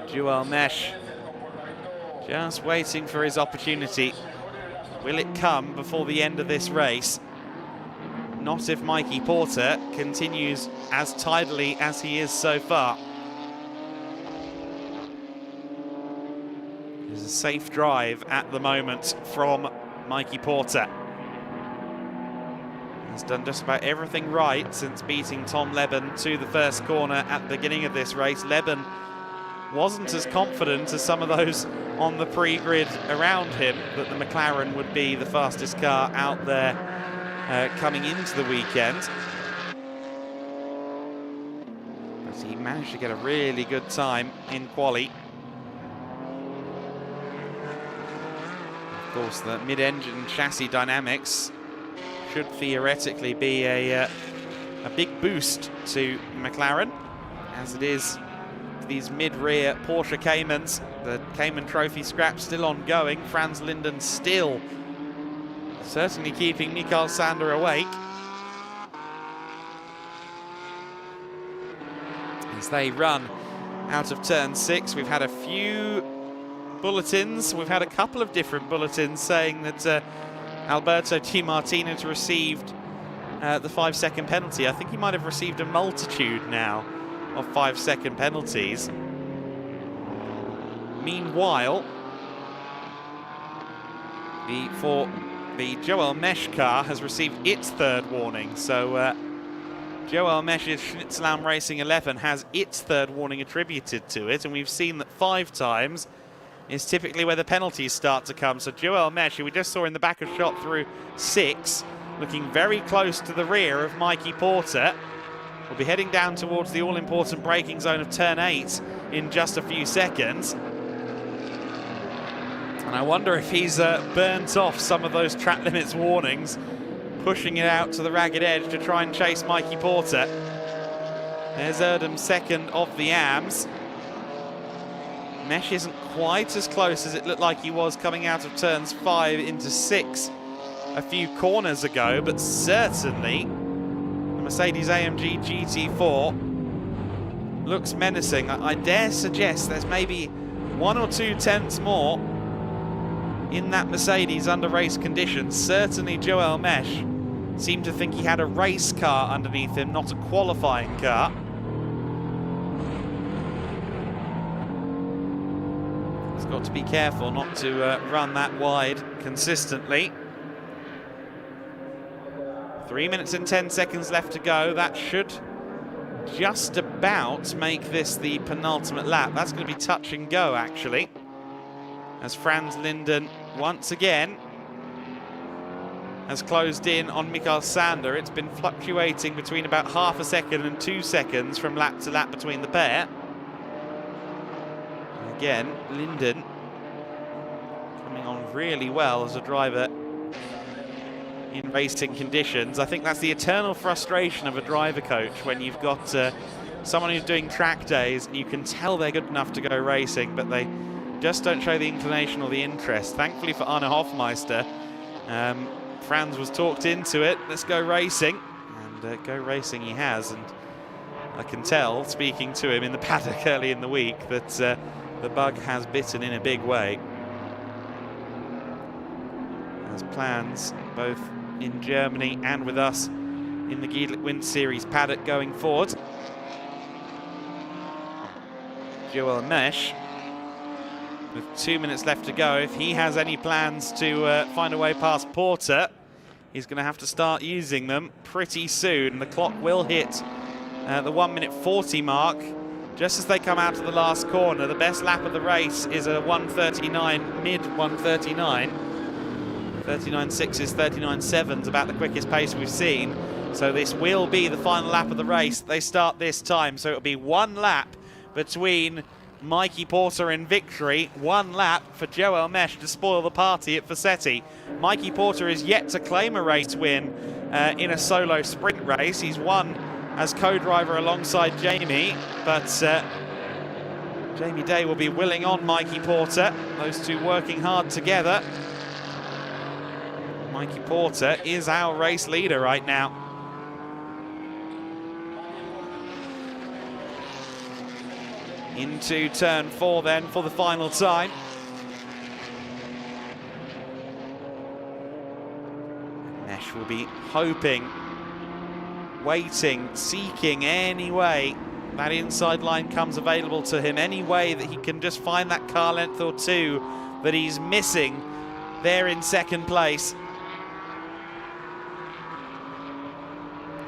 Joel Mesh just waiting for his opportunity. Will it come before the end of this race? not if Mikey Porter continues as tidily as he is so far. There's a safe drive at the moment from Mikey Porter. He's done just about everything right since beating Tom Leben to the first corner at the beginning of this race. Leben wasn't as confident as some of those on the pre-grid around him that the McLaren would be the fastest car out there coming into the weekend. But he managed to get a really good time in quali. Of course, the mid-engine chassis dynamics should theoretically be a big boost to McLaren, as it is these mid-rear Porsche Caymans. The Cayman Trophy scrap still ongoing. Franz Linden still certainly keeping Mikael Sander awake. As they run out of turn 6, we've had a few bulletins. We've had a couple of different bulletins saying that Alberto Di Martino's received the 5-second penalty. I think he might have received a multitude now of 5-second penalties. Meanwhile, the Joel Mesh car has received its third warning. So Joel Mesh's Schnitzelam Racing 11 has its third warning attributed to it, and we've seen that 5 times is typically where the penalties start to come. So Joel Mesh, who we just saw in the back of shot through 6, looking very close to the rear of Mikey Porter, will be heading down towards the all-important braking zone of turn 8 in just a few seconds. And I wonder if he's burnt off some of those track limits warnings, pushing it out to the ragged edge to try and chase Mikey Porter. There's Erdem second of the AMS. Mesh isn't quite as close as it looked like he was coming out of turns 5 into 6 a few corners ago, but certainly the Mercedes-AMG GT4 looks menacing. I dare suggest there's maybe 1 or 2 tenths more in that Mercedes under race conditions. Certainly Joel Mesh seemed to think he had a race car underneath him, not a qualifying car. He's got to be careful not to run that wide consistently. 3 minutes and 10 seconds left to go. That should just about make this the penultimate lap. That's going to be touch and go, actually, as Franz Linden once again has closed in on Mikael Sander. It's been fluctuating between about half a second and 2 seconds from lap to lap between the pair. And again, Linden coming on really well as a driver in racing conditions. I think that's the eternal frustration of a driver coach when you've got someone who's doing track days and you can tell they're good enough to go racing, but they just don't show the inclination or the interest. Thankfully for Arne Hofmeister, Franz was talked into it. Let's go racing, and go racing he has. And I can tell, speaking to him in the paddock early in the week, that the bug has bitten in a big way. As plans both in Germany and with us in the Giedelt Wind Series paddock going forward. Joel Mesh, with 2 minutes left to go, if he has any plans to find a way past Porter, he's going to have to start using them pretty soon. The clock will hit the 1 minute 40 mark just as they come out to the last corner. The best lap of the race is a 1:39, mid 1:39. 39.6s, 39.7s, about the quickest pace we've seen. So this will be the final lap of the race. They start this time, so it'll be 1 lap between Mikey Porter and victory. 1 lap for Joel Mesh to spoil the party at Fassetti. Mikey Porter is yet to claim a race win in a solo sprint race. He's won as co-driver alongside Jamie, but Jamie Day will be willing on Mikey Porter. Those two working hard together. Mikey Porter is our race leader right now. Into turn 4 then for the final time. Mesh will be hoping waiting, seeking any way that inside line comes available to him, any way that he can just find that car length or two that he's missing there in second place.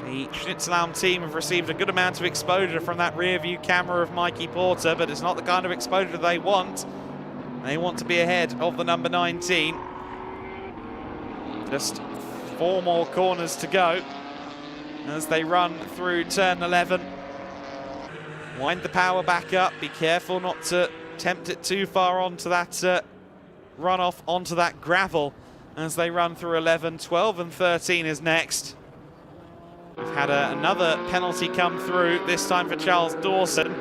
The Schnitzelam team have received a good amount of exposure from that rear view camera of Mikey Porter, but it's not the kind of exposure they want. They want to be ahead of the number 19. Just 4 more corners to go as they run through turn 11. Wind the power back up. Be careful not to tempt it too far onto that runoff onto that gravel as they run through 11. 12 and 13 is next. We've had another penalty come through, this time for Charles Dawson.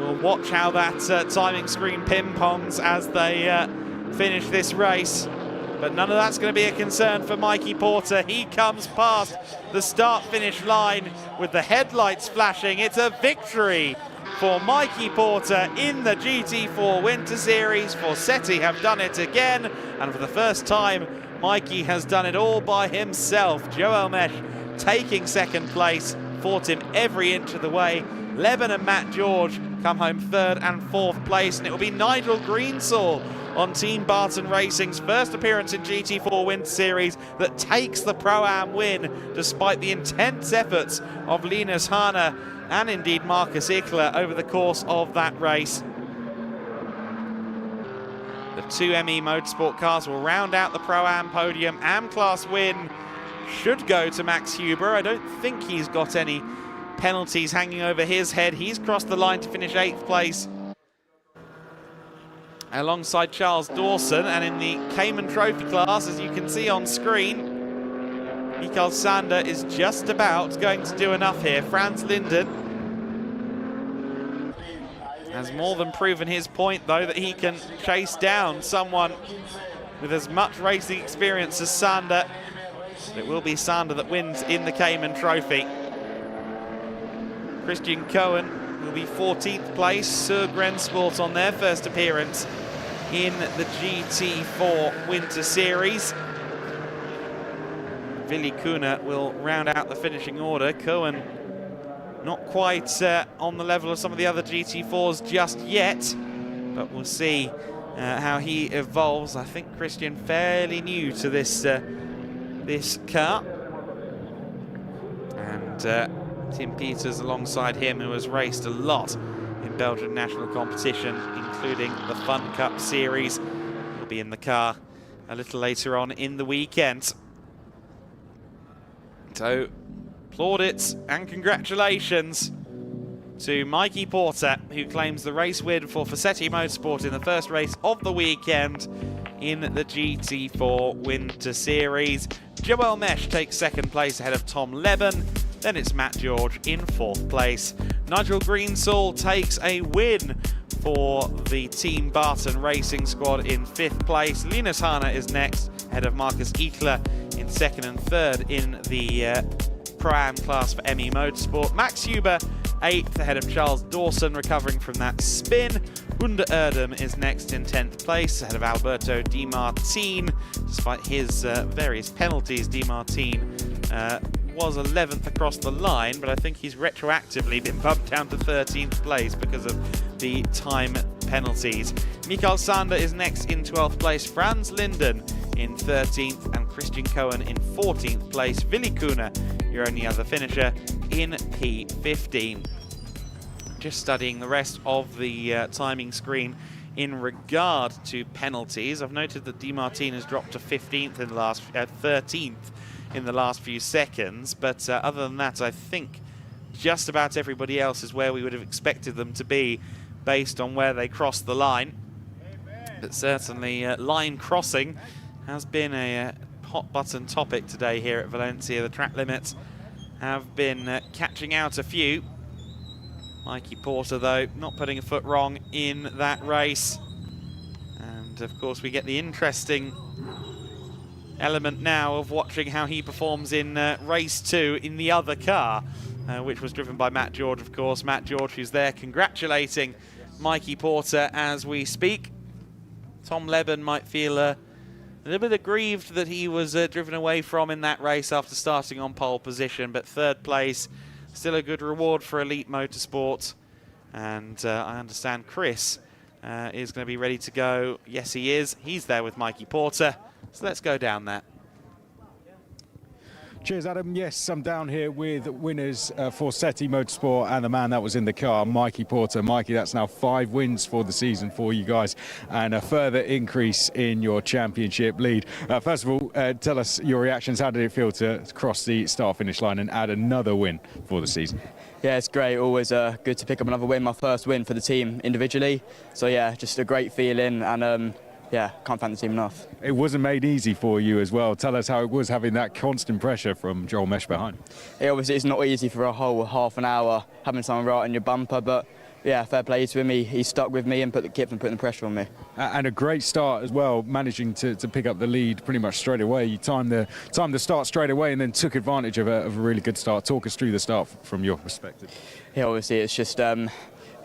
We'll watch how that timing screen ping-pongs as they finish this race. But none of that's going to be a concern for Mikey Porter. He comes past the start-finish line with the headlights flashing. It's a victory for Mikey Porter in the GT4 Winter Series. Forseti have done it again, and for the first time, Mikey has done it all by himself. Joel Mesh taking second place, fought him every inch of the way. Leben and Matt George come home third and fourth place, and it will be Nigel Greensall on Team Barton Racing's first appearance in GT4 Winter Series that takes the Pro-Am win, despite the intense efforts of Linus Hahner and indeed Marcus Ickler over the course of that race. The 2 ME Motorsport cars will round out the Pro-Am podium. Am-Class win should go to Max Huber. I don't think he's got any penalties hanging over his head. He's crossed the line to finish 8th place alongside Charles Dawson. And in the Cayman Trophy class, as you can see on screen, Mikael Sander is just about going to do enough here. Franz Linden has more than proven his point, though, that he can chase down someone with as much racing experience as Sander. It will be Sander that wins in the Cayman Trophy. Christian Cohen will be 14th place. Sur Rennsport on their first appearance in the GT4 Winter Series. Willi Kuna will round out the finishing order. Cohen not quite on the level of some of the other GT4s just yet, but we'll see how he evolves. I think Christian fairly new to this this car, and Tim Peters alongside him, who has raced a lot in Belgian national competition, including the Fun Cup Series. He'll be in the car a little later on in the weekend. So, plaudits and congratulations to Mikey Porter, who claims the race win for Forseti Motorsport in the first race of the weekend in the GT4 Winter Series. Joel Mesh takes second place ahead of Tom Leben. Then it's Matt George in 4th place. Nigel Greensall takes a win for the Team Barton Racing squad in 5th place. Linus Hahner is next, ahead of Marcus Ickler in 2nd and 3rd in the Pro-Am class for ME Motorsport. Max Huber 8th, ahead of Charles Dawson, recovering from that spin. Under Erdem is next in 10th place, ahead of Alberto Di Martine. Despite his various penalties, Di Martine was 11th across the line, but I think he's retroactively been bumped down to 13th place because of the time penalties. Mikael Sander is next in 12th place, Franz Linden in 13th, and Christian Cohen in 14th place. Willi Kuna, your only other finisher, in P15. Just studying the rest of the timing screen in regard to penalties. I've noted that Di Martine has dropped to 15th in the last 13th in the last few seconds, but other than that, I think just about everybody else is where we would have expected them to be based on where they crossed the line. But certainly line crossing has been a hot button topic today here at Valencia. The track limits have been catching out a few. Mikey Porter, though, not putting a foot wrong in that race. And of course we get the interesting element now of watching how he performs in race 2 in the other car, which was driven by Matt George, of course. Matt George, who's there congratulating Mikey Porter as we speak. Tom Leben might feel a A little bit aggrieved that he was driven away from in that race after starting on pole position, but third place, still a good reward for Elite Motorsport. And I understand Chris is going to be ready to go. Yes, he is. He's there with Mikey Porter. So let's go down there. Cheers, Adam. Yes, I'm down here with winners for Forseti Motorsport and the man that was in the car, Mikey Porter. Mikey, that's now 5 wins for the season for you guys and a further increase in your championship lead. First of all, tell us your reactions. How did it feel to cross the start-finish line and add another win for the season? Yeah, it's great. Always good to pick up another win. My first win for the team individually. So, yeah, just a great feeling and yeah, can't thank the team enough. It wasn't made easy for you as well. Tell us how it was having that constant pressure from Joel Mesh behind. It obviously it's not easy for a whole half an hour having someone right on your bumper, but yeah, fair play to him. He stuck with me and kept putting the pressure on me. And a great start as well, managing to pick up the lead pretty much straight away. You timed the start straight away and then took advantage of a really good start. Talk us through the start from your perspective. Yeah, obviously it's just you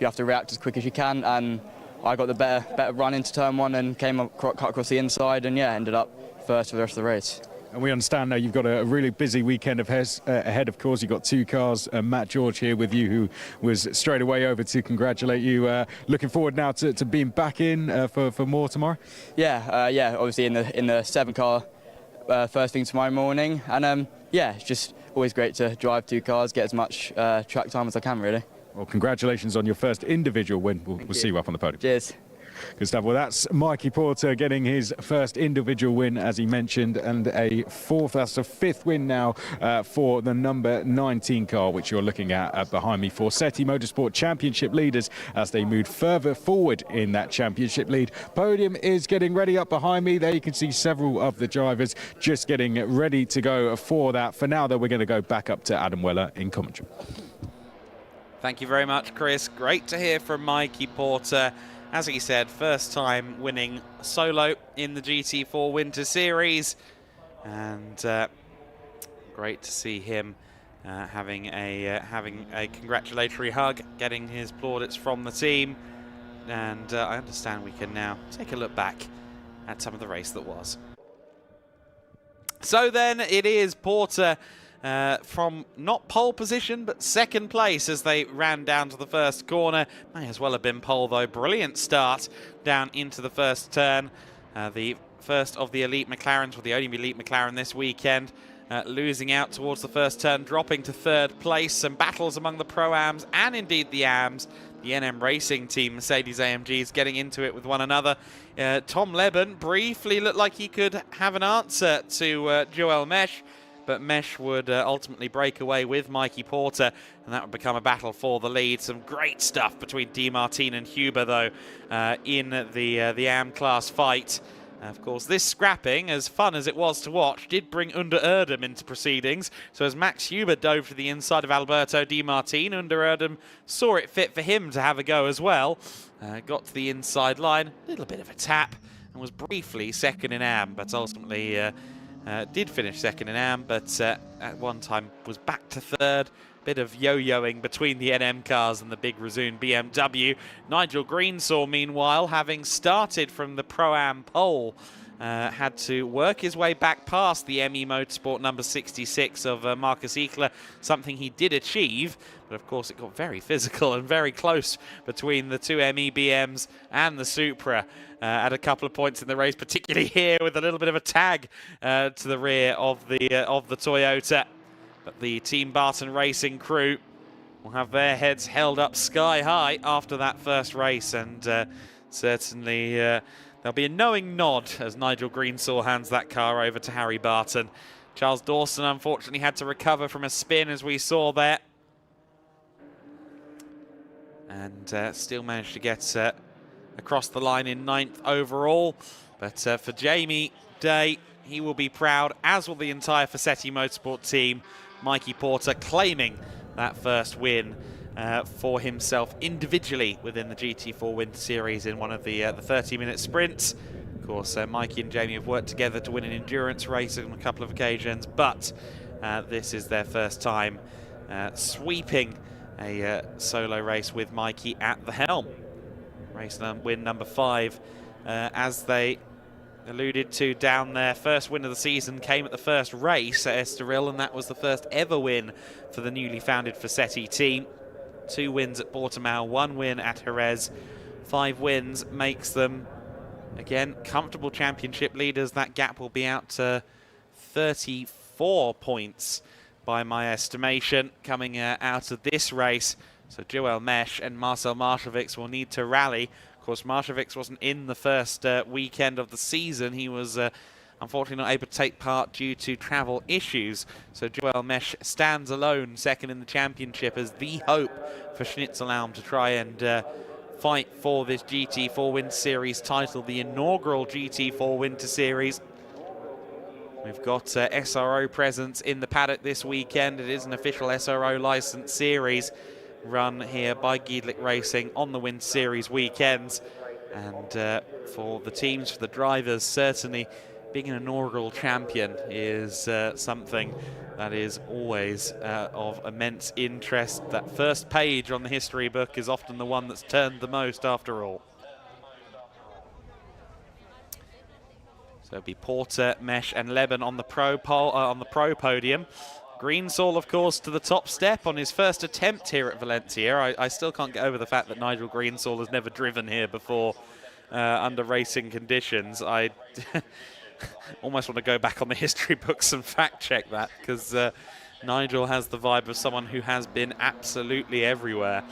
have to react as quick as you can, and I got the better run into turn 1 and cut across the inside, and yeah, ended up first for the rest of the race. And we understand now you've got a really busy weekend ahead, of course. You've got 2 cars. Matt George here with you, who was straight away over to congratulate you. Looking forward now to being back in for more tomorrow? Yeah, yeah, obviously in the 7 car first thing tomorrow morning. And yeah, it's just always great to drive 2 cars, get as much track time as I can, really. Well, congratulations on your first individual win. We'll see you up on the podium. Cheers. Good stuff. Well, that's Mikey Porter getting his first individual win, as he mentioned, and that's a 5th win now for the number 19 car, which you're looking at behind me. Forseti Motorsport Championship leaders as they move further forward in that championship lead. Podium is getting ready up behind me. There you can see several of the drivers just getting ready to go for that. For now, though, we're going to go back up to Adam Weller in commentary. Thank you very much, Chris. Great to hear from Mikey Porter. As he said, first time winning solo in the GT4 Winter Series. And great to see him having a congratulatory hug, getting his plaudits from the team. And I understand we can now take a look back at some of the race that was. So then it is Porter from not pole position, but 2nd place as they ran down to the first corner. May as well have been pole, though. Brilliant start down into the first turn. The first of the elite McLarens, or the only elite McLaren this weekend, losing out towards the first turn, dropping to 3rd place. Some battles among the Pro-Ams and indeed the AMs. The NM Racing team, Mercedes-AMGs, getting into it with one another. Tom Leben briefly looked like he could have an answer to Joel Mesh, but Mesh would ultimately break away with Mikey Porter, and that would become a battle for the lead. Some great stuff between Di Martine and Huber, though, in the AM class fight. Of course, this scrapping, as fun as it was to watch, did bring Under Erdem into proceedings. So as Max Huber dove to the inside of Alberto Di Martine, Under Erdem saw it fit for him to have a go as well. Got to the inside line, a little bit of a tap, and was briefly 2nd in AM, but ultimately did finish 2nd in AM, but at one time was back to 3rd. Bit of yo-yoing between the NM cars and the big Razoon BMW. Nigel Greensaw, meanwhile, having started from the Pro-Am pole, had to work his way back past the ME Motorsport number 66 of Marcus Eckler, something he did achieve, but of course it got very physical and very close between the 2 ME BMs and the Supra at a couple of points in the race, particularly here with a little bit of a tag to the rear of the Toyota. But the Team Barton Racing crew will have their heads held up sky high after that first race, and certainly there'll be a knowing nod as Nigel Greensaw hands that car over to Harry Barton. Charles Dawson unfortunately had to recover from a spin, as we saw there, and still managed to get across the line in 9th overall. But for Jamie Day, he will be proud, as will the entire Forseti Motorsport team. Mikey Porter claiming that first win for himself individually within the GT4 Winter Series in one of the 30-minute sprints. Of course, Mikey and Jamie have worked together to win an endurance race on a couple of occasions, but this is their first time sweeping a solo race with Mikey at the helm. Race win number 5 as they alluded to down there. First win of the season came at the first race at Estoril, and that was the first ever win for the newly founded Fassetti team. 2 wins at Portimao, 1 win at Jerez. 5 wins makes them, again, comfortable championship leaders. That gap will be out to 34 points by my estimation coming out of this race. So Joel Mesh and Marcel Maršovics will need to rally. Of course, Maršovics wasn't in the first weekend of the season. He was unfortunately not able to take part due to travel issues. So Joel Mesh stands alone, second in the championship, as the hope for Schnitzelbaum to try and fight for this GT4 Winter Series title, the inaugural GT4 Winter Series. We've got SRO presence in the paddock this weekend. It is an official SRO licensed series run here by Giedlich Racing on the Winter Series weekends. And for the teams, for the drivers, certainly being an inaugural champion is something that is always of immense interest. That first page on the history book is often the one that's turned the most after all. So it'll be Porter, Mesh and Leben on the pro podium. Greensall, of course, to the top step on his first attempt here at Valencia. I still can't get over the fact that Nigel Greensall has never driven here before under racing conditions. I almost want to go back on the history books and fact check that, because Nigel has the vibe of someone who has been absolutely everywhere.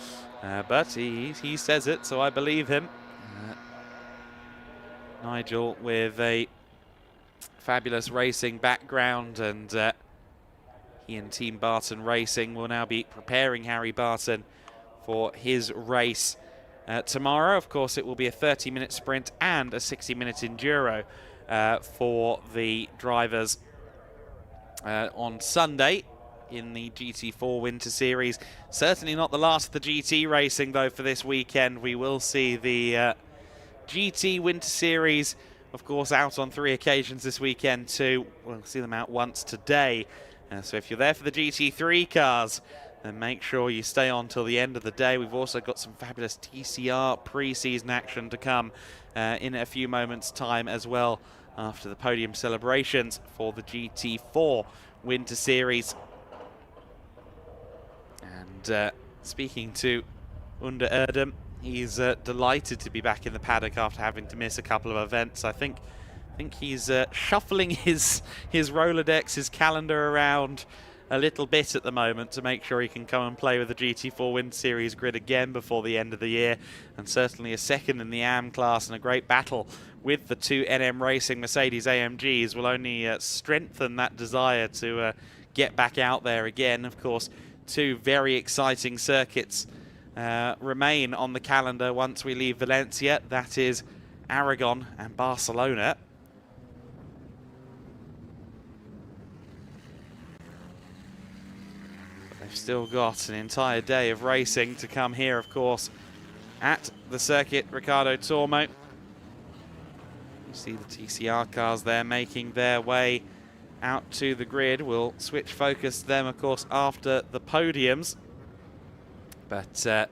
But he says it, so I believe him. Nigel with a fabulous racing background, and he and Team Barton Racing will now be preparing Harry Barton for his race tomorrow. Of course, it will be a 30-minute sprint and a 60-minute enduro for the drivers on Sunday in the GT4 Winter Series. Certainly not the last of the GT racing, though, for this weekend. We will see the GT Winter Series, of course, out on 3 occasions this weekend too. We'll see them out once today. So if you're there for the GT3 cars, then make sure you stay on till the end of the day. We've also got some fabulous TCR pre-season action to come in a few moments' time as well, after the podium celebrations for the GT4 Winter Series. And speaking to Under Erdem, he's delighted to be back in the paddock after having to miss a couple of events. I think he's shuffling his Rolodex, his calendar around a little bit at the moment to make sure he can come and play with the GT4 Winter Series grid again before the end of the year, and certainly a second in the AM class and a great battle with the 2 NM Racing Mercedes AMGs will only strengthen that desire to get back out there again. Of course, 2 very exciting circuits remain on the calendar once we leave Valencia. That is Aragon and Barcelona. They've still got an entire day of racing to come here, of course, at the circuit Ricardo Tormo. You see the TCR cars there making their way out to the grid. We'll switch focus to them, of course, after the podiums. But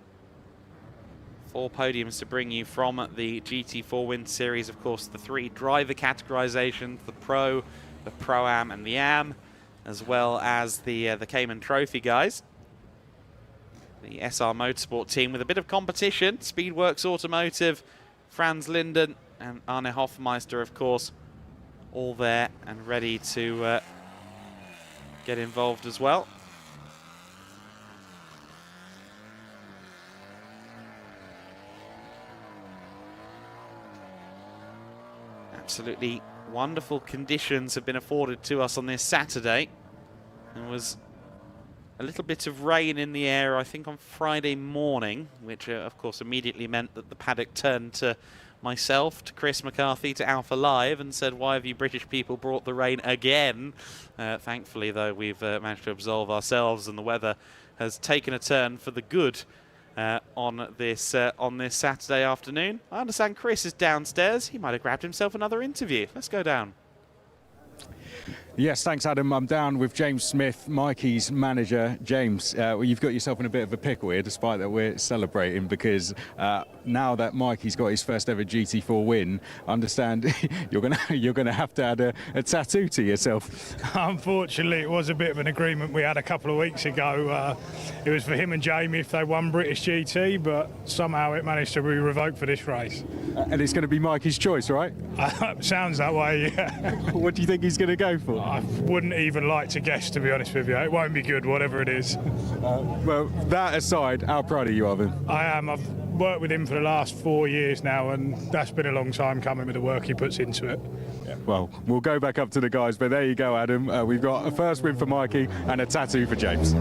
4 podiums to bring you from the GT4 Winter Series. Of course, the 3 driver categorizations, the Pro, the Pro-Am and the Am, as well as the Cayman Trophy guys. The SR Motorsport team with a bit of competition. Speedworks Automotive, Franz Linden and Arne Hofmeister, of course, all there and ready to get involved as well. Absolutely wonderful conditions have been afforded to us on this Saturday. There was a little bit of rain in the air, I think, on Friday morning, which of course immediately meant that the paddock turned to myself, to Chris McCarthy, to Alpha Live and said, why have you British people brought the rain again? Thankfully, though, we've managed to absolve ourselves and the weather has taken a turn for the good on this Saturday afternoon. I understand Chris is downstairs. He might have grabbed himself another interview. Let's go down. Yes, thanks, Adam. I'm down with James Smith, Mikey's manager. James, well, you've got yourself in a bit of a pickle here, despite that we're celebrating, because now that Mikey's got his first ever GT4 win, I understand you're gonna have to add a tattoo to yourself. Unfortunately, it was a bit of an agreement we had a couple of weeks ago. It was for him and Jamie if they won British GT, but somehow it managed to be revoked for this race. And it's going to be Mikey's choice, right? Sounds that way, yeah. What do you think he's going to go for? I wouldn't even like to guess, to be honest with you. It won't be good, whatever it is. Well, that aside, how proud are you of him? I am. I've worked with him for the last 4 years now, and that's been a long time coming with the work he puts into it. Well, we'll go back up to the guys, but there you go, Adam. We've got a first win for Mikey and a tattoo for James.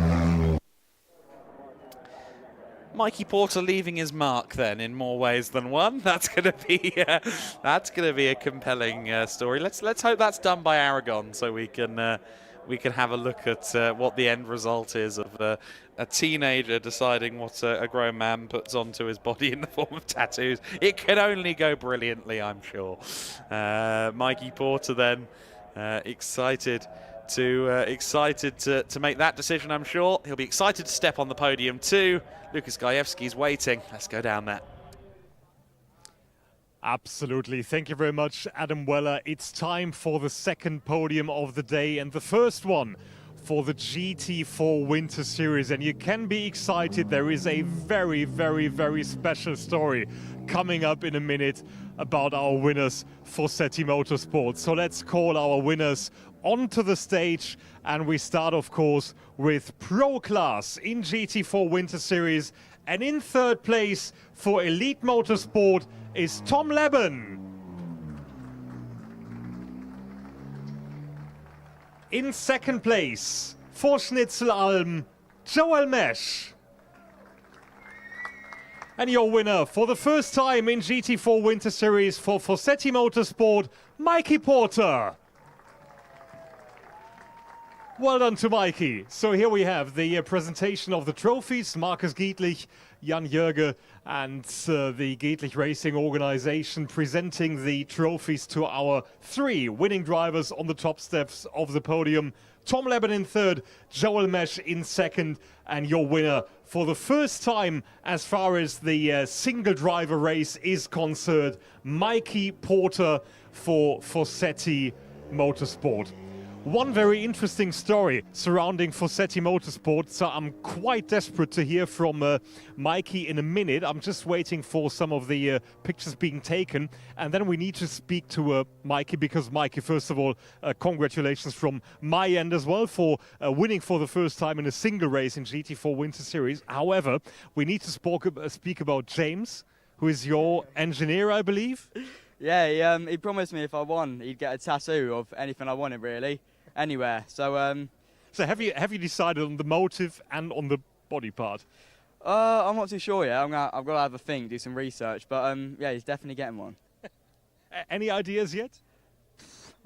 Mikey Porter leaving his mark then in more ways than one. That's going to be a compelling story. Let's hope that's done by Aragon, so we can have a look at what the end result is of a teenager deciding what a grown man puts onto his body in the form of tattoos. It can only go brilliantly, I'm sure. Mikey Porter then excited to make that decision, I'm sure. He'll be excited to step on the podium too. Lucas Gajewski's waiting. Let's go down there. Absolutely. Thank you very much, Adam Weller. It's time for the second podium of the day and the first one for the GT4 Winter Series. And you can be excited. There is a very, very, very special story coming up in a minute about our winners for Forseti Motorsport. So let's call our winners onto the stage, and we start, of course, with Pro Class in GT4 Winter Series. And in third place for Elite Motorsport is Tom Leben. In second place for Schnitzelalm, Joel Mesh. And your winner for the first time in GT4 Winter Series for Forseti Motorsport, Mikey Porter. Well done to Mikey. So here we have the presentation of the trophies. Markus Gietlich, Jan Jörge and the Gietlich Racing organization presenting the trophies to our three winning drivers on the top steps of the podium. Tom Leben in third, Joel Mesh in second, and your winner for the first time as far as the single driver race is concerned, Mikey Porter for Forseti Motorsport. One very interesting story surrounding Forseti Motorsport, so I'm quite desperate to hear from Mikey in a minute. I'm just waiting for some of the pictures being taken, and then we need to speak to Mikey, because Mikey, first of all, congratulations from my end as well for winning for the first time in a single race in GT4 Winter Series. However, we need to speak about James, who is your engineer, I believe. Yeah, he promised me if I won, he'd get a tattoo of anything I wanted, really. Anywhere. So so have you decided on the motive and on the body part? I'm not too sure yet. I've got to have a think, do some research, but yeah, he's definitely getting one. Any ideas yet?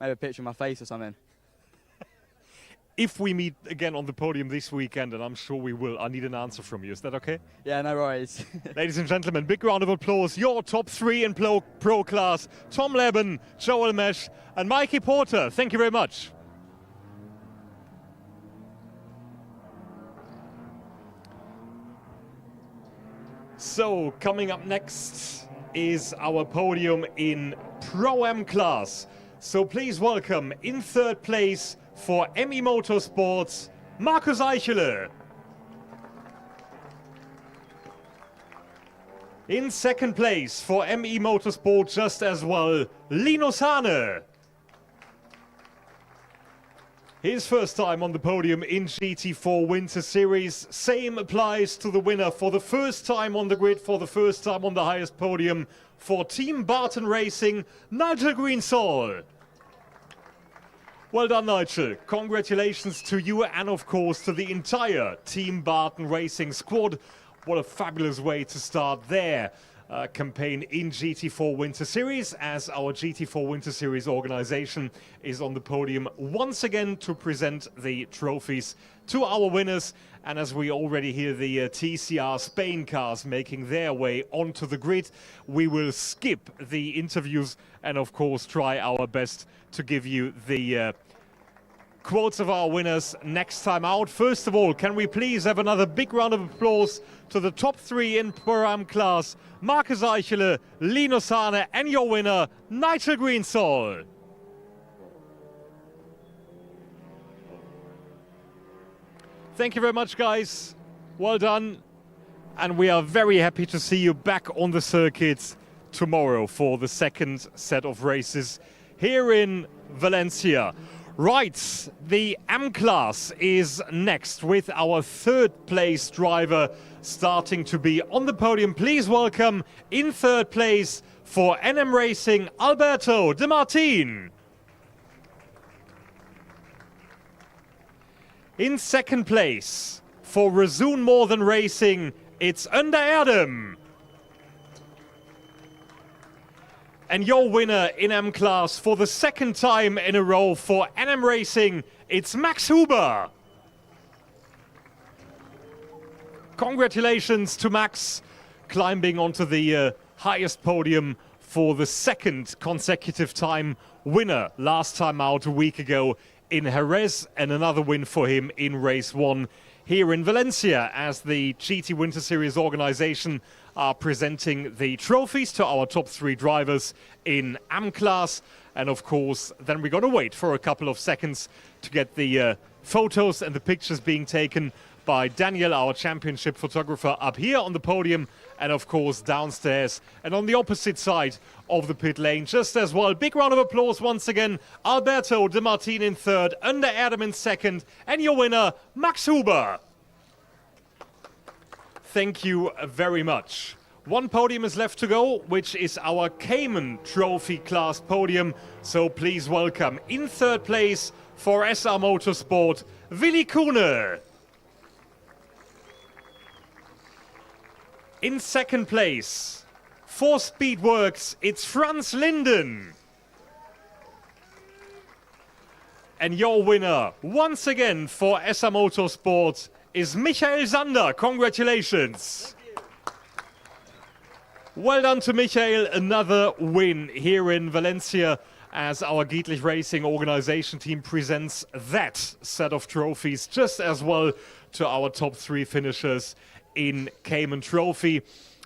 Maybe a picture of my face or something. If we meet again on the podium this weekend, and I'm sure we will, I need an answer from you. Is that okay? Yeah, no worries. Ladies and gentlemen, big round of applause. Your top three in pro class: Tom Leben, Joel Mesh, and Mikey Porter. Thank you very much. So, coming up next is our podium in Pro-Am class. So please welcome, in third place for ME Motorsports, Markus Eichele. In second place for ME Motorsport just as well, Linus Hane. His first time on the podium in GT4 Winter Series. Same applies to the winner for the first time on the grid, for the first time on the highest podium for Team Barton Racing, Nigel Greensall. Well done, Nigel. Congratulations to you and, of course, to the entire Team Barton Racing squad. What a fabulous way to start their campaign in GT4 Winter Series, as our GT4 Winter Series organization is on the podium once again to present the trophies to our winners. And as we already hear the TCR Spain cars making their way onto the grid, we will skip the interviews and of course try our best to give you the quotes of our winners next time out. First of all, can we please have another big round of applause to the top 3 in Pro-Am class, Marcus Eichele, Linus Hane, and your winner, Nigel Greensall. Thank you very much, guys. Well done. And we are very happy to see you back on the circuit tomorrow for the second set of races here in Valencia. Right, the M class is next with our third place driver starting to be on the podium. Please welcome in third place for NM Racing, Alberto De Martin. In second place for Resoon More Than Racing, it's Under Erdem. And your winner in M class for the second time in a row for NM Racing, it's Max Huber. Congratulations to Max, climbing onto the highest podium for the second consecutive time. Winner last time out a week ago in Jerez, and another win for him in race 1 here in Valencia, as the GT Winter Series organization are presenting the trophies to our top 3 drivers in AM class. And of course, then we're going to wait for a couple of seconds to get the photos and the pictures being taken by Daniel, our championship photographer, up here on the podium, and of course downstairs and on the opposite side of the pit lane just as well. Big round of applause once again. Alberto De Martin in third, Under Erdem in second, and your winner, Max Huber. Thank you very much. One podium is left to go, which is our Cayman Trophy class podium. So please welcome in third place for SR Motorsport, Willi Kuhne. In second place for Speedworks, it's Franz Linden. And your winner, once again for SR Motorsport, is Michael Sander. Congratulations. Well done to Michael. Another win here in Valencia as our GT Racing organization team presents that set of trophies just as well to our top 3 finishers in Cayman Trophy.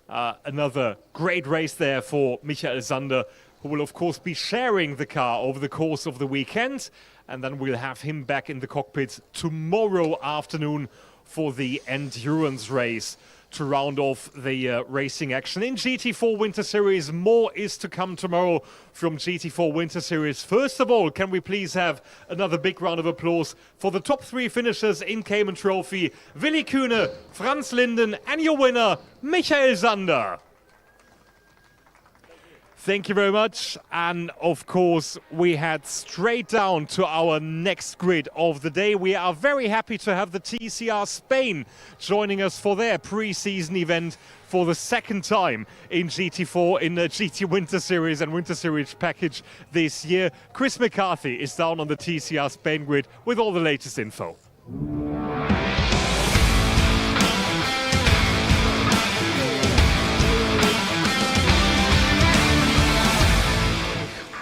Another great race there for Michael Sander, who will of course be sharing the car over the course of the weekend. And then we'll have him back in the cockpit tomorrow afternoon for the endurance race to round off the racing action in GT4 Winter Series. More is to come tomorrow from GT4 Winter Series. First of all, can we please have another big round of applause for the top 3 finishers in Cayman Trophy, Willi Kuhne, Franz Linden, and your winner, Michael Sander. Thank you very much. And of course, we head straight down to our next grid of the day. We are very happy to have the TCR Spain joining us for their pre-season event for the second time in GT4 in the GT Winter Series and Winter Series package this year. Chris McCarthy is down on the TCR Spain grid with all the latest info.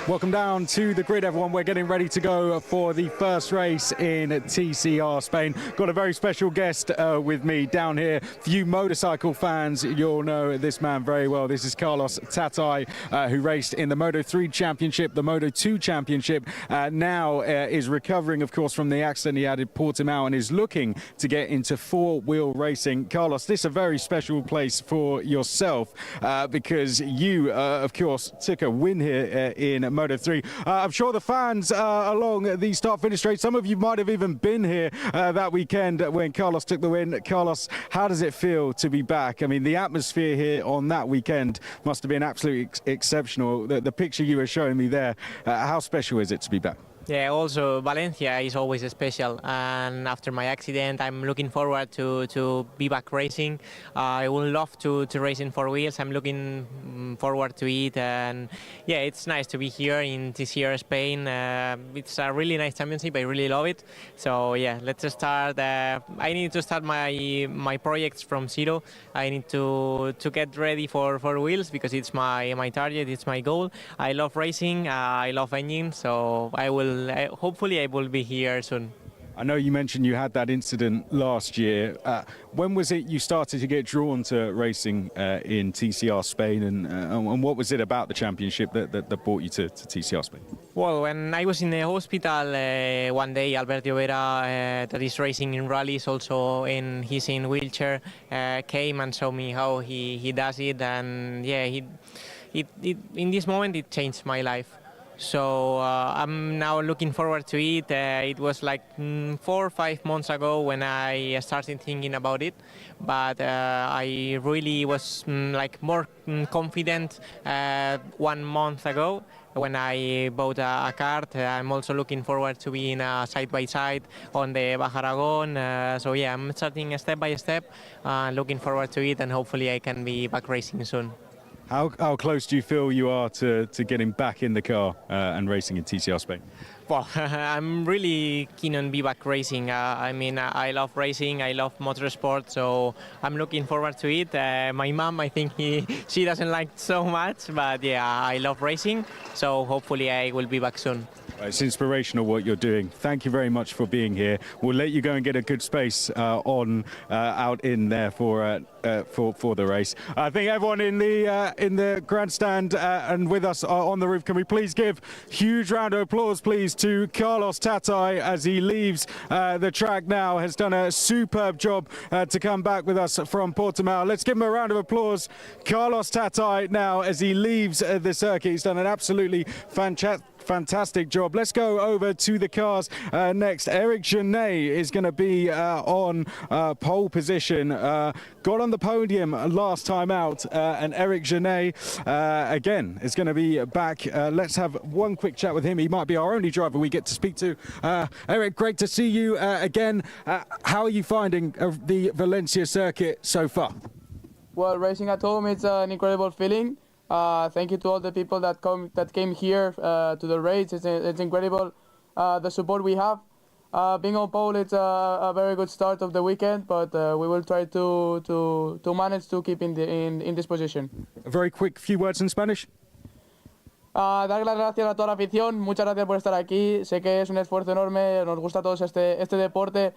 Welcome down to the grid, everyone. We're getting ready to go for the first race in TCR Spain. Got a very special guest with me down here. For you motorcycle fans, you'll know this man very well. This is Carlos Tatai, who raced in the Moto3 Championship, the Moto2 Championship. Now is recovering, of course, from the accident he had at Portimao and is looking to get into 4-wheel racing. Carlos, this is a very special place for yourself because you, of course, took a win here in Moto3. I'm sure the fans along the start-finish straight, some of you might have even been here that weekend when Carlos took the win. Carlos, how does it feel to be back? I mean, the atmosphere here on that weekend must have been absolutely exceptional. The picture you were showing me there, how special is it to be back? Yeah, also Valencia is always special, and after my accident I'm looking forward to be back racing. I would love to race in 4 wheels. I'm looking forward to it, and yeah, it's nice to be here in TCR Spain. It's a really nice championship. I really love it. So yeah, let's start. I need to start my projects from zero. I need to get ready for 4 wheels because it's my target, it's my goal. I love racing, I love engines, so I will hopefully I will be here soon. I know you mentioned you had that incident last year. When was it you started to get drawn to racing in TCR Spain, and what was it about the championship that brought you to TCR Spain? Well, when I was in the hospital one day, Alberto Vera, that is racing in rallies, also he's in wheelchair, came and showed me how he does it, and yeah, in this moment it changed my life. So I'm now looking forward to it. It was like 4 or 5 months ago when I started thinking about it, but I really was like more confident 1 month ago when I bought a kart. I'm also looking forward to being side-by-side on the Baja Aragon. So yeah, I'm starting step by step, looking forward to it, and hopefully I can be back racing soon. How close do you feel you are to getting back in the car and racing in TCR Spain? Well, I'm really keen on be back racing. I mean, I love racing, I love motorsport, so I'm looking forward to it. My mom, I think she doesn't like so much, but yeah, I love racing, so hopefully I will be back soon. It's inspirational what you're doing. Thank you very much for being here. We'll let you go and get a good space out in there for the race. I think everyone in the grandstand and with us on the roof, can we please give huge round of applause, please, to Carlos Tatai as he leaves the track now. Has done a superb job to come back with us from Portimao. Let's give him a round of applause. Carlos Tatai now as he leaves the circuit. He's done an absolutely fantastic job. Let's go over to the cars next. Eric Genet is going to be on pole position. Got on the podium last time out, and Eric Genet again is going to be back. Let's have one quick chat with him. He might be our only driver we get to speak to. Eric, great to see you again. How are you finding the Valencia circuit so far? Well, racing at home, it's an incredible feeling. Thank you to all the people that came here to the race. It's incredible the support we have. Being on pole, it's a very good start of the weekend, but we will try to manage to keep in this position. A very quick few words in Spanish. Dar las gracias a toda la afición. Muchas gracias por estar aquí. Sé que es un esfuerzo enorme. Nos gusta a todos este deporte.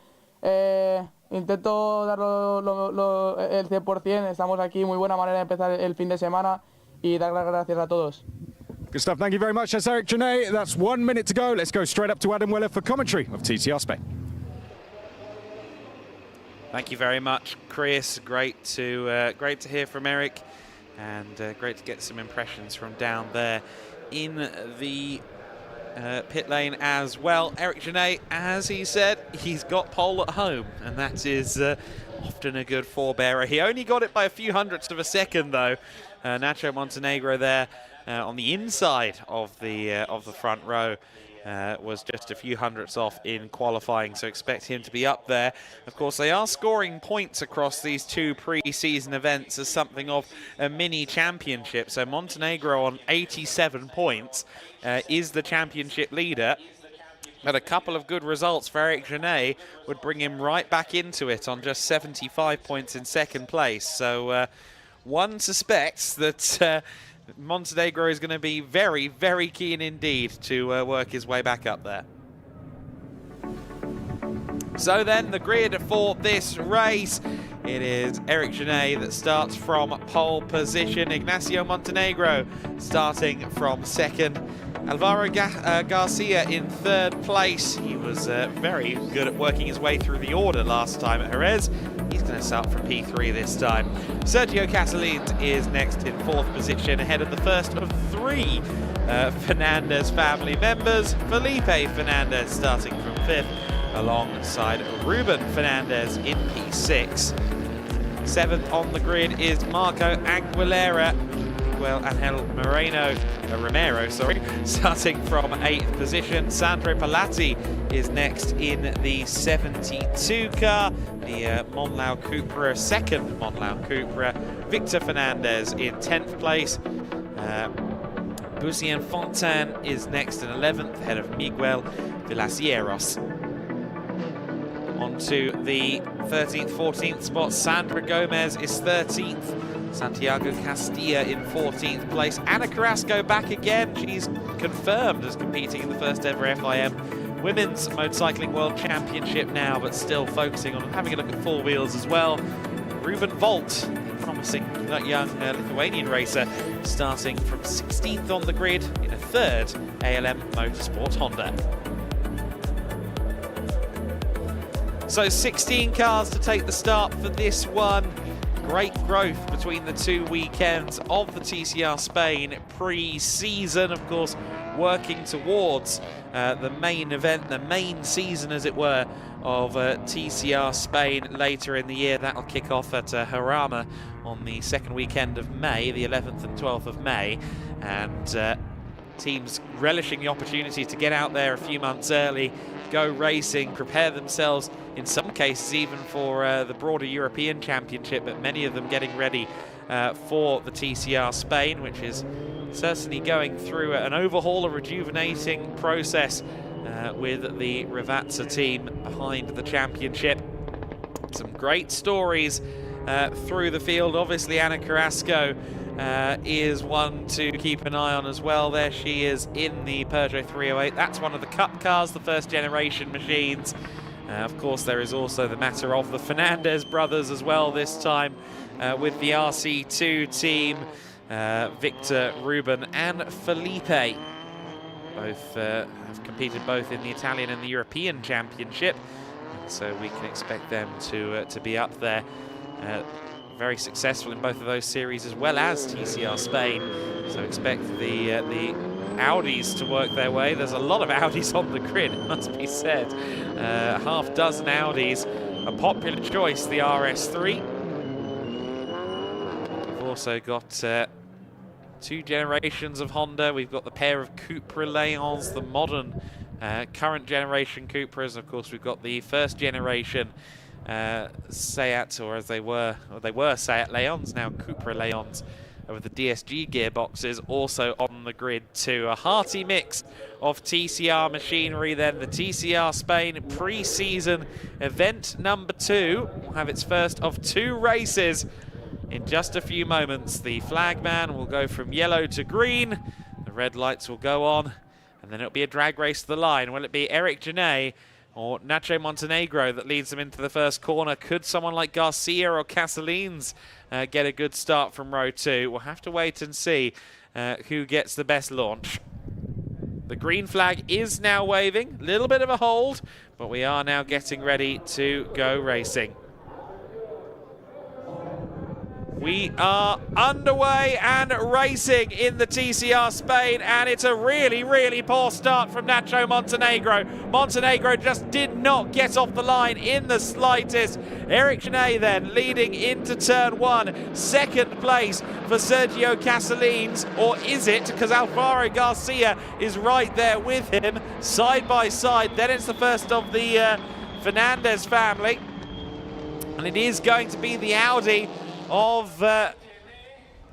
Intento dar el 100%. Estamos aquí. Muy buena manera de empezar el fin de semana. Y dar las gracias a todos. Good stuff. Thank you very much. That's Eric Genet. That's 1 minute to go. Let's go straight up to Adam Weller for commentary of TCR Spain. Thank you very much, Chris. Great to hear from Eric, and great to get some impressions from down there in the pit lane as well. Eric Genet, as he said, he's got pole at home, and that is often a good forebearer. He only got it by a few hundredths of a second, though. Nacho Montenegro there on the inside of the front row was just a few hundredths off in qualifying, so expect him to be up there. Of course, they are scoring points across these two pre-season events as something of a mini championship. So Montenegro on 87 points is the championship leader. But a couple of good results for Eric Genet would bring him right back into it on just 75 points in second place. So one suspects that Montenegro is going to be very, very keen indeed to work his way back up there. So then, the grid for this race. It is Eric Genet that starts from pole position. Ignacio Montenegro starting from second. Alvaro Garcia in third place. He was very good at working his way through the order last time at Jerez. He's going to start from P3 this time. Sergio Catalin is next in fourth position, ahead of the first of three Fernandez family members. Felipe Fernandez starting from fifth, alongside Ruben Fernandez in P6. Seventh on the grid is Marco Aguilera. Miguel Angel Romero, starting from 8th position. Sandro Palatti is next in the 72 car, the Monlau Cupra, second Monlau Cupra. Victor Fernandez in 10th place. Lucien Fontaine is next in 11th, ahead of Miguel Villasieros. On into the 13th, 14th spot. Sandra Gomez is 13th. Santiago Castilla in 14th place. Ana Carrasco back again. She's confirmed as competing in the first ever FIM Women's Motorcycling World Championship now, but still focusing on having a look at four wheels as well. Ruben Volt, promising young Lithuanian racer, starting from 16th on the grid in a third ALM Motorsport Honda. So 16 cars to take the start for this one. Great growth between the 2 weekends of the TCR Spain pre-season, of course, working towards the main event, the main season, as it were, of TCR Spain later in the year. That'll kick off at Jarama on the second weekend of May, the 11th and 12th of May, and teams relishing the opportunity to get out there a few months early, go racing, prepare themselves, in some cases even for the broader European Championship, but many of them getting ready for the TCR Spain, which is certainly going through an overhaul, a rejuvenating process with the Rivazza team behind the championship. Some great stories through the field. Obviously, Ana Carrasco is one to keep an eye on as well. There she is in the Peugeot 308. That's one of the Cup cars, the first generation machines. Of course, there is also the matter of the Fernandez brothers as well, this time with the RC2 team. Victor, Ruben and Felipe both have competed both in the Italian and the European Championship, and so we can expect them to be up there. Very successful in both of those series as well as TCR Spain, so expect the Audis to work their way. There's a lot of Audis on the grid, it must be said. Half dozen Audis, a popular choice, the RS3. We've also got 2 generations of Honda. We've got the pair of Cupra Leons, the modern current generation Cupras. Of course, we've got the first generation Seat, or as they were Seat Leons, now Cupra Leons with the DSG gearboxes also on the grid too. A hearty mix of TCR machinery then. The TCR Spain pre-season event number 2 will have its first of 2 races in just a few moments. The flagman will go from yellow to green, the red lights will go on, and then it'll be a drag race to the line. Will it be Eric Janet or Nacho Montenegro that leads them into the first corner? Could someone like Garcia or Casalines get a good start from row 2? We'll have to wait and see who gets the best launch. The green flag is now waving, a little bit of a hold, but we are now getting ready to go racing. We are underway and racing in the TCR Spain, and it's a really, really poor start from Nacho Montenegro. Montenegro just did not get off the line in the slightest. Eric Janet then leading into turn 1. Second place for Sergio Casalines, or is it? Because Alvaro Garcia is right there with him, side by side. Then it's the first of the Fernandez family, and it is going to be the Audi of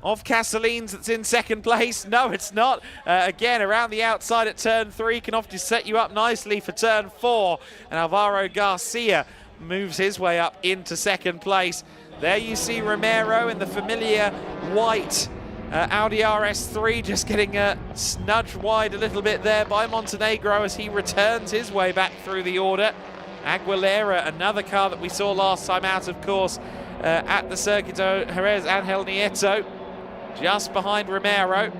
Casalines that's in second place. No, it's not. Again, around the outside at turn 3 can often set you up nicely for turn 4. And Alvaro Garcia moves his way up into second place. There you see Romero in the familiar white Audi RS3, just getting snudged wide a little bit there by Montenegro as he returns his way back through the order. Aguilera, another car that we saw last time out, of course, at the Circuito Jerez, Angel Nieto, just behind Romero.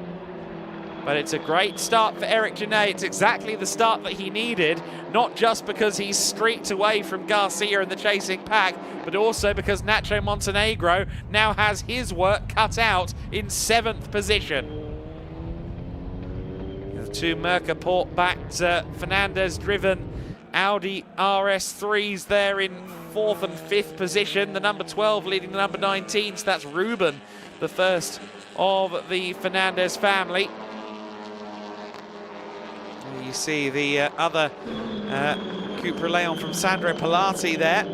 But it's a great start for Eric Janet. It's exactly the start that he needed, not just because he's streaked away from Garcia in the chasing pack, but also because Nacho Montenegro now has his work cut out in 7th position. The 2 Merca-Port-backed Fernandez-driven Audi RS3s there in 4th and 5th position. The number 12 leading the number 19, so that's Ruben, the first of the Fernandez family. You see the other Cupra Leon from Sandro Pilati there,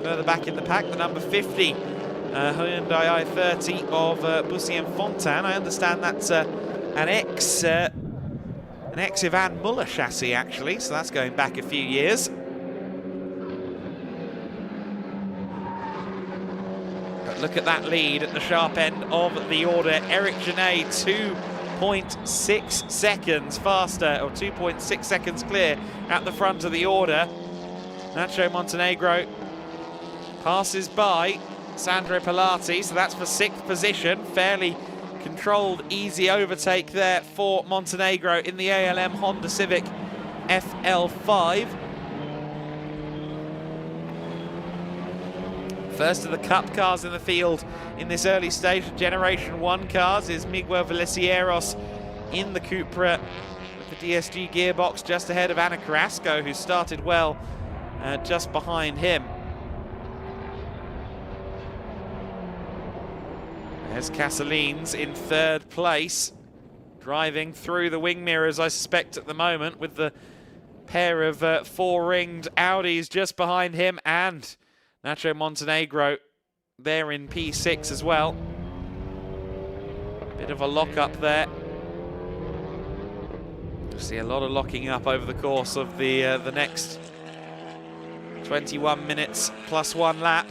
further back in the pack, the number 50 Hyundai i30 of Bussy and Fontan. I understand that's an ex-Ivan Muller chassis, actually, so that's going back a few years. look at that lead at the sharp end of the order. Eric Genet 2.6 seconds faster, or 2.6 seconds clear at the front of the order. Nacho Montenegro passes by Sandro Pilati, so that's for 6th position. Fairly controlled, easy overtake there for Montenegro in the ALM Honda Civic FL5. First of the Cup cars in the field in this early stage of Generation 1 cars is Miguel Vallecieros in the Cupra with the DSG gearbox, just ahead of Ana Carrasco, who started well just behind him. There's Casalines in 3rd place, driving through the wing mirrors, I suspect, at the moment, with the pair of 4-ringed Audis just behind him, and Nacho Montenegro there in P6 as well. Bit of a lock-up there. See a lot of locking up over the course of the next 21 minutes plus 1 lap.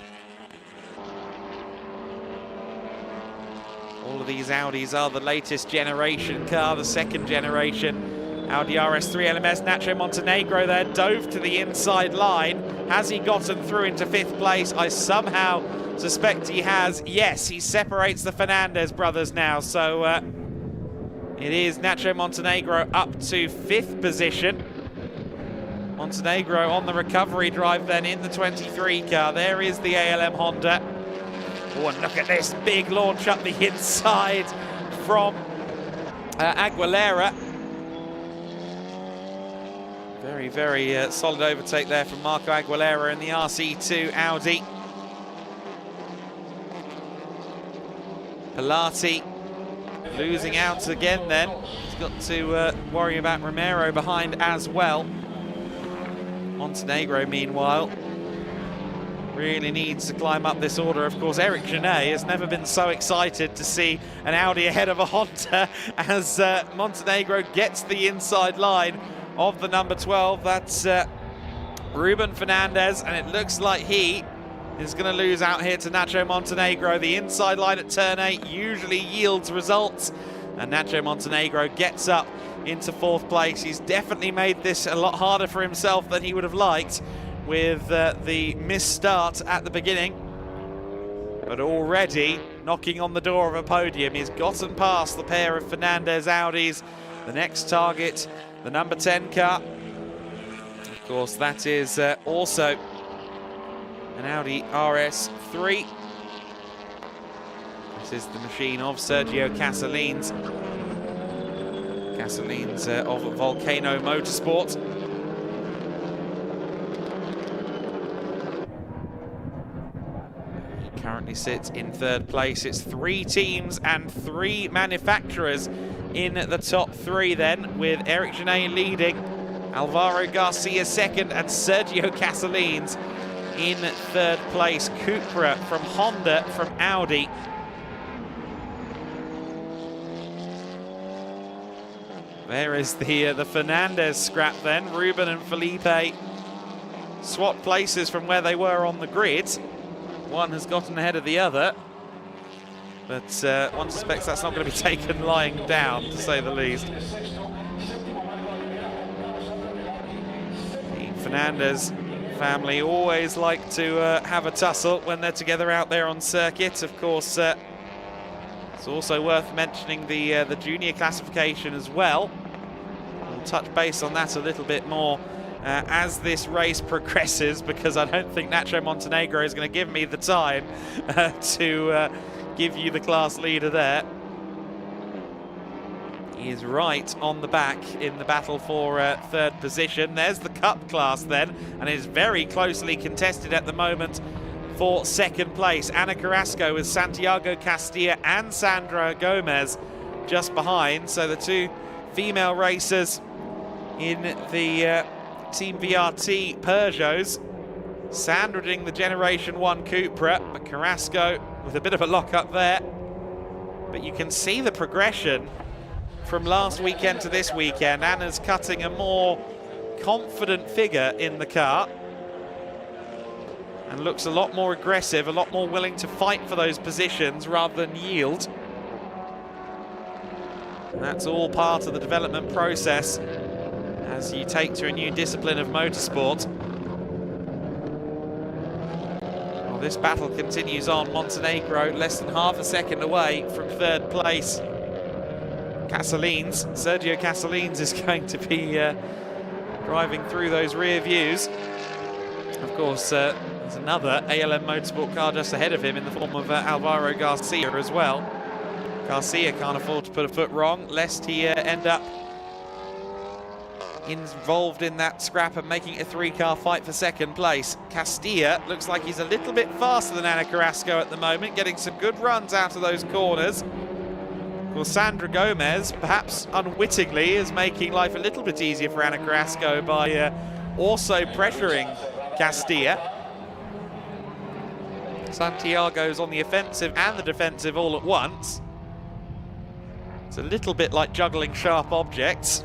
All of these Audis are the latest generation car, the 2nd generation Audi RS3 LMS. Nacho Montenegro there dove to the inside line. Has he gotten through into 5th place? I somehow suspect he has. Yes, he separates the Fernandez brothers now. So it is Nacho Montenegro up to 5th position. Montenegro on the recovery drive then in the 23 car. There is the ALM Honda. Oh, and look at this big launch up the inside from Aguilera. Very, very solid overtake there from Marco Aguilera in the RC2 Audi. Pilati losing out again then. He's got to worry about Romero behind as well. Montenegro, meanwhile, really needs to climb up this order. Of course, Eric Genet has never been so excited to see an Audi ahead of a Honda as Montenegro gets the inside line of the number 12. That's Ruben Fernandez, and it looks like he is going to lose out here to Nacho Montenegro. The inside line at turn 8 usually yields results, and Nacho Montenegro gets up into 4th place. He's definitely made this a lot harder for himself than he would have liked with the missed start at the beginning, but already knocking on the door of a podium. He's gotten past the pair of Fernandez Audis. The next target, the number 10 car. Of course, that is also an Audi RS3. This is the machine of Sergio Casalines. Casalines of Volcano Motorsport. He currently sits in 3rd place. It's 3 teams and 3 manufacturers in the top 3 then, with Eric Genet leading, Alvaro Garcia 2nd, and Sergio Casalines in 3rd place. Cupra from Honda, from Audi. There is the Fernandez scrap then. Ruben and Felipe swapped places from where they were on the grid. One has gotten ahead of the other, but one suspects that's not going to be taken lying down, to say the least. The Fernandez family always like to have a tussle when they're together out there on circuit. Of course, it's also worth mentioning the junior classification as well. We'll touch base on that a little bit more as this race progresses, because I don't think Nacho Montenegro is going to give me the time to give you the class leader there. He is right on the back in the battle for 3rd position. There's the Cup class then, and it is very closely contested at the moment for 2nd place. Ana Carrasco with Santiago Castilla and Sandra Gomez just behind. So the 2 female racers in the Team VRT Peugeots sandwiching the Generation 1 Cupra, but Carrasco with a bit of a lock-up there. But you can see the progression from last weekend to this weekend. Anna's cutting a more confident figure in the car. and looks a lot more aggressive, a lot more willing to fight for those positions rather than yield. And that's all part of the development process as you take to a new discipline of motorsport. Well, this battle continues on. Montenegro less than half a second away from third place. Sergio Casalines is going to be driving through those rear views. Of course, there's another ALM Motorsport car just ahead of him in the form of Alvaro Garcia as well. Garcia can't afford to put a foot wrong, lest he end up involved in that scrap and making it a three-car fight for second place. Castilla looks like he's a little bit faster than Ana Carrasco at the moment, getting some good runs out of those corners. Well, Sandra Gomez, perhaps unwittingly, is making life a little bit easier for Ana Carrasco by also pressuring Castilla. Santiago's on the offensive and the defensive all at once. It's a little bit like juggling sharp objects.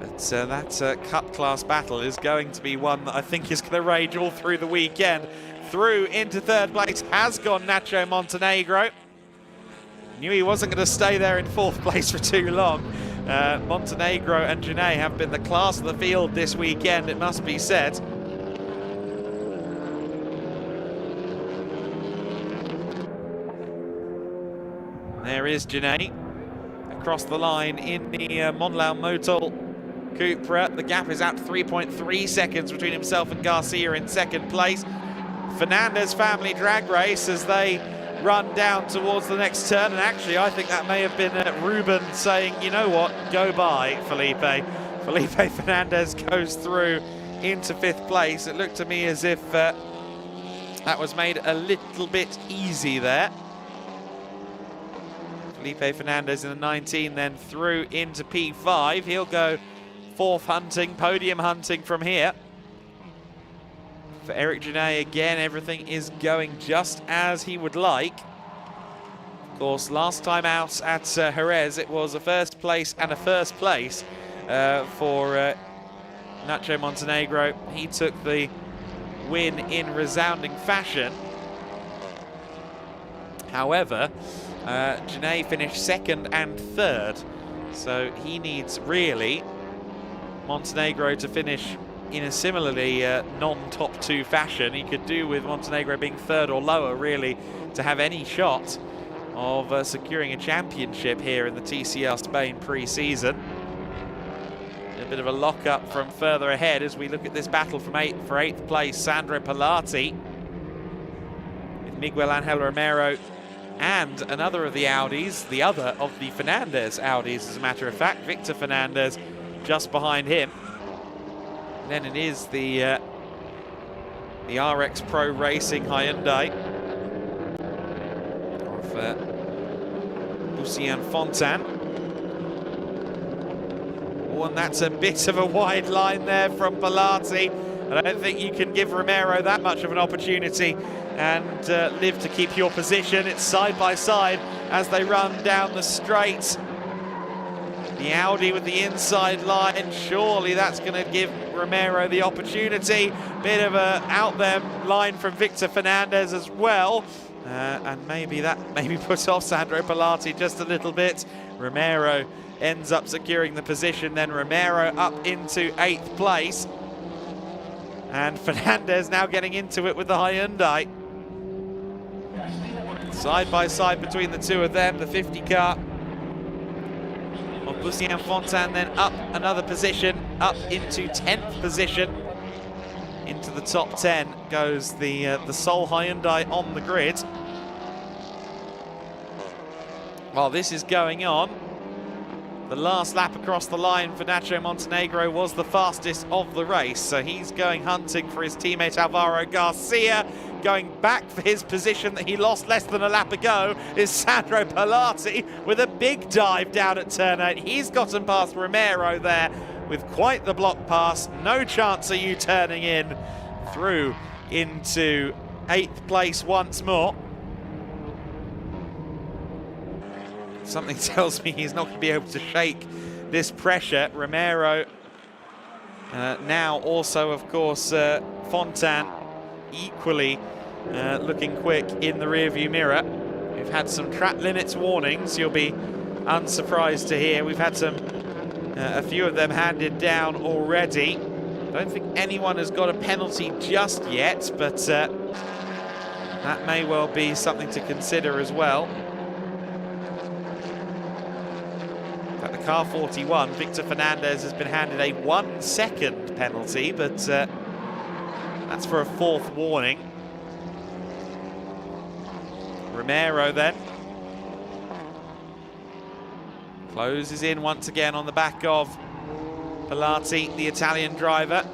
But that cup class battle is going to be one that I think is going to rage all through the weekend. Through into third place has gone Nacho Montenegro. Knew he wasn't going to stay there in fourth place for too long. Montenegro and Genet have been the class of the field this weekend, it must be said. There is Genet across the line in the Monlau Motul Cupra. The gap is out to 3.3 seconds between himself and Garcia in second place. Fernandez family drag race as they run down towards the next turn, and actually I think that may have been Ruben saying, you know what, go by Felipe. Felipe Fernandez goes through into fifth place. It looked to me as if that was made a little bit easy there. Felipe Fernandez in the 19 then through into P5. He'll go fourth hunting, podium hunting from here. For Eric Genet, again, everything is going just as he would like. Of course, last time out at Jerez, it was a first place and a first place for Nacho Montenegro. He took the win in resounding fashion. However, Genet finished second and third, so he needs really Montenegro to finish in a similarly non-top two fashion. He could do with Montenegro being third or lower, really, to have any shot of securing a championship here in the TCR Spain pre-season. A bit of a lock-up from further ahead as we look at this battle from for eighth place. Sandro Pilati with Miguel Angel Romero and another of the Audis, the other of the Fernandez Audis, as a matter of fact, Victor Fernandez just behind him. Then it is the RX Pro Racing Hyundai of Lucien Fontaine. Oh, and that's a bit of a wide line there from Pilati. I don't think you can give Romero that much of an opportunity and live to keep your position. It's side by side as they run down the straight. The Audi with the inside line, surely that's going to give Romero the opportunity. Bit of a out there line from Victor Fernandez as well. And maybe that puts off Sandro Pilati just a little bit. Romero ends up securing the position, then Romero up into eighth place. And Fernandez now getting into it with the Hyundai. Side by side between the two of them, the 50 car of Lucien Fontaine, then up another position, up into 10th position. Into the top 10 goes the sole Hyundai on the grid. While this is going on, the last lap across the line for Nacho Montenegro was the fastest of the race, so he's going hunting for his teammate Alvaro Garcia. Going back for his position that he lost less than a lap ago is Sandro Pilati with a big dive down at turn 8. He's gotten past Romero there with quite the block pass. No chance of you turning in through into 8th place once more. Something tells me he's not going to be able to shake this pressure. Romero Now also, of course, Fontaine equally looking quick in the rearview mirror. We've had some track limits warnings, you'll be unsurprised to hear. We've had a few of them handed down already. I don't think anyone has got a penalty just yet, but that may well be something to consider as well. In fact, the car 41, Victor Fernandez, has been handed a 1-second penalty, but that's for a 4th warning. Romero then closes in once again on the back of Pilati, the Italian driver.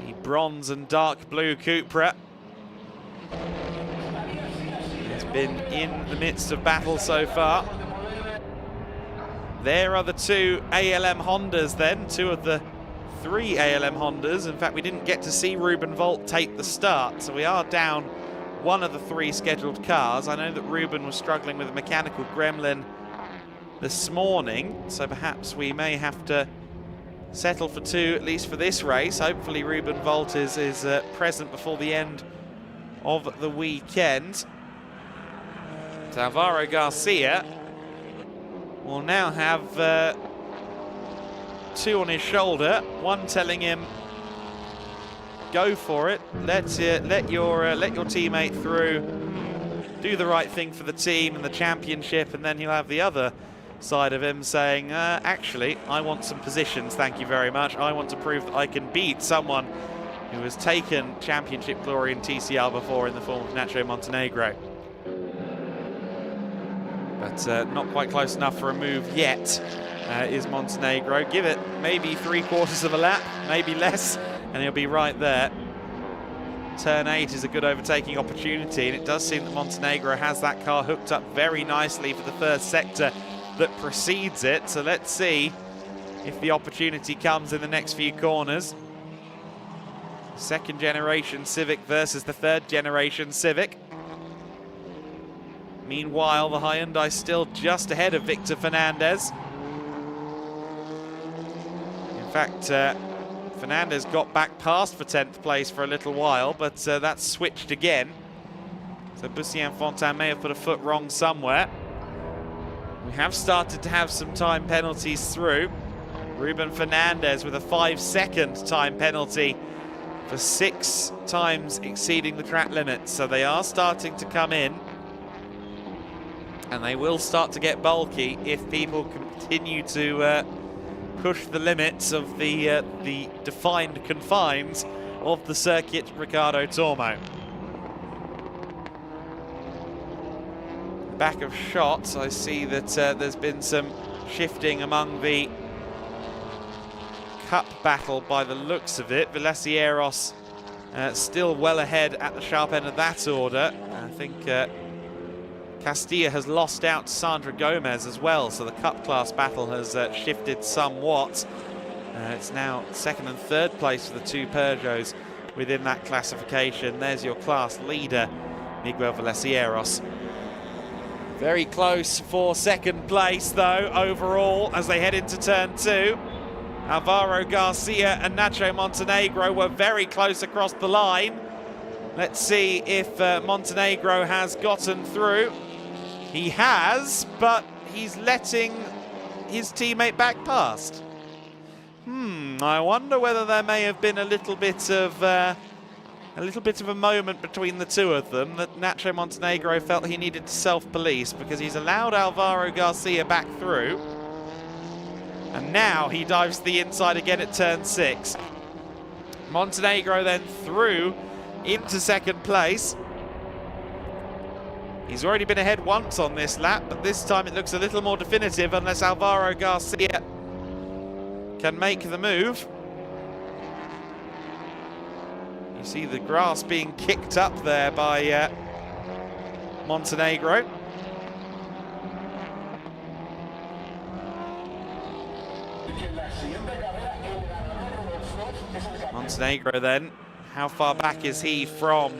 The bronze and dark blue Cupra has been in the midst of battle so far. There are the 2 ALM Hondas then, 2 of the 3 ALM Hondas. In fact, we didn't get to see Ruben Volt take the start, so we are down 1 of the 3 scheduled cars. I know that Ruben was struggling with a mechanical gremlin this morning, so perhaps we may have to settle for 2, at least for this race. Hopefully Ruben Volt is present before the end of the weekend. So Alvaro Garcia will now have 2 on his shoulder, 1 telling him, go for it, let your teammate through, do the right thing for the team and the championship, and then he'll have the other side of him saying, actually, I want some positions, thank you very much. I want to prove that I can beat someone who has taken championship glory in TCR before in the form of Nacho Montenegro. But not quite close enough for a move yet is Montenegro. Give it maybe 3/4 of a lap, maybe less, and he'll be right there. Turn 8 is a good overtaking opportunity, and it does seem that Montenegro has that car hooked up very nicely for the first sector that precedes it. So let's see if the opportunity comes in the next few corners. 2nd generation Civic versus the 3rd generation Civic. Meanwhile, the Hyundai still just ahead of Victor Fernandez. In fact, Fernandez got back past for 10th place for a little while, but that's switched again. So Bussy and Fontaine may have put a foot wrong somewhere. We have started to have some time penalties through. Ruben Fernandez with a 5-second time penalty for 6 times exceeding the track limits. So they are starting to come in. And they will start to get bulky if people continue to push the limits of the defined confines of the circuit Ricardo Tormo. Back of shots, I see that there's been some shifting among the cup battle by the looks of it. Velacieros still well ahead at the sharp end of that order. I think Castilla has lost out to Sandra Gomez as well, so the cup class battle has shifted somewhat. It's now 2nd and 3rd place for the 2 Peugeots within that classification. There's your class leader, Miguel Velacieros. Very close for 2nd place though overall as they head into turn 2. Alvaro Garcia and Nacho Montenegro were very close across the line. Let's see if Montenegro has gotten through. He has, but he's letting his teammate back past. I wonder whether there may have been a little bit of a moment between the 2 of them that Nacho Montenegro felt he needed to self-police, because he's allowed Alvaro Garcia back through. And now he dives to the inside again at turn 6. Montenegro then through into 2nd place. He's already been ahead once on this lap, but this time it looks a little more definitive unless Alvaro Garcia can make the move. You see the grass being kicked up there by Montenegro. Montenegro then, how far back is he from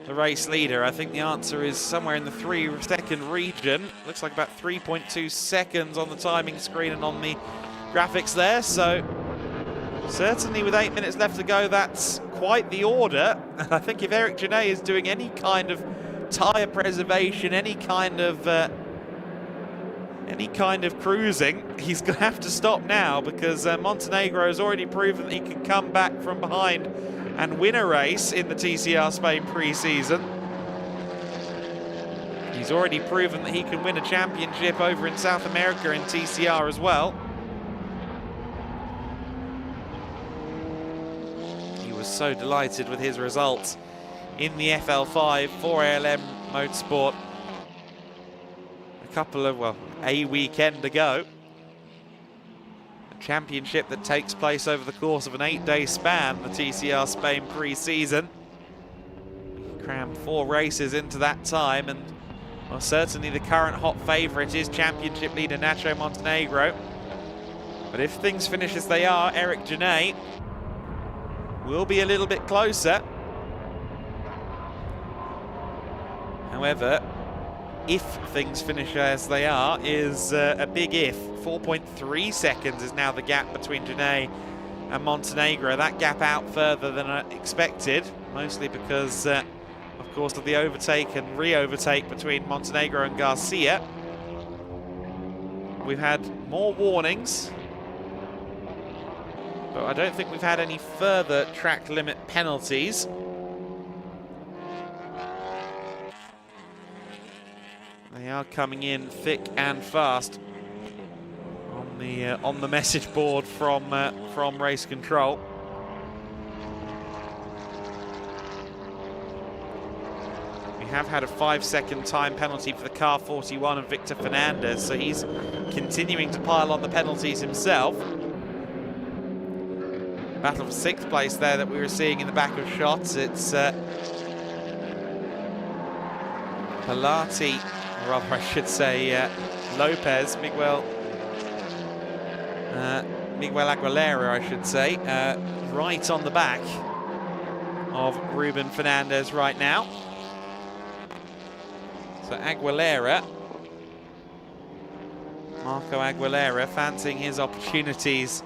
the race leader? I think the answer is somewhere in the 3-second region. Looks like about 3.2 seconds on the timing screen and on the graphics there, so certainly with 8 minutes left to go, that's quite the order. And I think if Eric Genet is doing any kind of tyre preservation, any kind of cruising, he's going to have to stop now, because Montenegro has already proven that he can come back from behind and win a race in the TCR Spain pre-season. He's already proven that he can win a championship over in South America in TCR as well. He was so delighted with his results in the FL5 for ALM Motorsport a weekend ago. A championship that takes place over the course of an 8-day span, the TCR Spain pre-season. We crammed 4 races into that time, and well, certainly the current hot favourite is championship leader Nacho Montenegro. But if things finish as they are, Eric Genet will be a little bit closer. However, if things finish as they are is a big if. 4.3 seconds is now the gap between Genet and Montenegro. That gap out further than I expected, mostly because, of course, of the overtake and re-overtake between Montenegro and Garcia. We've had more warnings, but I don't think we've had any further track limit penalties. They are coming in thick and fast on the message board from Race Control. We have had a 5-second time penalty for the car 41 of Victor Fernandez, so he's continuing to pile on the penalties himself. Battle for 6th place there that we were seeing in the back of shots. It's Pilati, or rather I should say Lopez, Miguel Aguilera, I should say, right on the back of Ruben Fernandez right now. So Aguilera, Marco Aguilera, fancying his opportunities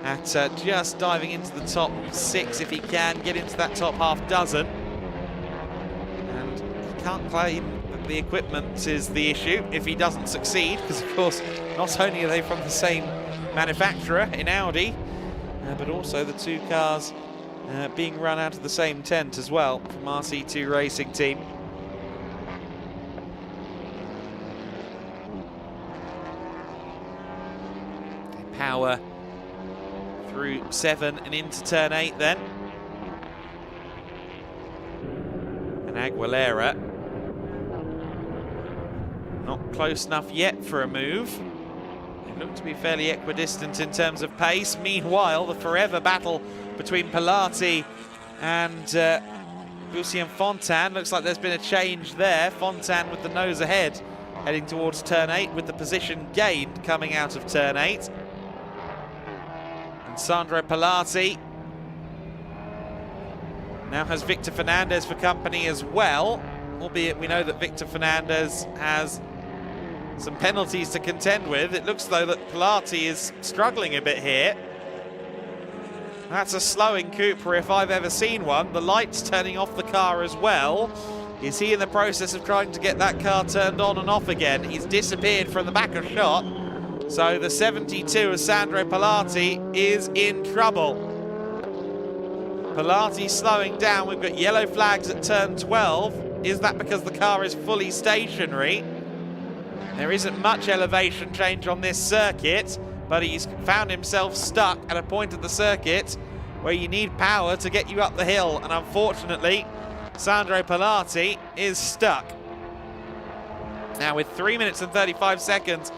at just diving into the top 6 if he can get into that top half dozen. And he can't claim that the equipment is the issue if he doesn't succeed, because of course not only are they from the same manufacturer in Audi, but also the 2 cars being run out of the same tent as well from RC2 Racing Team. They power through 7 and into turn 8 then. And Aguilera not close enough yet for a move. They look to be fairly equidistant in terms of pace. Meanwhile, the forever battle between Pilati and Lucien Fontaine. Looks like there's been a change there. Fontaine with the nose ahead, heading towards turn 8 with the position gained coming out of turn 8. And Sandro Pilati now has Victor Fernandez for company as well, albeit we know that Victor Fernandez has some penalties to contend with. It looks though that Pilati is struggling a bit here. That's a slowing Cooper if I've ever seen one. The light's turning off the car as well. Is he in the process of trying to get that car turned on and off again? He's disappeared from the back of shot. So the 72 of Sandro Pilati is in trouble. Pilati slowing down. We've got yellow flags at turn 12. Is that because the car is fully stationary? There isn't much elevation change on this circuit, but he's found himself stuck at a point of the circuit where you need power to get you up the hill. And unfortunately, Sandro Pilati is stuck. Now with 3 minutes and 35 seconds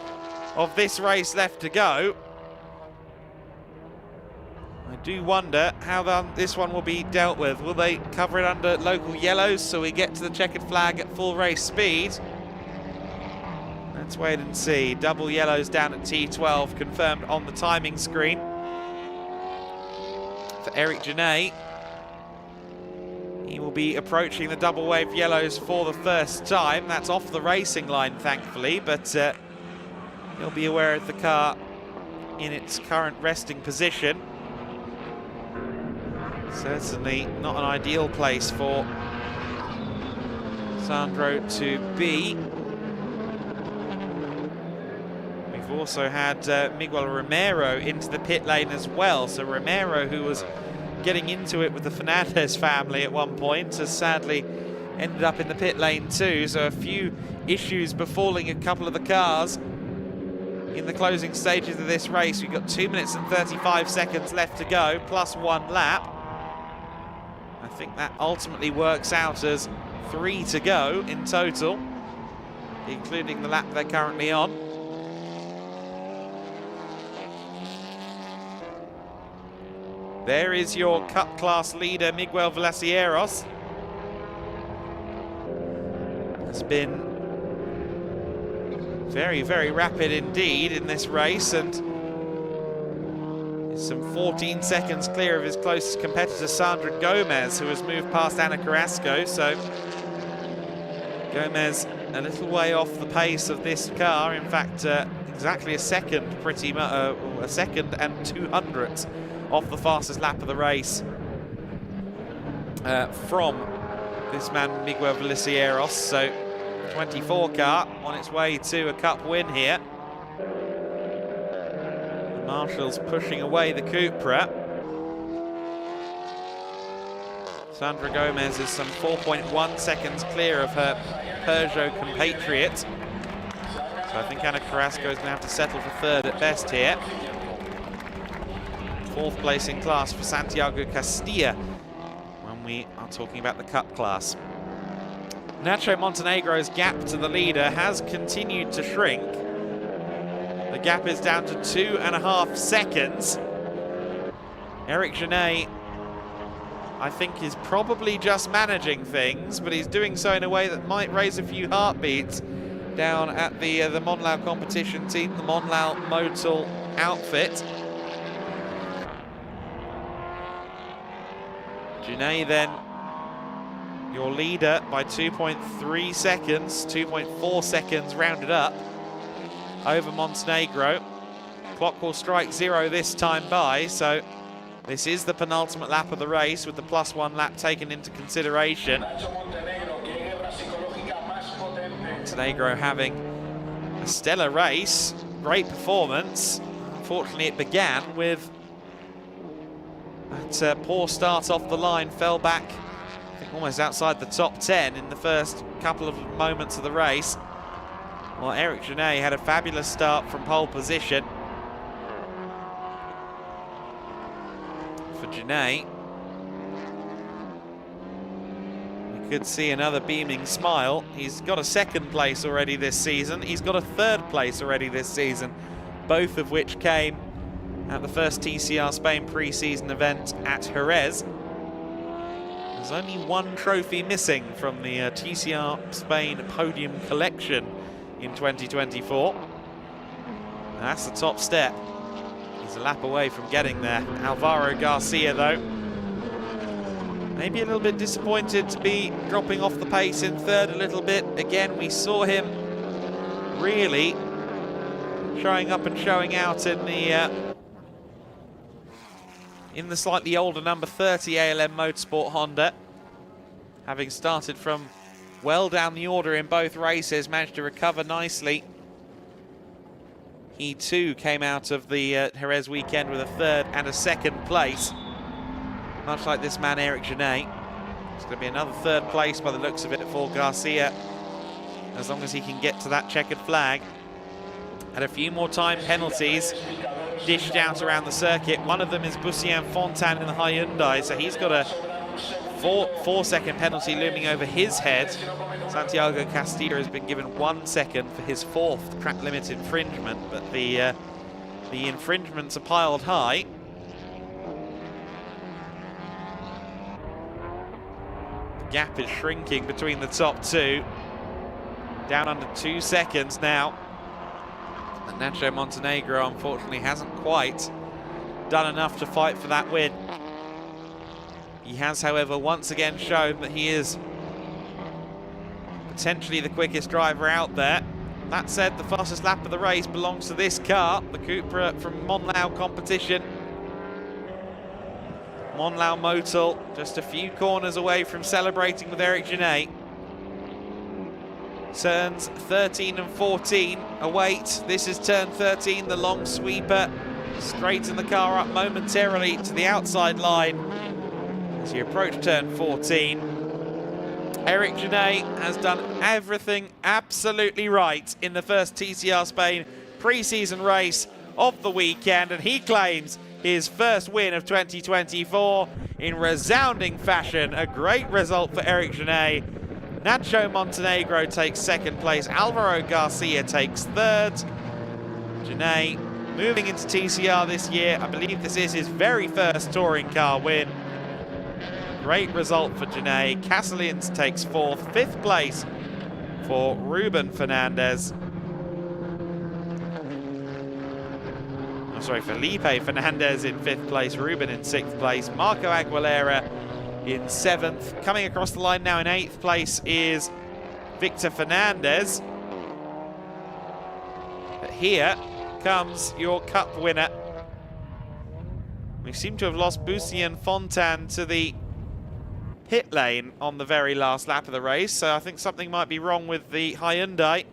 of this race left to go, I do wonder how this one will be dealt with. Will they cover it under local yellows so we get to the checkered flag at full race speed? Let's wait and see. Double yellows down at T12 confirmed on the timing screen for Eric Genet. He will be approaching the double wave yellows for the first time. That's off the racing line, thankfully, but he'll be aware of the car in its current resting position. Certainly not an ideal place for Sandro to be. We've also had Miguel Romero into the pit lane as well. So Romero, who was getting into it with the Fernandez family at one point, has sadly ended up in the pit lane too. So a few issues befalling a couple of the cars in the closing stages of this race. We've got 2 minutes and 35 seconds left to go, plus 1 lap. I think that ultimately works out as 3 to go in total, including the lap they're currently on. There is your Cup class leader, Miguel Vallecieros. It's been very, very rapid indeed in this race, and is some 14 seconds clear of his closest competitor, Sandra Gomez, who has moved past Ana Carrasco. So Gomez a little way off the pace of this car. In fact, exactly a second, a second and 200ths off the fastest lap of the race from this man Miguel Vallecieros. So 24 car on its way to a Cup win here. The Marshall's pushing away the Cupra. Sandra Gomez is some 4.1 seconds clear of her Peugeot compatriot. So I think Ana Carrasco is going to have to settle for third at best here. Fourth place in class for Santiago Castilla when we are talking about the Cup class. Nacho Montenegro's gap to the leader has continued to shrink. The gap is down to 2.5 seconds. Eric Genet, I think, is probably just managing things, but he's doing so in a way that might raise a few heartbeats down at the Monlau competition team, the Monlau Motul outfit. Genet then, your leader by 2.3 seconds, 2.4 seconds rounded up over Montenegro. Clock will strike 0 this time by, so this is the penultimate lap of the race with the +1 lap taken into consideration. Montenegro having a stellar race, great performance. Unfortunately, it began with that poor start off the line, fell back I think almost outside the top 10 in the first couple of moments of the race. Well, Eric Genet had a fabulous start from pole position. For Genet, we could see another beaming smile. He's got a second place already this season. He's got a third place already this season, both of which came at the first TCR Spain pre-season event at Jerez. There's only one trophy missing from the TCR Spain podium collection in 2024. That's the top step. He's a lap away from getting there. Alvaro Garcia, though, maybe a little bit disappointed to be dropping off the pace in third a little bit. Again, we saw him really showing up and showing out in the slightly older number 30 ALM Motorsport Honda. Having started from well down the order in both races, managed to recover nicely. He too came out of the Jerez weekend with a third and a second place, much like this man Eric Genet. It's going to be another third place by the looks of it for Garcia, as long as he can get to that checkered flag. And a few more time penalties dished out around the circuit. One of them is Bussian Fontan in the Hyundai, so he's got a 4-second penalty looming over his head. Santiago Castilla has been given 1 second for his 4th track limit infringement, but the infringements are piled high. The gap is shrinking between the top two, down under 2 seconds now. And Nacho Montenegro, unfortunately, hasn't quite done enough to fight for that win. He has, however, once again shown that he is potentially the quickest driver out there. that said, the fastest lap of the race belongs to this car, the Cupra from Monlau competition. Monlau Motul, just a few corners away from celebrating with Eric Genet. Turns 13 and 14 await. This is turn 13, the long sweeper. Straighten the car up momentarily to the outside line as you approach turn 14. Eric Genet has done everything absolutely right in the first TCR Spain pre-season race of the weekend, and he claims his first win of 2024 in resounding fashion. A great result for Eric Genet. Nacho Montenegro takes second place. Alvaro Garcia takes third. Genet moving into TCR this year. I believe this is his very first touring car win. Great result for Genet. Castellins takes fourth. Fifth place for Ruben Fernandez. Oh, sorry, Felipe Fernandez in fifth place. Ruben in sixth place. Marco Aguilera in seventh. Coming across the line now in eighth place is Victor Fernandez. But here comes your cup winner. We seem to have lost Lucien Fontaine to the pit lane on the very last lap of the race, so I think something might be wrong with the Hyundai.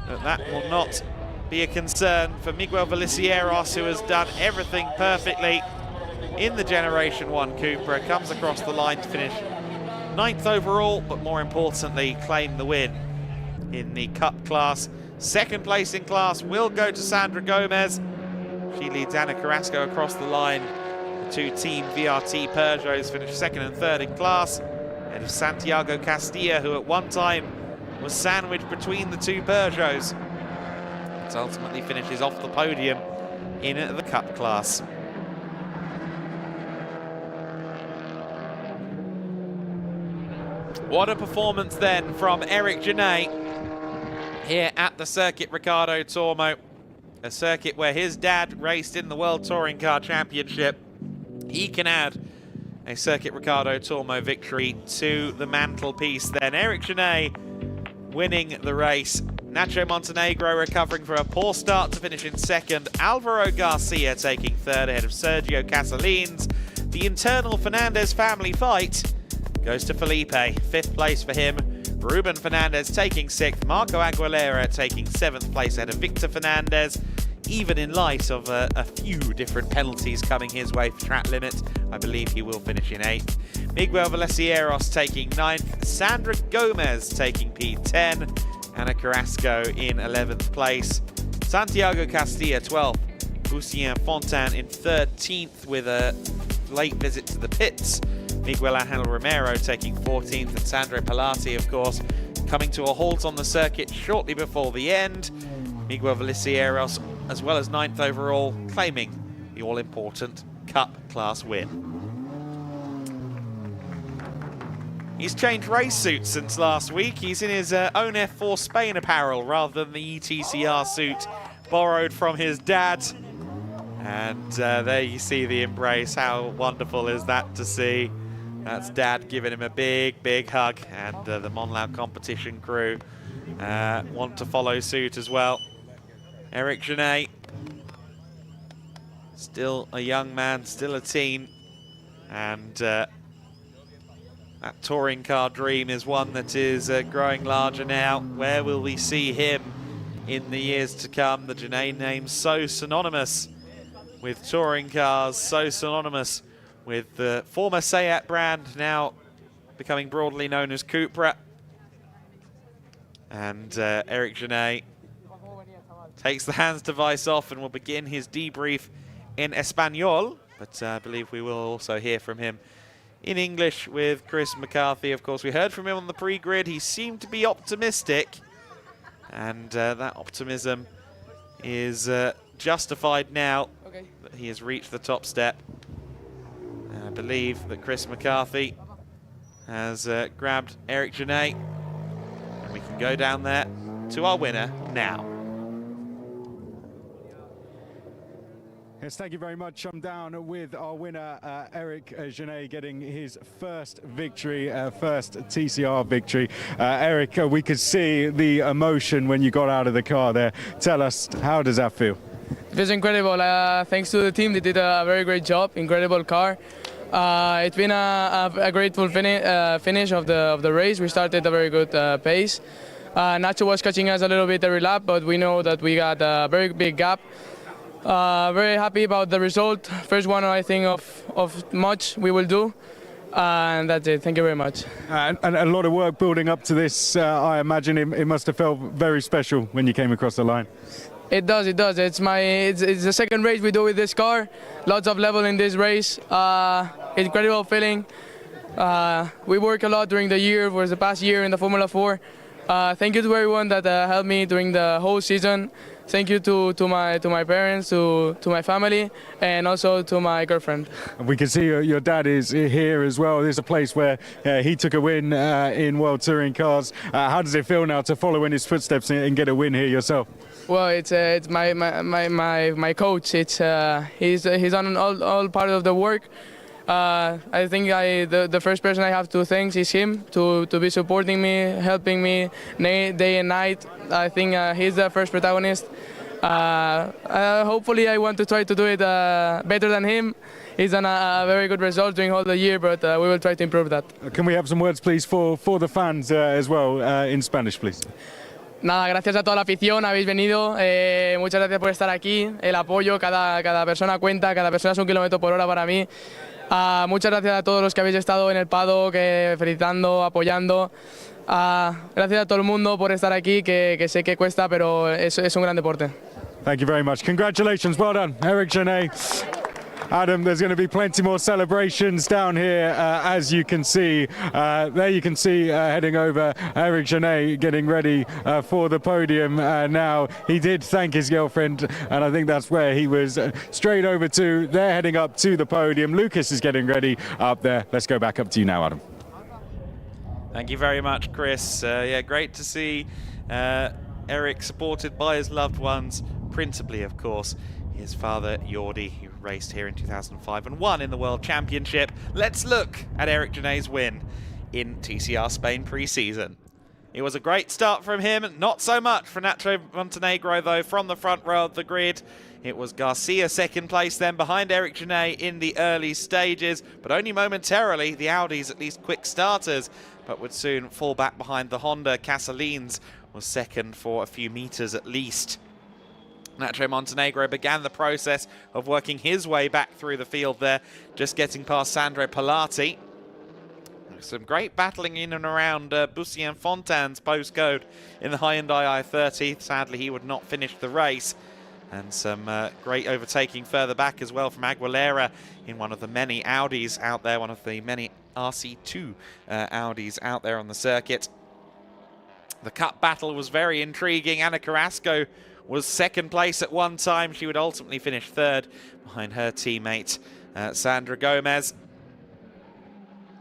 But that will not be a concern for Miguel Vallecieros, who has done everything perfectly in the Generation 1 Cupra. Comes across the line to finish 9th overall, but more importantly, claim the win in the Cup class. Second place in class will go to Sandra Gomez. She leads Ana Carrasco across the line. The two Team VRT Peugeots finished second and third in class, ahead of Santiago Castilla, who at one time was sandwiched between the two Peugeots, but ultimately finishes off the podium in the Cup class. What a performance then from Eric Genet here at the Circuit Ricardo Tormo, a circuit where his dad raced in the World Touring Car Championship. He can add a Circuit Ricardo Tormo victory to the mantelpiece then. Eric Genet winning the race. Nacho Montenegro recovering from a poor start to finish in second. Alvaro Garcia taking third ahead of Sergio Castellins. The internal Fernandez family fight goes to Felipe. Fifth place for him. Ruben Fernandez taking sixth. Marco Aguilera taking seventh place ahead of Victor Fernandez. Even in light of a few different penalties coming his way for track limit, I believe he will finish in eighth. Miguel Vallecieros taking ninth. Sandra Gomez taking P10. Ana Carrasco in 11th place. Santiago Castilla 12th. Lucien Fontaine in 13th with a late visit to the pits. Miguel Angel Romero taking 14th, and Sandro Pilati, of course, coming to a halt on the circuit shortly before the end. Miguel Vallecieros, as well as 9th overall, claiming the all-important Cup class win. He's changed race suits since last week. He's in his own F4 Spain apparel rather than the ETCR suit borrowed from his dad. And there you see the embrace. How wonderful is that to see? That's Dad giving him a big, big hug, and the Monlau competition crew want to follow suit as well. Eric Genet, still a young man, still a teen, and that touring car dream is one that is growing larger now. Where will we see him in the years to come? The Genet name so synonymous with touring cars, so synonymous with the former Seat brand, now becoming broadly known as Cupra. And Eric Genet takes the hands device off and will begin his debrief in Espanol, but I believe we will also hear from him in English with Chris McCarthy. Of course, we heard from him on the pre-grid. He seemed to be optimistic, and that optimism is justified now that he has reached the top step. I believe that Chris McCarthy has grabbed Eric Genet, and we can go down there to our winner now. Yes, thank you very much. I'm down with our winner, Eric Genet, getting his first victory, first TCR victory. Eric, we could see the emotion when you got out of the car there. Tell us, how does that feel? It was incredible. Thanks to the team, they did a very great job. Incredible car. It's been a grateful finish of the race. We started a very good pace. Nacho was catching us a little bit every lap, but we know that we got a very big gap. Very happy about the result. First one, I think, of much we will do. And that's it. Thank you very much. And a lot of work building up to this. I imagine it must have felt very special when you came across the line. It does. It does. It's the second race we do with this car. Lots of level in this race. Incredible feeling. We work a lot during the year. For the past year in the Formula 4. Thank you to everyone that helped me during the whole season. Thank you to my parents, to my family, and also to my girlfriend. We can see your dad is here as well. This is a place where he took a win in World Touring Cars. How does it feel now to follow in his footsteps and get a win here yourself? Well, it's my coach. He's done all part of the work. I think the first person I have to thank is him to be supporting me, helping me day and night. I think he's the first protagonist. Hopefully I want to try to do it better than him. He's done a very good result during all the year, but we will try to improve that. Can we have some words, please, for the fans as well in Spanish, please? Nada, gracias a toda la afición, habéis venido, muchas gracias por estar aquí, el apoyo, cada persona cuenta, cada persona es 1 kilómetro por hora para mí. Muchas gracias a todos los que habéis estado en el paddock, felicitando, apoyando. Gracias a todo el mundo por estar aquí, que sé que cuesta, pero es un gran deporte. Thank you very much. Congratulations, well done, Eric Genet. Adam, there's going to be plenty more celebrations down here, as you can see. There you can see heading over Eric Genet getting ready for the podium now. He did thank his girlfriend, and I think that's where he was straight over to. They're heading up to the podium. Lucas is getting ready up there. Let's go back up to you now, Adam. Thank you very much, Chris. Yeah, great to see Eric supported by his loved ones, principally, of course, his father, Jordi, who raced here in 2005 and won in the World Championship. Let's look at Eric Genet's win in TCR Spain pre-season. It was a great start from him, not so much for Nacho Montenegro, though, from the front row of the grid. It was Garcia second place then behind Eric Genet in the early stages, but only momentarily. The Audis, at least quick starters, but would soon fall back behind the Honda. Casalines was second for a few meters at least. Nacho Montenegro began the process of working his way back through the field there, just getting past Sandro Pilati. Some great battling in and around Bussian Fontane's postcode in the Hyundai i30. Sadly, he would not finish the race. And some great overtaking further back as well from Aguilera in one of the many Audis out there, one of the many RC2 Audis out there on the circuit. The Cup battle was very intriguing. Ana Carrasco was second place at one time. She would ultimately finish third behind her teammate Sandra Gomez.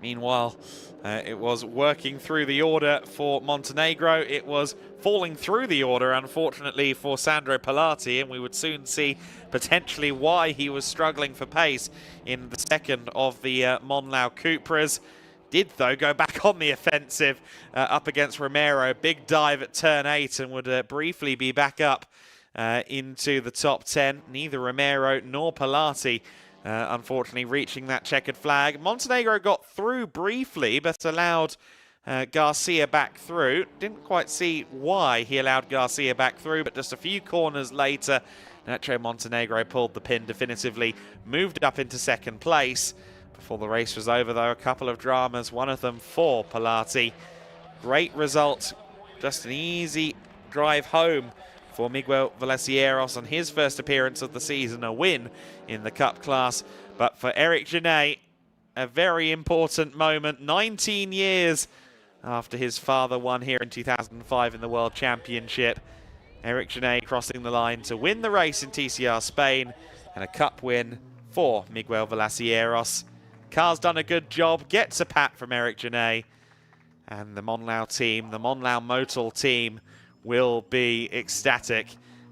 Meanwhile, it was working through the order for Montenegro. It was falling through the order, unfortunately, for Sandro Pilati, and we would soon see potentially why he was struggling for pace in the second of the Monlau Cupras. Did, though, go back on the offensive up against Romero. Big dive at turn 8 and would briefly be back up into the top 10. Neither Romero nor Pilati, unfortunately, reaching that checkered flag. Montenegro got through briefly, but allowed Garcia back through. Didn't quite see why he allowed Garcia back through, but just a few corners later, Nacho Montenegro pulled the pin definitively, moved up into second place. Before the race was over, though, a couple of dramas, one of them for Pilati. Great result, just an easy drive home for Miguel Vallecieros on his first appearance of the season, a win in the Cup class. But for Eric Genet, a very important moment, 19 years after his father won here in 2005 in the World Championship. Eric Genet crossing the line to win the race in TCR Spain, and a Cup win for Miguel Vallecieros. Car's done a good job, gets a pat from Eric Genet, and the Monlau team, the Monlau Motul team, will be ecstatic,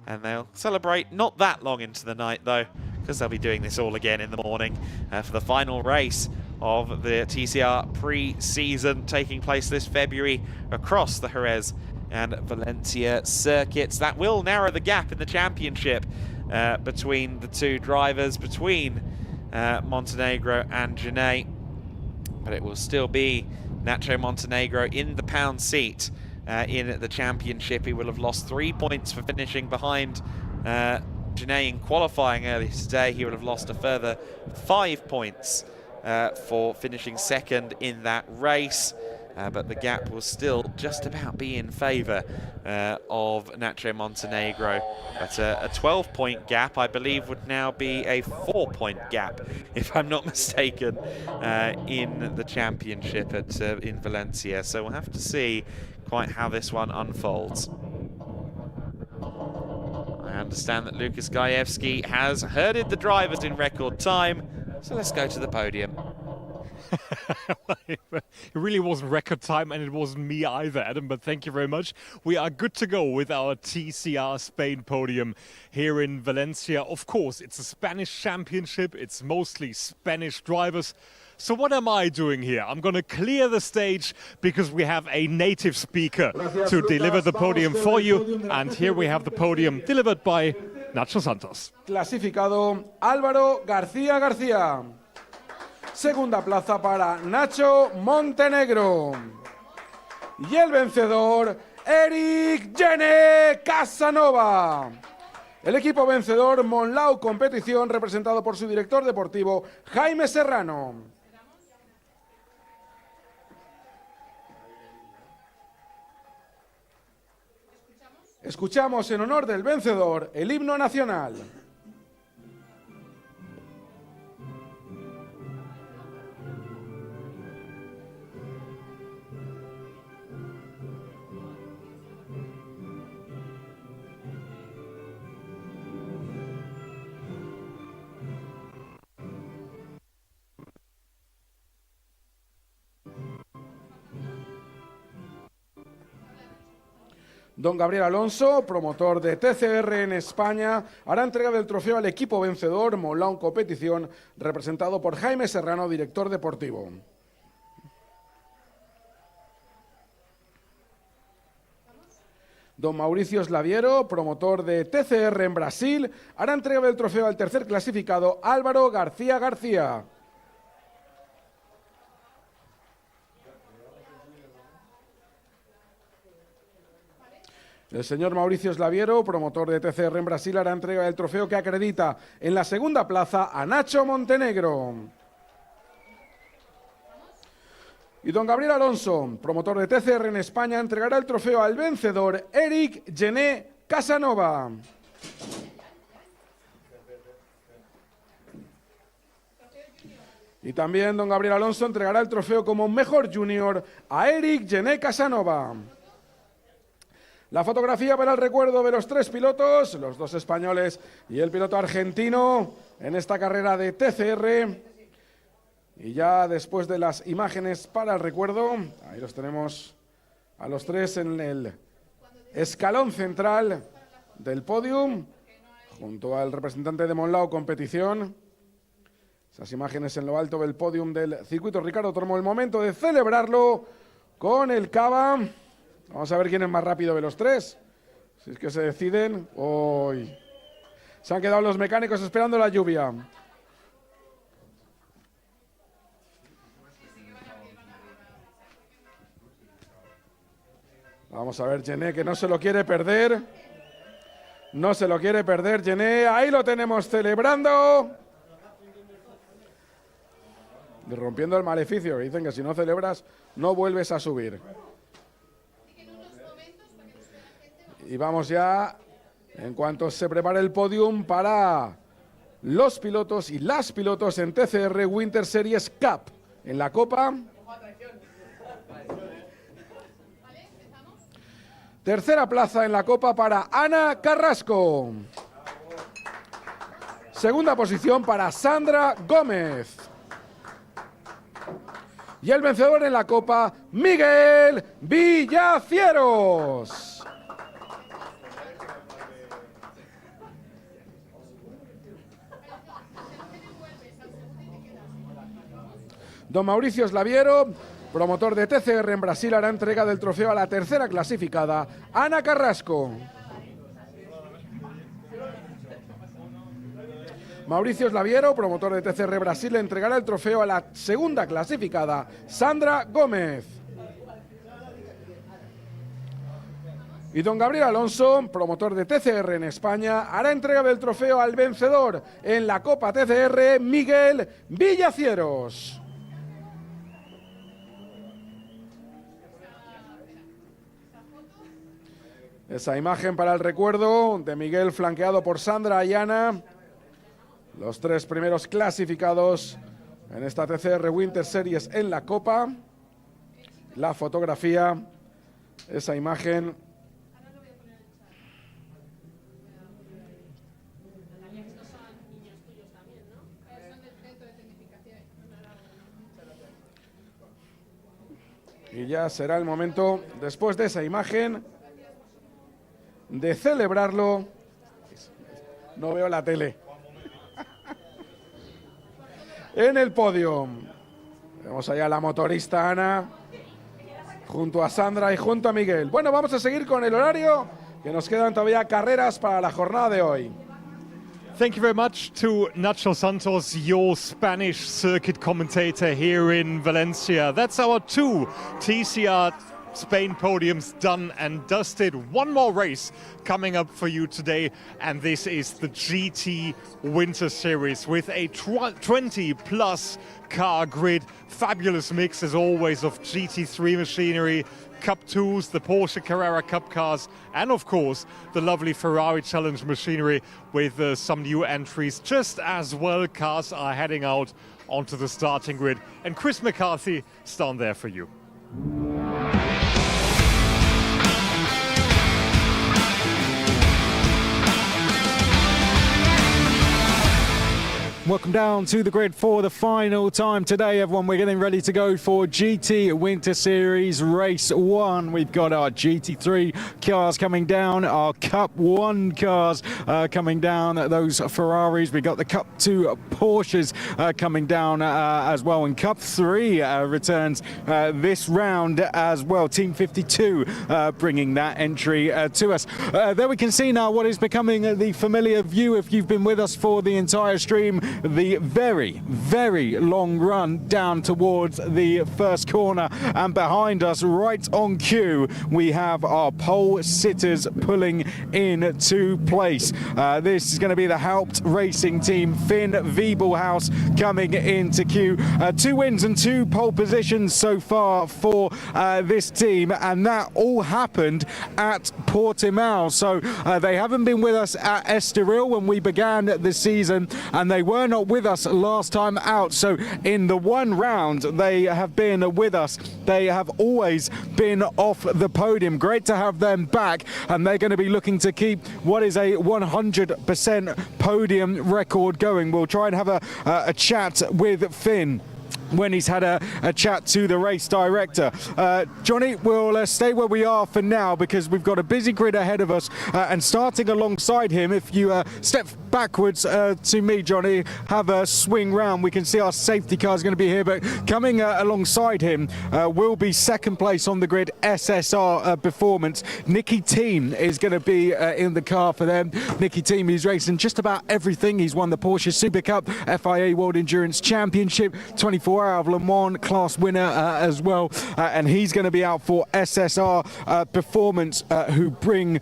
and they'll celebrate not that long into the night, though. because they'll be doing this all again in the morning for the final race of the TCR pre-season taking place this February across the Jerez and Valencia circuits. That will narrow the gap in the championship between the two drivers, between Montenegro and Genet, but it will still be Nacho Montenegro in the pound seat in the championship. He will have lost 3 points for finishing behind Genet in qualifying earlier today. He will have lost a further 5 points for finishing second in that race. But the gap will still just about be in favour of Nacho Montenegro. But a 12-point gap, I believe, would now be a 4-point gap, if I'm not mistaken, in the championship in Valencia. So we'll have to see quite how this one unfolds. I understand that Lucas Gajewski has herded the drivers in record time, so let's go to the podium. It really wasn't record time, and it wasn't me either, Adam, but thank you very much. We are good to go with our TCR Spain podium here in Valencia. Of course, it's a Spanish championship. It's mostly Spanish drivers. So what am I doing here? I'm going to clear the stage because we have a native speaker to deliver the podium for you. And here we have the podium delivered by Nacho Santos. Clasificado Álvaro García García. Segunda plaza para Nacho Montenegro. Y el vencedor, Eric Gene Casanova. El equipo vencedor, Monlau Competición, representado por su director deportivo, Jaime Serrano. Escuchamos en honor del vencedor el himno nacional. Don Gabriel Alonso, promotor de TCR en España, hará entrega del trofeo al equipo vencedor, Monlau Competición, representado por Jaime Serrano, director deportivo. Don Mauricio Slaviero, promotor de TCR en Brasil, hará entrega del trofeo al tercer clasificado, Álvaro García García. El señor Mauricio Slaviero, promotor de TCR en Brasil, hará entrega del trofeo que acredita en la segunda plaza a Nacho Montenegro. Y don Gabriel Alonso, promotor de TCR en España, entregará el trofeo al vencedor Eric Gene Casanova. Y también don Gabriel Alonso entregará el trofeo como mejor junior a Eric Gene Casanova. La fotografía para el recuerdo de los tres pilotos, los dos españoles y el piloto argentino en esta carrera de TCR. Y ya después de las imágenes para el recuerdo, ahí los tenemos a los tres en el escalón central del podium, junto al representante de Monlau Competición. Esas imágenes en lo alto del podium del circuito Ricardo Tormo. El momento de celebrarlo con el cava. Vamos a ver quién es más rápido de los tres. Si es que se deciden. Hoy se han quedado los mecánicos esperando la lluvia. Vamos a ver Gene, que no se lo quiere perder. No se lo quiere perder Gene. Ahí lo tenemos celebrando. Rompiendo el maleficio. Dicen que si no celebras no vuelves a subir. Y vamos ya, en cuanto se prepare el podium, para los pilotos y las pilotos en TCR Winter Series Cup. En la Copa. Tercera plaza en la Copa para Ana Carrasco. Segunda posición para Sandra Gómez. Y el vencedor en la Copa, Miguel Villacieros. Don Mauricio Slaviero, promotor de TCR en Brasil, hará entrega del trofeo a la tercera clasificada, Ana Carrasco. Mauricio Slaviero, promotor de TCR Brasil, entregará el trofeo a la segunda clasificada, Sandra Gómez. Y don Gabriel Alonso, promotor de TCR en España, hará entrega del trofeo al vencedor en la Copa TCR, Miguel Villacieros. Esa imagen para el recuerdo de Miguel flanqueado por Sandra y Ana. Los tres primeros clasificados en esta TCR Winter Series en la Copa. La fotografía, esa imagen. Y ya será el momento, después de esa imagen, de celebrarlo. No veo la tele. En el podio. Vemos allá a la motorista Ana, junto a Sandra y junto a Miguel. Bueno, vamos a seguir con el horario, que nos quedan todavía carreras para la jornada de hoy. Thank you very much to Nacho Santos, your Spanish circuit commentator here in Valencia. That's our 2 TCR Spain podiums done and dusted. One more race coming up for you today, and this is the GT Winter Series with a 20-plus car grid. Fabulous mix, as always, of GT3 machinery, Cup 2s, the Porsche Carrera Cup cars, and of course the lovely Ferrari Challenge machinery with some new entries. Just as well, cars are heading out onto the starting grid, and Chris McCarthy is down there for you. Welcome down to the grid for the final time today, everyone. We're getting ready to go for GT Winter Series Race 1. We've got our GT3 cars coming down, our Cup 1 cars coming down, those Ferraris. We've got the Cup 2 Porsches coming down as well. And Cup 3 returns this round as well. Team 52 bringing that entry to us. There we can see now what is becoming the familiar view if you've been with us for the entire stream. The very, very long run down towards the first corner, and behind us, right on cue, we have our pole sitters pulling into place. This is going to be the Haupt Racing team, Finn Wiebelhaus coming into queue. 2 wins and 2 pole positions so far for this team, and that all happened at Portimao. So they haven't been with us at Estoril when we began the season, and they were not with us last time out. So in the one round they have been with us. They have always been off the podium. Great to have them back, and they're going to be looking to keep what is a 100% podium record going. We'll try and have a chat with Finn when he's had a chat to the race director. Johnny, we'll stay where we are for now because we've got a busy grid ahead of us, and starting alongside him, if you step backwards to me, Johnny, have a swing round, we can see our safety car is going to be here, but coming alongside him will be second place on the grid, SSR Performance. Nicky Team is going to be in the car for them. Nicky Team, he's racing just about everything. He's won the Porsche Super Cup, FIA World Endurance Championship, 24 Hour of Le Mans class winner as well, and he's going to be out for SSR Performance, who bring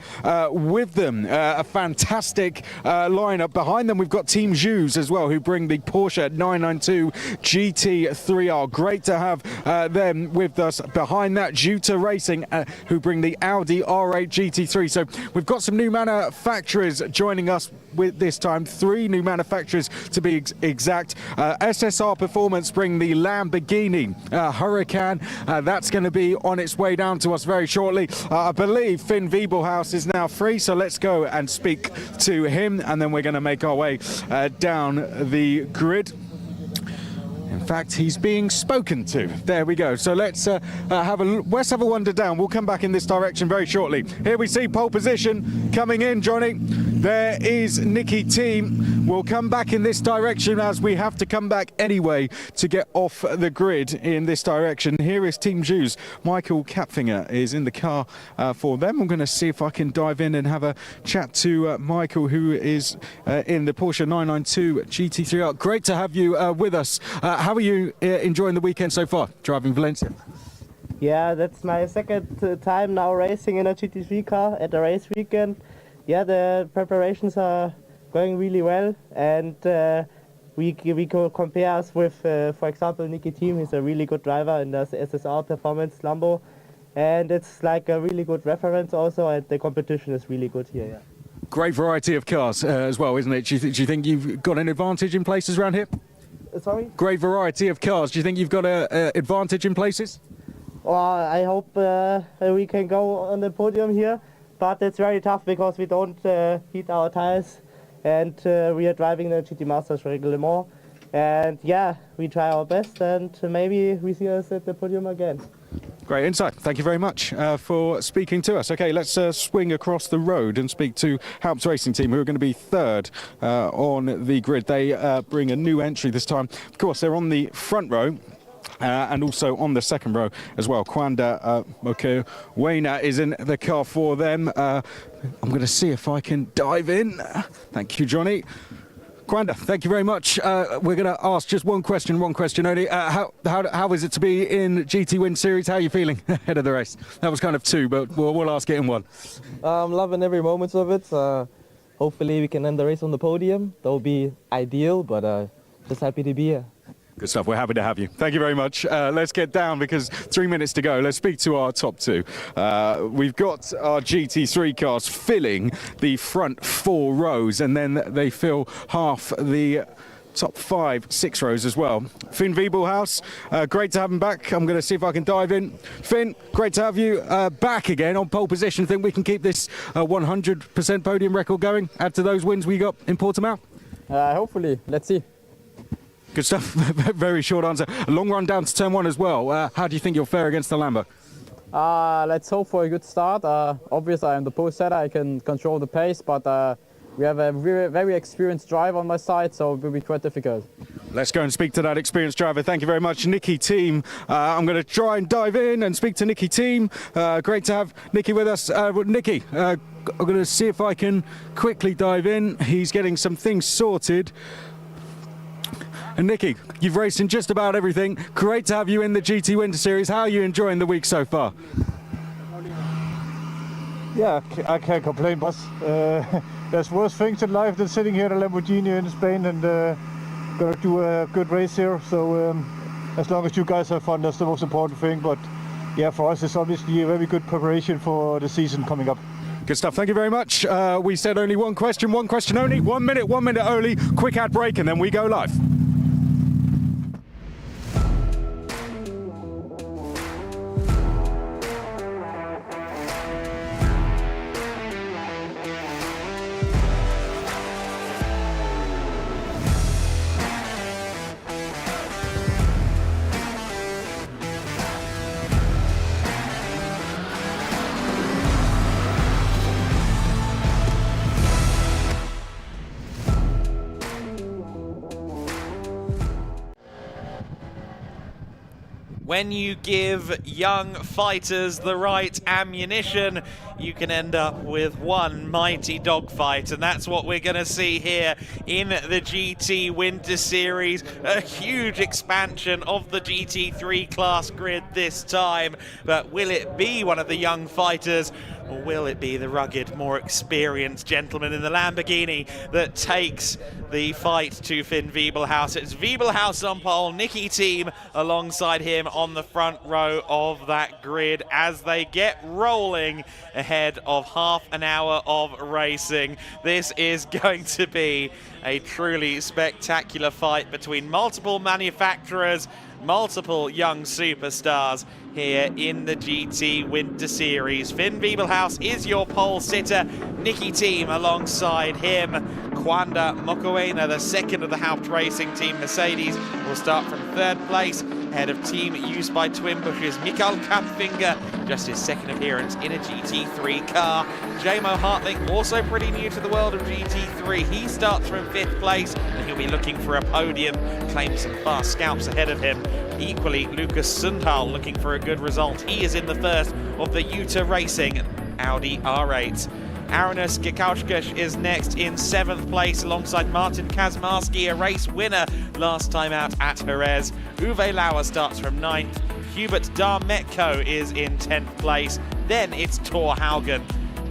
with them a fantastic lineup. Behind them we've got Team Jus as well, who bring the Porsche 992 GT3R. Great to have them with us. Behind that, Juta Racing, who bring the Audi R8 GT3. So we've got some new manufacturers joining us with this time, 3 new manufacturers to be exact. SSR Performance bring the Lamborghini Huracan. That's going to be on its way down to us very shortly. I believe Finn Wiebelhaus is now free, so let's go and speak to him, and then we're going to make our way down the grid. In fact, he's being spoken to. There we go. So let's have a wander down. We'll come back in this direction very shortly. Here we see pole position coming in, Johnny. There is Nicky Team. We'll come back in this direction as we have to come back anyway to get off the grid in this direction. Here is Team Juice. Michael Kapfinger is in the car for them. I'm going to see if I can dive in and have a chat to Michael, who is in the Porsche 992 GT3R. Great to have you with us. How are you enjoying the weekend so far, driving Valencia? Yeah, that's my second time now racing in a GT3 car at a race weekend. Yeah, the preparations are going really well, and we can compare us with, for example, Nicky Team. He's a really good driver in the SSR Performance Lambo, and it's like a really good reference also, and the competition is really good here. Yeah. Great variety of cars as well, isn't it? Do you think you've got an advantage in places around here? Sorry? Great variety of cars. Do you think you've got an advantage in places? Well, I hope we can go on the podium here. But it's very tough because we don't heat our tires, and we are driving the GT Masters regularly. And yeah, we try our best, and maybe we see us at the podium again. Great insight. Thank you very much for speaking to us. Okay, let's swing across the road and speak to Halps Racing Team, who are going to be third on the grid. They bring a new entry this time. Of course, they're on the front row. And also on the second row as well. Kwanda Mokoena is in the car for them. I'm going to see if I can dive in. Thank you, Johnny. Kwanda, thank you very much. We're going to ask just one question only. How is it to be in GT Win Series? How are you feeling ahead of the race? That was kind of two, but we'll ask it in one. I'm loving every moment of it. Hopefully we can end the race on the podium. That would be ideal, but just happy to be here. Good stuff. We're happy to have you. Thank you very much. Let's get down because 3 minutes to go. Let's speak to our top two. We've got our GT3 cars filling the front 4 rows, and then they fill half the top 5, 6 rows as well. Finn Wiebelhaus, great to have him back. I'm going to see if I can dive in. Finn, great to have you back again on pole position. Think we can keep this 100% podium record going? Add to those wins we got in Portimao? Hopefully. Let's see. Good stuff. Very short answer. A long run down to turn 1 as well. How do you think you'll fare against the Lambo? Let's hope for a good start. Obviously, I'm the pole setter. I can control the pace, but we have a very experienced driver on my side, so it will be quite difficult. Let's go and speak to that experienced driver. Thank you very much, Nicky Team. I'm going to try and dive in and speak to Nicky Team. Great to have Nicky with us. Nicky, I'm going to see if I can quickly dive in. He's getting some things sorted. And Nicky, you've raced in just about everything. Great to have you in the GT Winter Series. How are you enjoying the week so far? Yeah, I can't complain, boss. There's worse things in life than sitting here in a Lamborghini in Spain and gonna do a good race here. So as long as you guys have fun, that's the most important thing. But yeah, for us, it's obviously a very good preparation for the season coming up. Good stuff. Thank you very much. We said only one question only. 1 minute only. Quick ad break, and then we go live. When you give young fighters the right ammunition, you can end up with one mighty dogfight, and that's what we're going to see here in the GT Winter Series. A huge expansion of the GT3 class grid this time, but will it be one of the young fighters, or will it be the rugged, more experienced gentleman in the Lamborghini that takes the fight to Finn Wiebelhaus? It's Wiebelhaus on pole, Nicky Team alongside him on the front row of that grid as they get rolling ahead of half an hour of racing. This is going to be a truly spectacular fight between multiple manufacturers, multiple young superstars here in the GT Winter Series. Finn Wiebelhaus is your pole sitter. Nicky Team alongside him. Kwanda Mokoena, the second of the Halpt Racing Team Mercedes, will start from third place, Head of team used by Twin Bushes, Mikael Kapfinger, just his second appearance in a GT3 car. Jamo Hartling, also pretty new to the world of GT3. He starts from 5th place, and he'll be looking for a podium, claims some fast scalps ahead of him. Equally, Lucas Sundal looking for a good result. He is in the first of the Utah Racing Audi R8. Arunas Gikauskas is next in 7th place alongside Martin Kazmarski, a race winner last time out at Jerez. Uwe Lauer starts from 9th. Hubert Darmetko is in 10th place. Then it's Thor Haugen.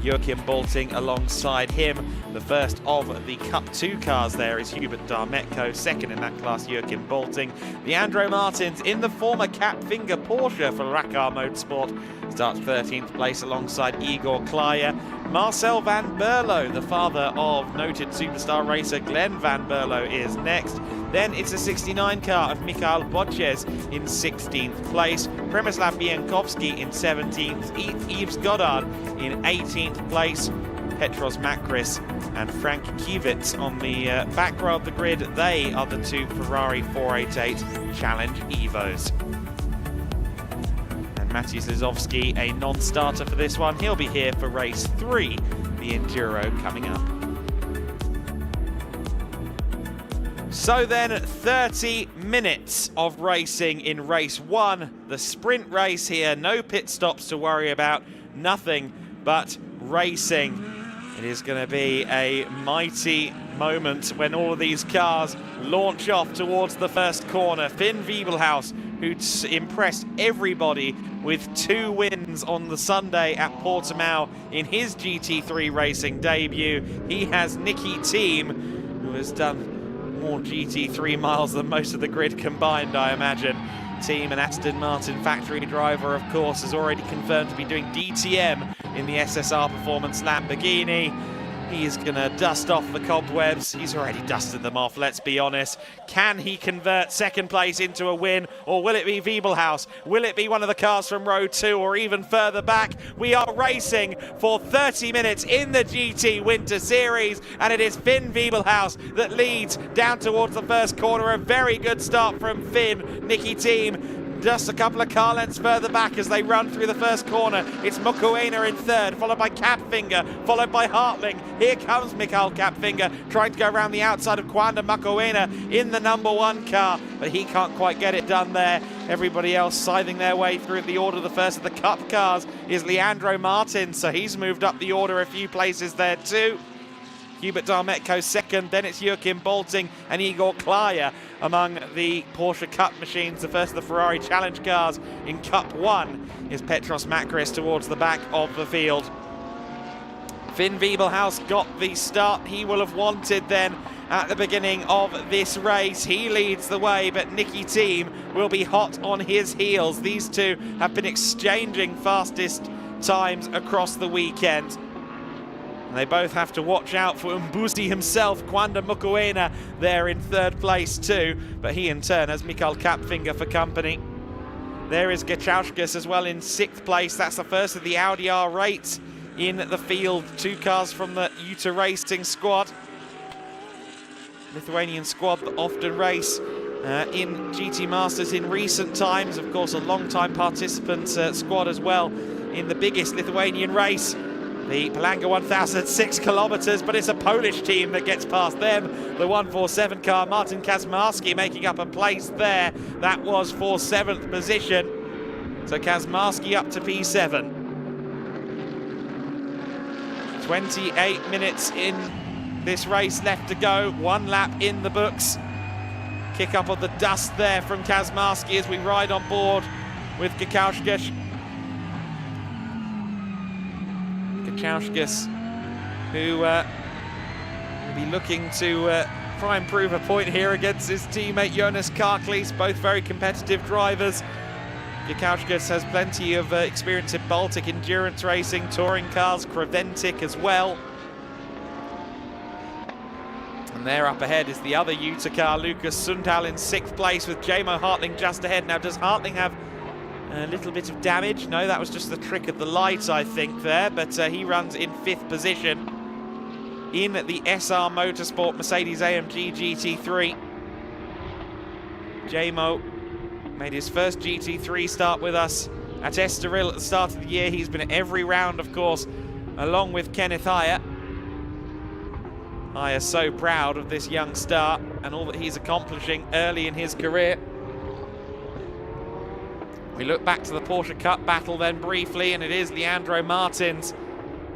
Joachim Bolting alongside him. The first of the Cup 2 cars there is Hubert Darmetko, second in that class Joachim Bolting. Leandro Martins in the former Kapfinger Porsche for Racar Motorsport starts 13th place alongside Igor Klaya. Marcel van Berlo, the father of noted superstar racer Glenn van Berlo, is next. Then it's a 69 car of Mikhail Bodges in 16th place. Przemysław Biankowski in 17th. Yves Goddard in 18th place. Petros Makris and Frank Kivitz on the back row of the grid. They are the two Ferrari 488 Challenge Evos. And Maciej Zizowski, a non-starter for this one. He'll be here for race 3, the Enduro coming up. So then, 30 minutes of racing in race 1. The sprint race here, no pit stops to worry about, nothing but racing. It is going to be a mighty moment when all of these cars launch off towards the first corner. Finn Wiebelhaus, who'd impressed everybody with 2 wins on the Sunday at Portimao in his GT3 racing debut. He has Nicky Thiem, who has done more GT3 miles than most of the grid combined, I imagine. Thiem, an Aston Martin factory driver, of course, has already confirmed to be doing DTM in the SSR Performance Lamborghini. He is going to dust off the cobwebs. He's already dusted them off, let's be honest. Can he convert second place into a win, or will it be Wiebelhaus? Will it be one of the cars from row 2 or even further back? We are racing for 30 minutes in the GT Winter Series, and it is Finn Wiebelhaus that leads down towards the first corner. A very good start from Finn. Nicky Thiem just a couple of car lengths further back as they run through the first corner. It's Mukwena in third, followed by Kapfinger, followed by Hartling. Here comes Mikael Kapfinger, trying to go around the outside of Kwanda Mukwena in the number 1 car, but he can't quite get it done there. Everybody else scything their way through the order. The first of the Cup cars is Leandro Martins, so he's moved up the order a few places there too. Hubert Darmetko second, then it's Joachim Bolting and Igor Klaya among the Porsche Cup machines. The first of the Ferrari Challenge cars in Cup 1 is Petros Makris towards the back of the field. Finn Wiebelhaus got the start he will have wanted then at the beginning of this race. He leads the way, but Nicky Thiem will be hot on his heels. These two have been exchanging fastest times across the weekend. They both have to watch out for Mbuzi himself, Kwanda Mukwena there in third place too, but he in turn has Mikael Kapfinger for company. There is Gikauskas as well in 6th place. That's the first of the Audi R8 in the field. 2 cars from the Utah Racing squad. Lithuanian squad that often race in GT Masters in recent times. Of course, a long-time participant squad as well in the biggest Lithuanian race, the Palanga 1000, 6 kilometers, but it's a Polish team that gets past them. The 147 car, Martin Kazmarski making up a place there. That was for 7th position. So Kazmarski up to P7. 28 minutes in this race left to go. 1 lap in the books. Kick up of the dust there from Kazmarski as we ride on board with Gikauskas. Gikauskas, who will be looking to try and prove a point here against his teammate Jonas Karklees, both very competitive drivers. Gikauskas has plenty of experience in Baltic endurance racing, touring cars, Creventic as well. And there up ahead is the other Utah car, Lucas Sundal in 6th place with Jamo Hartling just ahead. Now, does Hartling have a little bit of damage? No, that was just the trick of the light, I think, there. But he runs in 5th position in the SR Motorsport Mercedes-AMG GT3. Jamo Made his first GT3 start with us at Estoril at the start of the year. He's been at every round, of course, along with Kenneth Haya. Haya so proud of this young star and all that he's accomplishing early in his career. We look back to the Porsche Cup battle then briefly, and it is Leandro Martins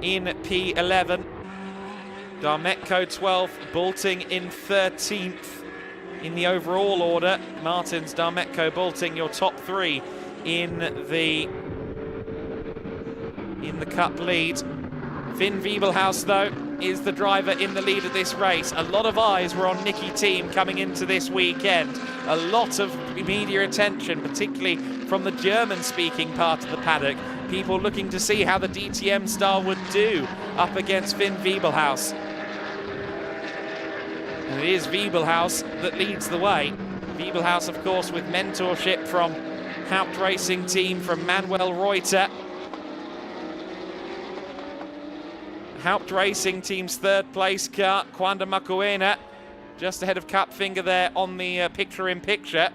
in P11. Darmetko 12th, Bulting in 13th in the overall order. Martins, Darmetko, Bulting, your top three in the Cup lead. Finn Wiebelhaus, though, is the driver in the lead of this race. A lot of eyes were on Nicky Team coming into this weekend. A lot of media attention, particularly from the German-speaking part of the paddock. People looking to see how the DTM star would do up against Finn Wiebelhaus. And it is Wiebelhaus that leads the way. Wiebelhaus, of course, with mentorship from Haupt Racing Team, from Manuel Reuter. Haupt Racing Team's third place car, Quanda Macuena, just ahead of Kapfinger there on the picture-in-picture.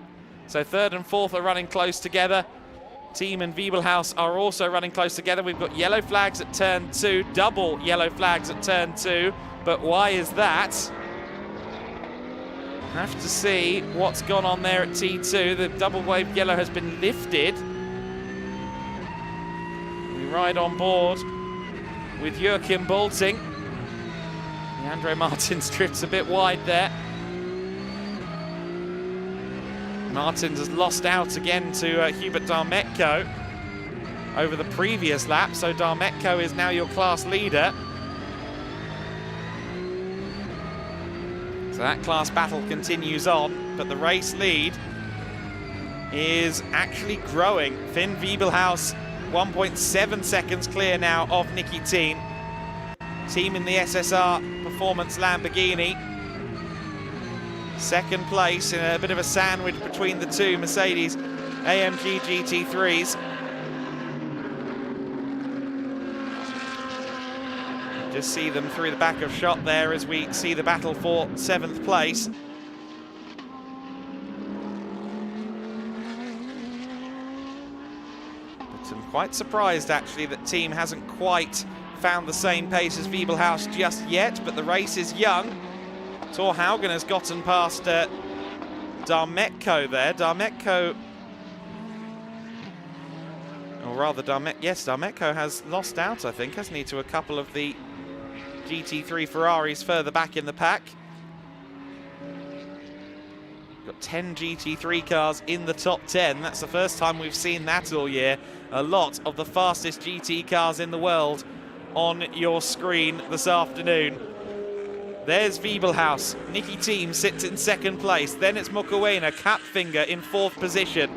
So third and fourth are running close together. Team and Wiebelhaus are also running close together. We've got yellow flags at turn 2, double yellow flags at turn 2. But why is that? Have to see what's gone on there at T2. The double wave yellow has been lifted. We ride on board with Joachim Bulting. Leandro Martins drifts a bit wide there. Martins has lost out again to Hubert Darmetko over the previous lap, so Darmetko is now your class leader. So that class battle continues on, but the race lead is actually growing. Finn Wiebelhaus 1.7 seconds clear now of Nicky Team. Team in the SSR Performance Lamborghini. Second place in a bit of a sandwich between the two Mercedes AMG GT3s. Just see them through the back of shot there as we see the battle for 7th place. But I'm quite surprised actually that Team hasn't quite found the same pace as Wiebelhaus just yet, but the race is young. Thor Haugen has gotten past Darmetko there. Darmetko, or rather Darmetko has lost out, I think, hasn't he, to a couple of the GT3 Ferraris further back in the pack. Got 10 GT3 cars in the top 10. That's the first time we've seen that all year. A lot of the fastest GT cars in the world on your screen this afternoon. There's Wiebelhaus. Nicky Team sits in second place. Then it's Mokoena, Kapfinger in 4th position.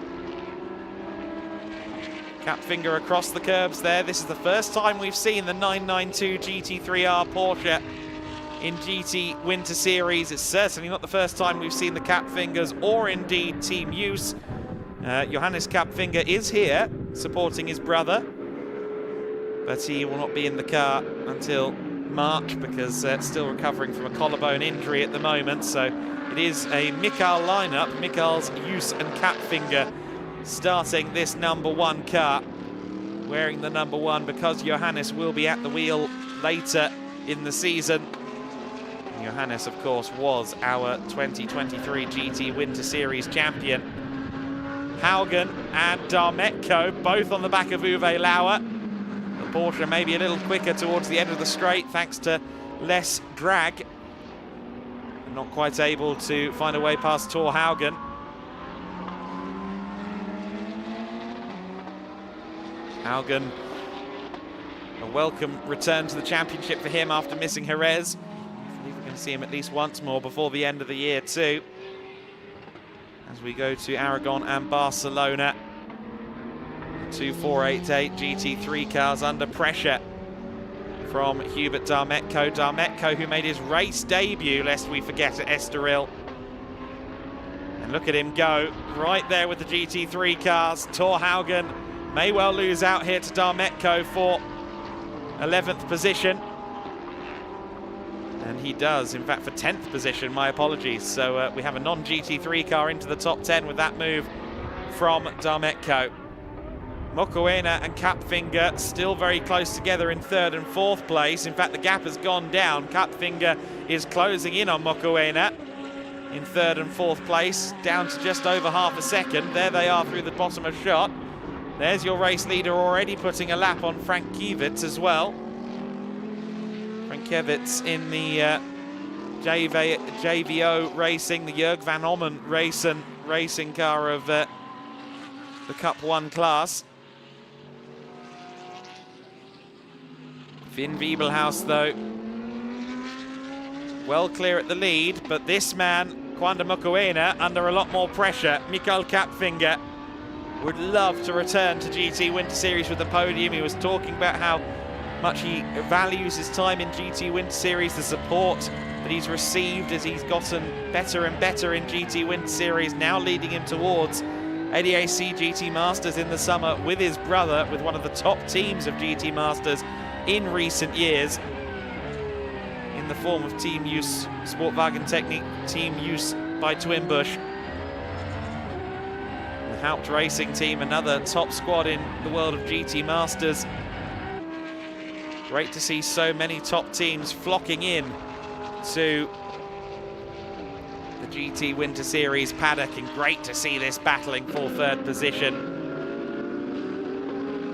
Kapfinger across the curbs there. This is the first time we've seen the 992 GT3R Porsche in GT Winter Series. It's certainly not the first time we've seen the Kapfingers or indeed Team Use. Johannes Kapfinger is here supporting his brother, but he will not be in the car until March because still recovering from a collarbone injury at the moment. So it is a Mikael lineup. Mikael's Use and Kapfinger starting this number 1 car, wearing the number 1 because Johannes will be at the wheel later in the season. Johannes, of course, was our 2023 GT Winter Series champion. Haugen and Darmetko, both on the back of Uwe Lauer. The Porsche maybe a little quicker towards the end of the straight, thanks to less drag. Not quite able to find a way past Thor Haugen. Haugen, a welcome return to the championship for him after missing Jerez. I believe we're going to see him at least once more before the end of the year too, as we go to Aragon and Barcelona. 2 488 GT3 cars under pressure from Hubert Darmetko. Darmetko, who made his race debut, lest we forget, at Estoril. And look at him go, right there with the GT3 cars. Thor Haugen may well lose out here to Darmetko for 11th position. And he does, in fact, for 10th position, my apologies. So we have a non-GT3 car into the top 10 with that move from Darmetko. Mokoena and Kapfinger still very close together in 3rd and 4th place. In fact, the gap has gone down. Kapfinger is closing in on Mokoena in 3rd and 4th place, down to just over half a second. There they are through the bottom of shot. There's your race leader already putting a lap on Frank Kiewicz as well. Frank Kiewicz in the JVO Racing, the Jörg van Ommen racing car of the Cup 1 class. Finn Wiebelhaus, though, well clear at the lead, but this man, Kwanda Mokoena, under a lot more pressure. Mikael Kapfinger would love to return to GT Winter Series with the podium. He was talking about how much he values his time in GT Winter Series, the support that he's received as he's gotten better and better in GT Winter Series, now leading him towards ADAC GT Masters in the summer with his brother, with one of the top teams of GT Masters in recent years, in the form of Team Use Sportwagen Technik, Team Use by Twinbush. The Haupt Racing team, another top squad in the world of GT Masters. Great to see so many top teams flocking in to the GT Winter Series paddock, and great to see this battling for 3rd position.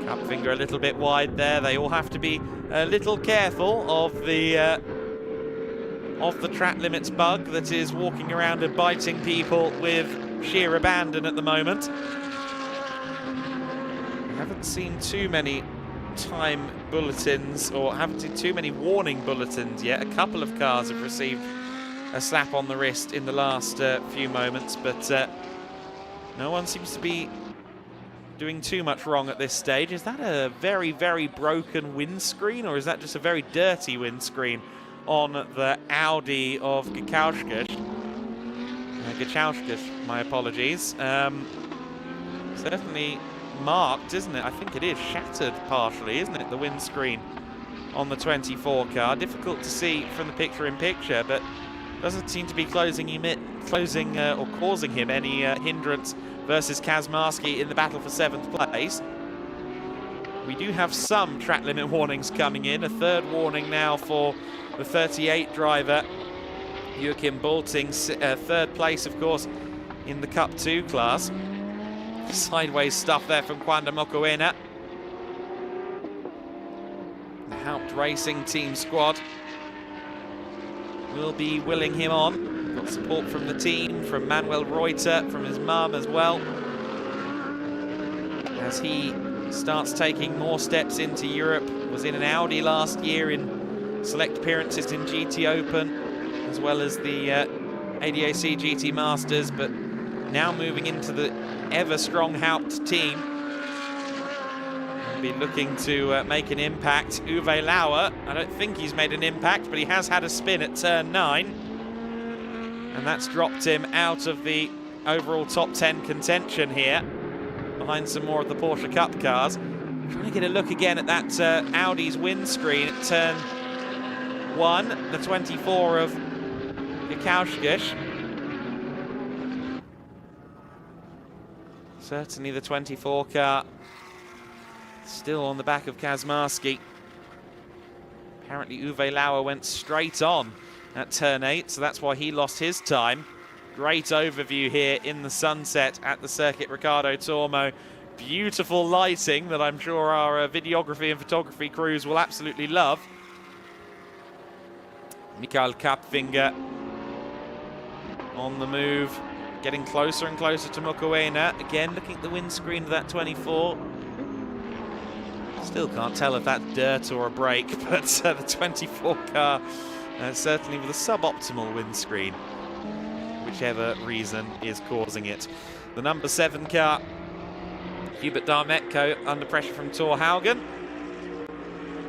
Kapfinger a little bit wide there. They all have to be a little careful of the track limits bug that is walking around and biting people with sheer abandon at the moment. I haven't seen too many time bulletins, or haven't seen too many warning bulletins yet. A couple of cars have received a slap on the wrist in the last few moments, but no one seems to be doing too much wrong at this stage. Is that a very, very broken windscreen, or is that just a very dirty windscreen on the Audi of Gachauskis? My apologies. Certainly marked, isn't it? I think it is shattered partially, isn't it, the windscreen on the 24 car? Difficult to see from the picture-in-picture, but doesn't seem to be causing him any hindrance versus Kazmarski in the battle for 7th place. We do have some track limit warnings coming in. A 3rd warning now for the 38 driver, Joachim Bolting. 3rd place, of course, in the Cup 2 class. Sideways stuff there from Kwanda Mokoena. The Haupt Racing team squad will be willing him on. Got support from the team, from Manuel Reuter, from his mum as well, as he starts taking more steps into Europe. Was in an Audi last year in select appearances in GT Open, as well as the ADAC GT Masters, but now moving into the ever-strong Haupt team. Be looking to make an impact. Uwe Lauer, I don't think he's made an impact, but he has had a spin at turn 9. And that's dropped him out of the overall top 10 contention here, behind some more of the Porsche Cup cars. Trying to get a look again at that Audi's windscreen at turn 1, the 24 of Gachauskis. Certainly the 24 car still on the back of Kazmarski. Apparently Uwe Lauer went straight on at turn 8, so that's why he lost his time. Great overview here in the sunset at the Circuit Ricardo Tormo. Beautiful lighting that I'm sure our videography and photography crews will absolutely love. Mikael Kapfinger on the move, getting closer and closer to Mokoena. Again, looking at the windscreen of that 24. Still can't tell if that's dirt or a brake, but the 24 car certainly with a suboptimal windscreen, whichever reason is causing it. The number 7 car, Hubert Darmetko, under pressure from Thor Haugen.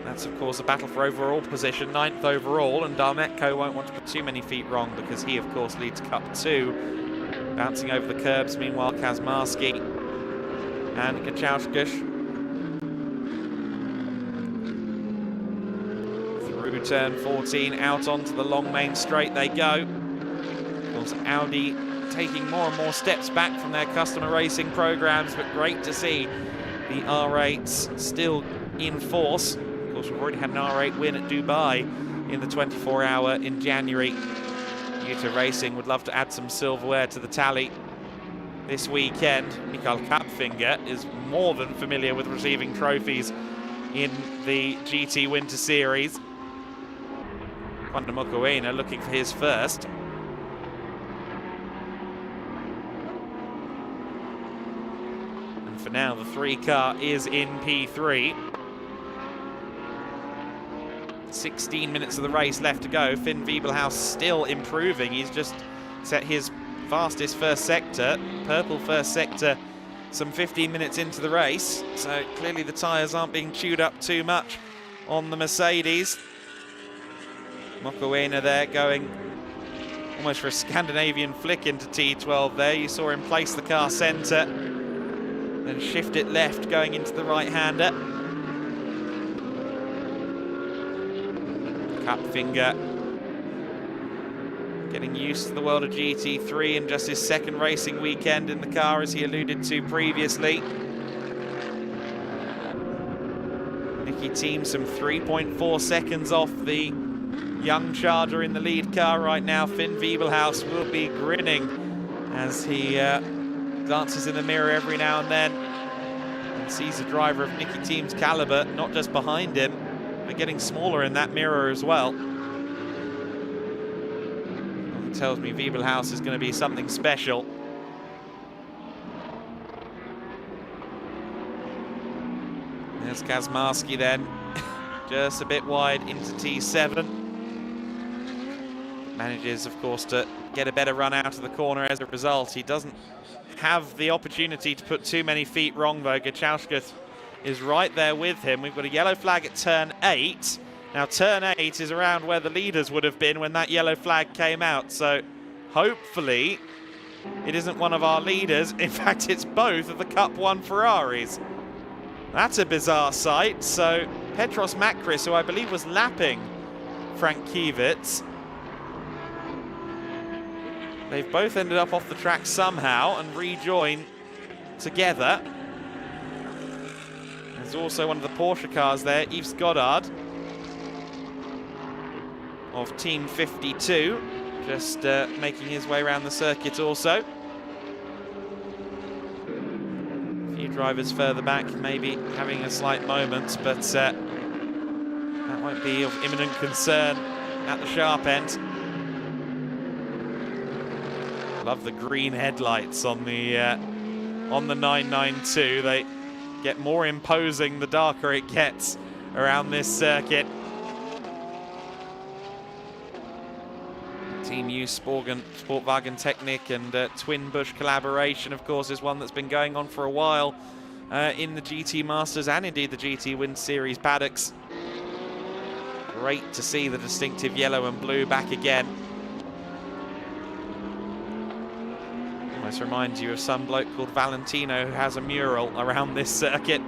That's, of course, a battle for overall position, 9th overall, and Darmetko won't want to put too many feet wrong because he, of course, leads Cup 2. Bouncing over the curbs, meanwhile, Kazmarski and Gachauskis through turn 14, out onto the long main straight they go. Of course, Audi taking more and more steps back from their customer racing programs, but great to see the R8s still in force. Of course, we've already had an R8 win at Dubai in the 24-hour in January. UTA Racing would love to add some silverware to the tally this weekend. Mikael Kapfinger is more than familiar with receiving trophies in the GT Winter Series. Juan de Mocoena looking for his first. And for now, the 3 car is in P3. 16 minutes of the race left to go. Finn Wiebelhaus still improving. He's just set his fastest first sector, purple first sector, some 15 minutes into the race. So clearly the tyres aren't being chewed up too much on the Mercedes. Mocoena there going almost for a Scandinavian flick into T12 there. You saw him place the car centre, then shift it left going into the right-hander. Kapfinger getting used to the world of GT3 in just his second racing weekend in the car, as he alluded to previously. Nicky Thiem some 3.4 seconds off the young charger in the lead car right now. Finn Wiebelhaus will be grinning as he glances in the mirror every now and then and sees a driver of Nicky Thiem's caliber not just behind him, but getting smaller in that mirror as well. It tells me Wiebelhaus is going to be something special. There's Kazmarski then, just a bit wide into T7. Manages, of course, to get a better run out of the corner as a result. He doesn't have the opportunity to put too many feet wrong, though. Gachauskas is right there with him. We've got a yellow flag at turn 8. Now, turn 8 is around where the leaders would have been when that yellow flag came out. So, hopefully, it isn't one of our leaders. In fact, it's both of the Cup 1 Ferraris. That's a bizarre sight. So, Petros Makris, who I believe was lapping Frank Kivitz, they've both ended up off the track somehow and rejoin together. There's also one of the Porsche cars there, Yves Goddard of Team 52, just making his way around the circuit also. A few drivers further back maybe having a slight moment, but that won't be of imminent concern at the sharp end. Love the green headlights on the 992. They get more imposing the darker it gets around this circuit. Team U Sportwagen Technik and Twin Bush collaboration, of course, is one that's been going on for a while in the GT Masters and indeed the GT Wind Series paddocks. Great to see the distinctive yellow and blue back again. Almost reminds you of some bloke called Valentino who has a mural around this circuit.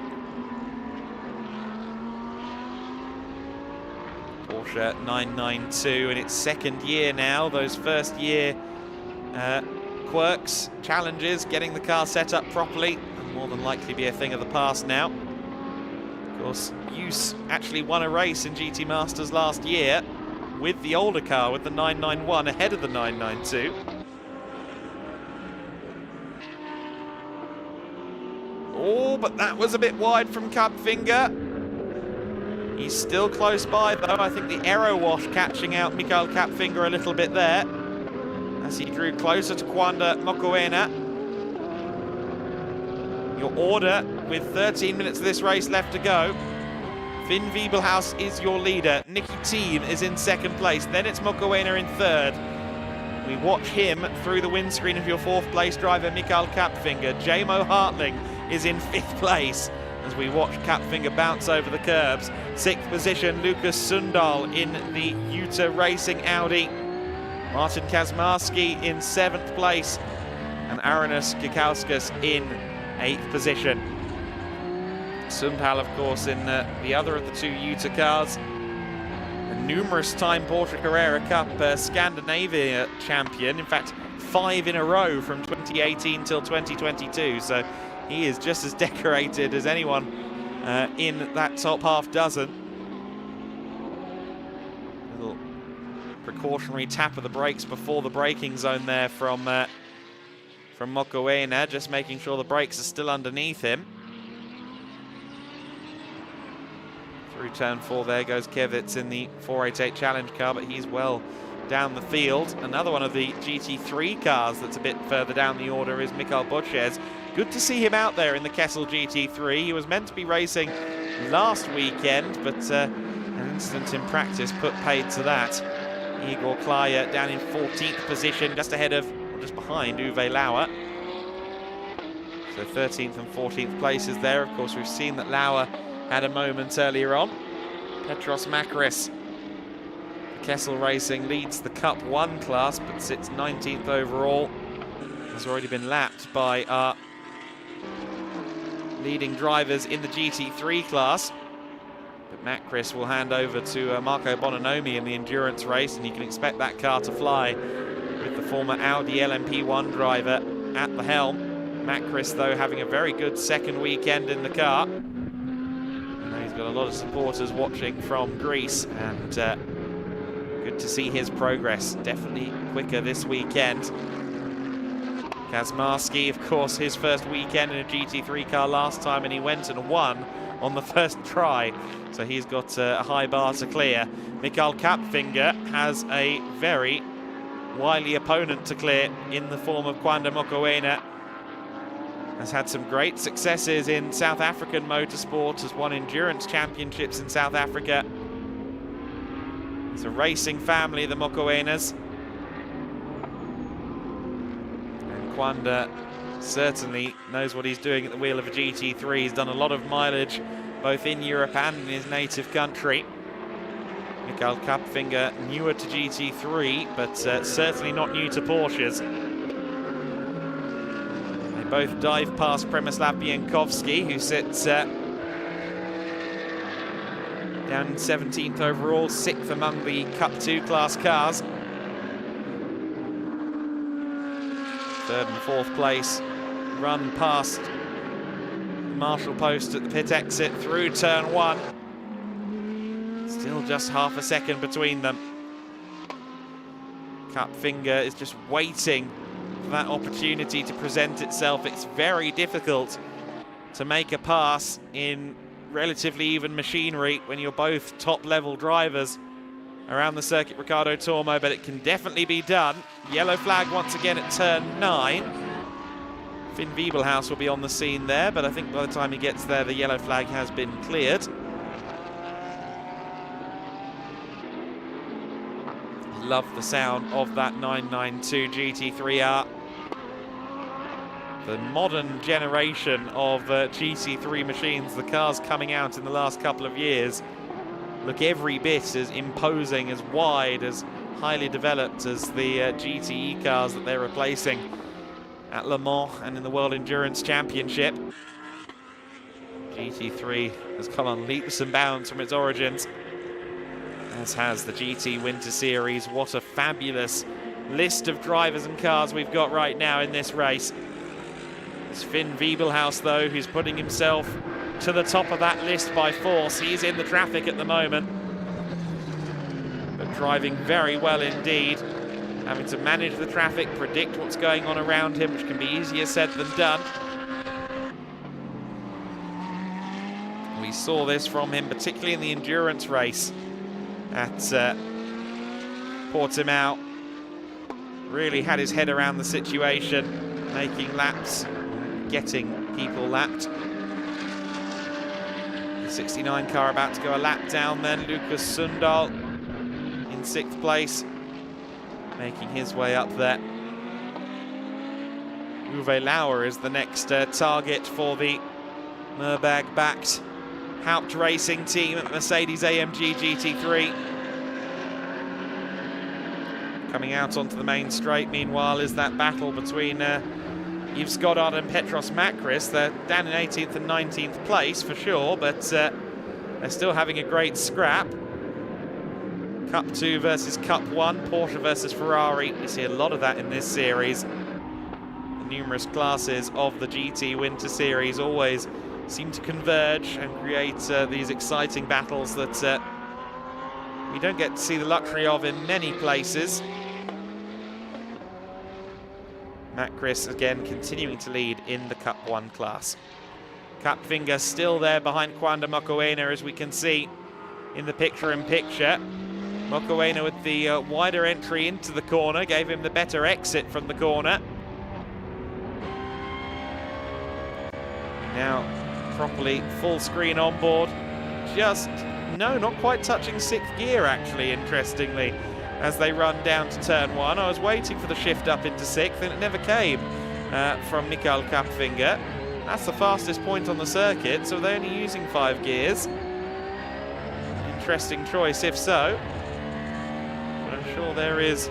Porsche 992 in its second year now. Those first year quirks, challenges, getting the car set up properly, will more than likely be a thing of the past now. Of course, Use actually won a race in GT Masters last year with the older car, with the 991 ahead of the 992. Oh, but that was a bit wide from Kapfinger. He's still close by, though. I think the aero wash catching out Mikael Kapfinger a little bit there as he drew closer to Juan de Mocoena. Your order with 13 minutes of this race left to go. Finn Wiebelhaus is your leader. Nicky Thiem is in second place. Then it's Mocoena in third. We watch him through the windscreen of your fourth place driver, Mikael Kapfinger. J-Mo Hartling is in fifth place as we watch Kapfinger bounce over the curbs. Sixth position, Lucas Sundal in the UTA Racing Audi. Martin Kazmarski in seventh place and Aronis Gikauskas in eighth position. Sundal, of course, in the other of the two UTA cars. A numerous time Porsche Carrera Cup Scandinavia champion. In fact, 5 in a row from 2018 till 2022. So he is just as decorated as anyone in that top half dozen. Little precautionary tap of the brakes before the braking zone there from Mokoena, just making sure the brakes are still underneath him. Through turn 4 there goes Kevitz in the 488 Challenge car, but he's well down the field. Another one of the GT3 cars that's a bit further down the order is Mikhail Butchez. Good to see him out there in the Kessel GT3. He was meant to be racing last weekend, but an incident in practice put paid to that. Igor Klaya down in 14th position, just ahead of, or just behind Uwe Lauer. So 13th and 14th places there. Of course, we've seen that Lauer had a moment earlier on. Petros Makaris, Kessel Racing, leads the Cup 1 class, but sits 19th overall. Has already been lapped by our leading drivers in the GT3 class. But Makaris will hand over to Marco Bononomi in the endurance race, and you can expect that car to fly with the former Audi LMP1 driver at the helm. Makaris, though, having a very good second weekend in the car. He's got a lot of supporters watching from Greece, and good to see his progress. Definitely quicker this weekend. Kazmarski, of course, his first weekend in a GT3 car last time, and he went and won on the first try. So he's got a high bar to clear. Mikael Kapfinger has a very wily opponent to clear in the form of Kwanda Mokoena. Has had some great successes in South African motorsport, has won endurance championships in South Africa. It's a racing family, the Mokoenas. And Kwanda certainly knows what he's doing at the wheel of a GT3. He's done a lot of mileage both in Europe and in his native country. Mikael Kapfinger, newer to GT3, but certainly not new to Porsches. Both dive past Premislav Biankowski, who sits down in 17th overall, 6th among the Cup 2 class cars. 3rd and 4th place, run past Marshall post at the pit exit through turn 1. Still just half a second between them. Kapfinger is just waiting for that opportunity to present itself. It's very difficult to make a pass in relatively even machinery when you're both top-level drivers around the circuit Ricardo Tormo, but it can definitely be done. Yellow flag once again at turn 9. Finn Wiebelhaus will be on the scene there, but I think by the time he gets there, the yellow flag has been cleared. Love the sound of that 992 GT3R. The modern generation of GT3 machines, the cars coming out in the last couple of years, look every bit as imposing, as wide, as highly developed as the GTE cars that they're replacing at Le Mans and in the World Endurance Championship. GT3 has come on leaps and bounds from its origins, as has the GT Winter Series. What a fabulous list of drivers and cars we've got right now in this race. It's Finn Wiebelhaus, though, who's putting himself to the top of that list by force. He's in the traffic at the moment, but driving very well indeed. Having to manage the traffic, predict what's going on around him, which can be easier said than done. We saw this from him, particularly in the endurance race at Portimao. Really had his head around the situation, making laps, getting people lapped. The 69 car about to go a lap down then. Lucas Sundal in 6th place, making his way up there. Uwe Lauer is the next target for the Merbag-backed Haupt Racing team at Mercedes-AMG GT3. Coming out onto the main straight, meanwhile, is that battle between Yves Goddard and Petros Makaris. They're down in 18th and 19th place for sure, but they're still having a great scrap. Cup 2 versus Cup 1, Porsche versus Ferrari. We see a lot of that in this series. The numerous classes of the GT Winter Series always seem to converge and create these exciting battles that we don't get to see the luxury of in many places. Matt Chris again continuing to lead in the Cup 1 class. Kapfinger still there behind Kwanda Mokoena, as we can see in the picture-in-picture. Mokoena with the wider entry into the corner, gave him the better exit from the corner. Now properly full screen on board. Just, no, not quite touching 6th gear actually, interestingly, as they run down to turn 1. I was waiting for the shift up into 6th and it never came from Mikael Kapfinger. That's the fastest point on the circuit, so they're only using 5 gears. Interesting choice if so. But I'm sure there is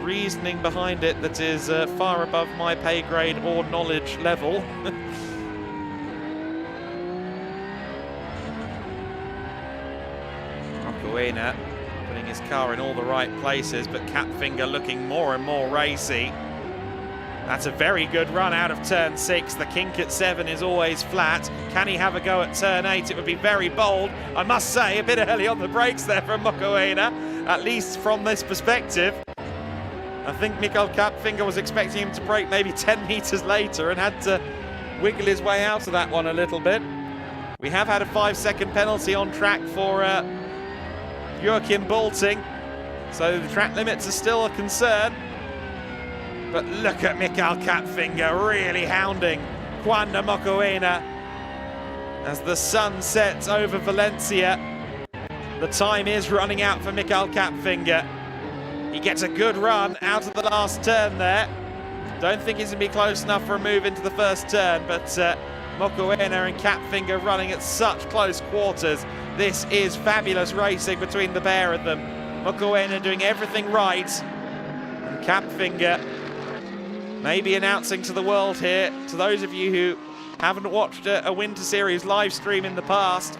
reasoning behind it that is far above my pay grade or knowledge level. Mokoena putting his car in all the right places, but Kapfinger looking more and more racy. That's a very good run out of turn 6. The kink at 7 is always flat. Can he have a go at turn 8? It would be very bold. I must say, a bit early on the brakes there from Mokoena, at least from this perspective. I think Mikael Kapfinger was expecting him to brake maybe 10 meters later and had to wiggle his way out of that one a little bit. We have had a 5-second penalty on track for Joachim Bolting, so the track limits are still a concern. But look at Mikael Kapfinger really hounding Kwanda Mokoena as the sun sets over Valencia. The time is running out for Mikael Kapfinger. He gets a good run out of the last turn there. Don't think he's going to be close enough for a move into the first turn, but Mokoena and Kapfinger running at such close quarters. This is fabulous racing between the pair of them. Mokoena doing everything right, and Kapfinger maybe announcing to the world here, to those of you who haven't watched a Winter Series live stream in the past,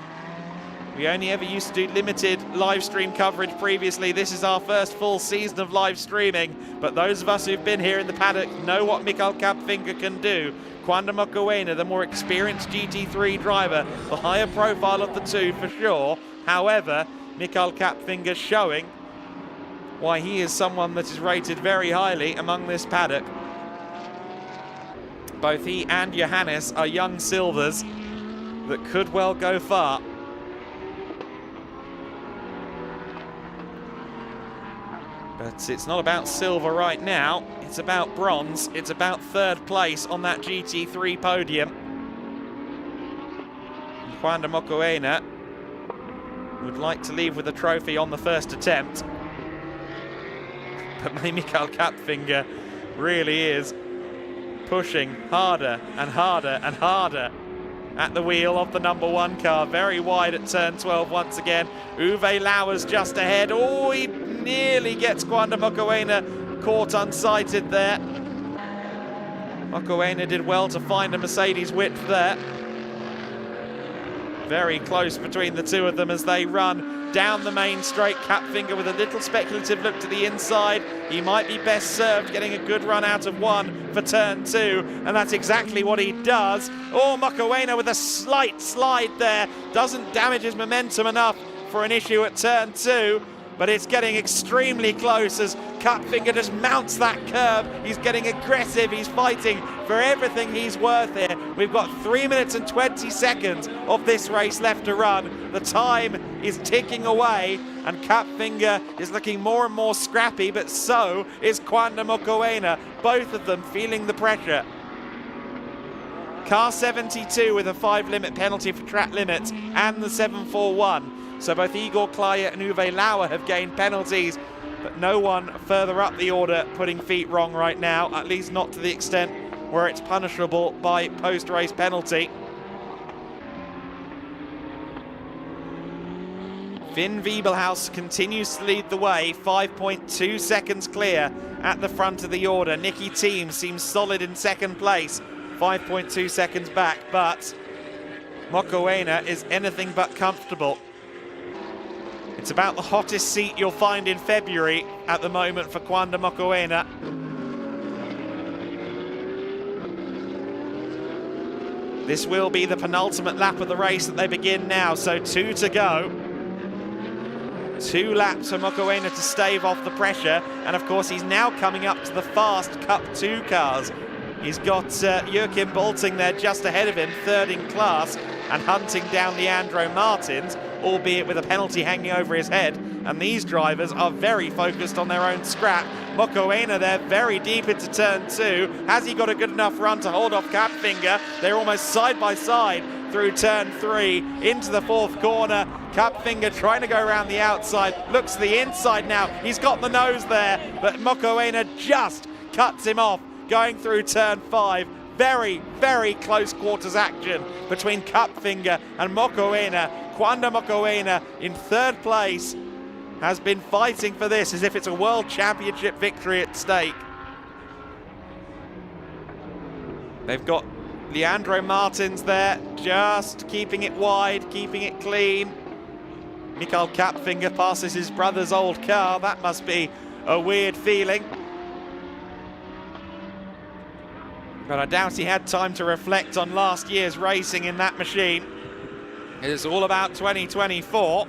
we only ever used to do limited live stream coverage previously. This is our first full season of live streaming, but those of us who've been here in the paddock know what Mikael Kapfinger can do. Kwanda Mokoena, the more experienced GT3 driver, the higher profile of the two for sure. However, Mikael Kapfinger showing why he is someone that is rated very highly among this paddock. Both he and Johannes are young silvers that could well go far. But it's not about silver right now, it's about bronze, it's about 3rd place on that GT3 podium. And Kwanda Mokoena would like to leave with a trophy on the first attempt. But Mikael Kapfinger really is pushing harder and harder and harder at the wheel of the number 1 car. Very wide at turn 12 once again. Uwe Lauer's just ahead. Oh, he nearly gets Kwanda Mokoena caught unsighted there. Mokoena did well to find a Mercedes width there. Very close between the two of them as they run down the main straight. Kapfinger with a little speculative look to the inside. He might be best served getting a good run out of 1 for turn 2, and that's exactly what he does. Oh, Mokoena with a slight slide there. Doesn't damage his momentum enough for an issue at turn 2, but it's getting extremely close as Kapfinger just mounts that curb. He's getting aggressive, he's fighting for everything he's worth here. We've got 3 minutes and 20 seconds of this race left to run. The time is ticking away, and Kapfinger is looking more and more scrappy, but so is Kwanda Mokoena, both of them feeling the pressure. Car 72 with a 5-limit penalty for track limits and the 741. So both Igor Klaya and Uwe Lauer have gained penalties, but no one further up the order putting feet wrong right now, at least not to the extent where it's punishable by post-race penalty. Finn Wiebelhaus continues to lead the way, 5.2 seconds clear at the front of the order. Nicky Team seems solid in 2nd place, 5.2 seconds back, but Mokoena is anything but comfortable. It's about the hottest seat you'll find in February at the moment for Quanda Mokoena. This will be the penultimate lap of the race that they begin now, so 2 to go. 2 laps for Mokoena to stave off the pressure, and of course he's now coming up to the fast Cup 2 cars. He's got Joachim Bolting there just ahead of him, 3rd in class, and hunting down Leandro Martins, albeit with a penalty hanging over his head. And these drivers are very focused on their own scrap. Mokoena there, very deep into turn 2. Has he got a good enough run to hold off Kapfinger? They're almost side by side through turn 3 into the 4th corner. Kapfinger trying to go around the outside, looks to the inside now. He's got the nose there, but Mokoena just cuts him off going through turn 5. Very, very close quarters action between Kapfinger and Mokoena. Quanda Mokoena in 3rd place has been fighting for this as if it's a World Championship victory at stake. They've got Leandro Martins there, just keeping it wide, keeping it clean. Mikael Kapfinger passes his brother's old car. That must be a weird feeling. But I doubt he had time to reflect on last year's racing in that machine. It's all about 2024.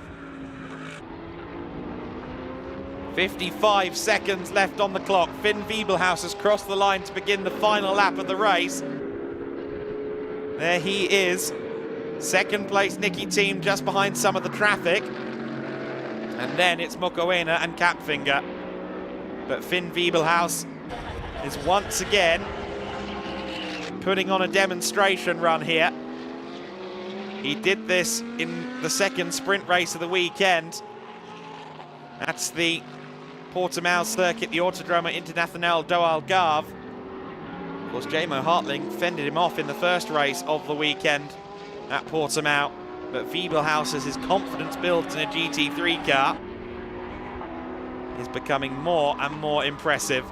55 seconds left on the clock. Finn Wiebelhaus has crossed the line to begin the final lap of the race. There he is. 2nd place Nicky Team just behind some of the traffic. And then it's Mokoena and Kapfinger. But Finn Wiebelhaus is once again putting on a demonstration run here. He did this in the 2nd sprint race of the weekend. That's the Portimao circuit, the Autodromo Internacional do Algarve. Of course, Jamo Hartling fended him off in the 1st race of the weekend at Portimao, but Wiebelhaus, as his confidence builds in a GT3 car, is becoming more and more impressive.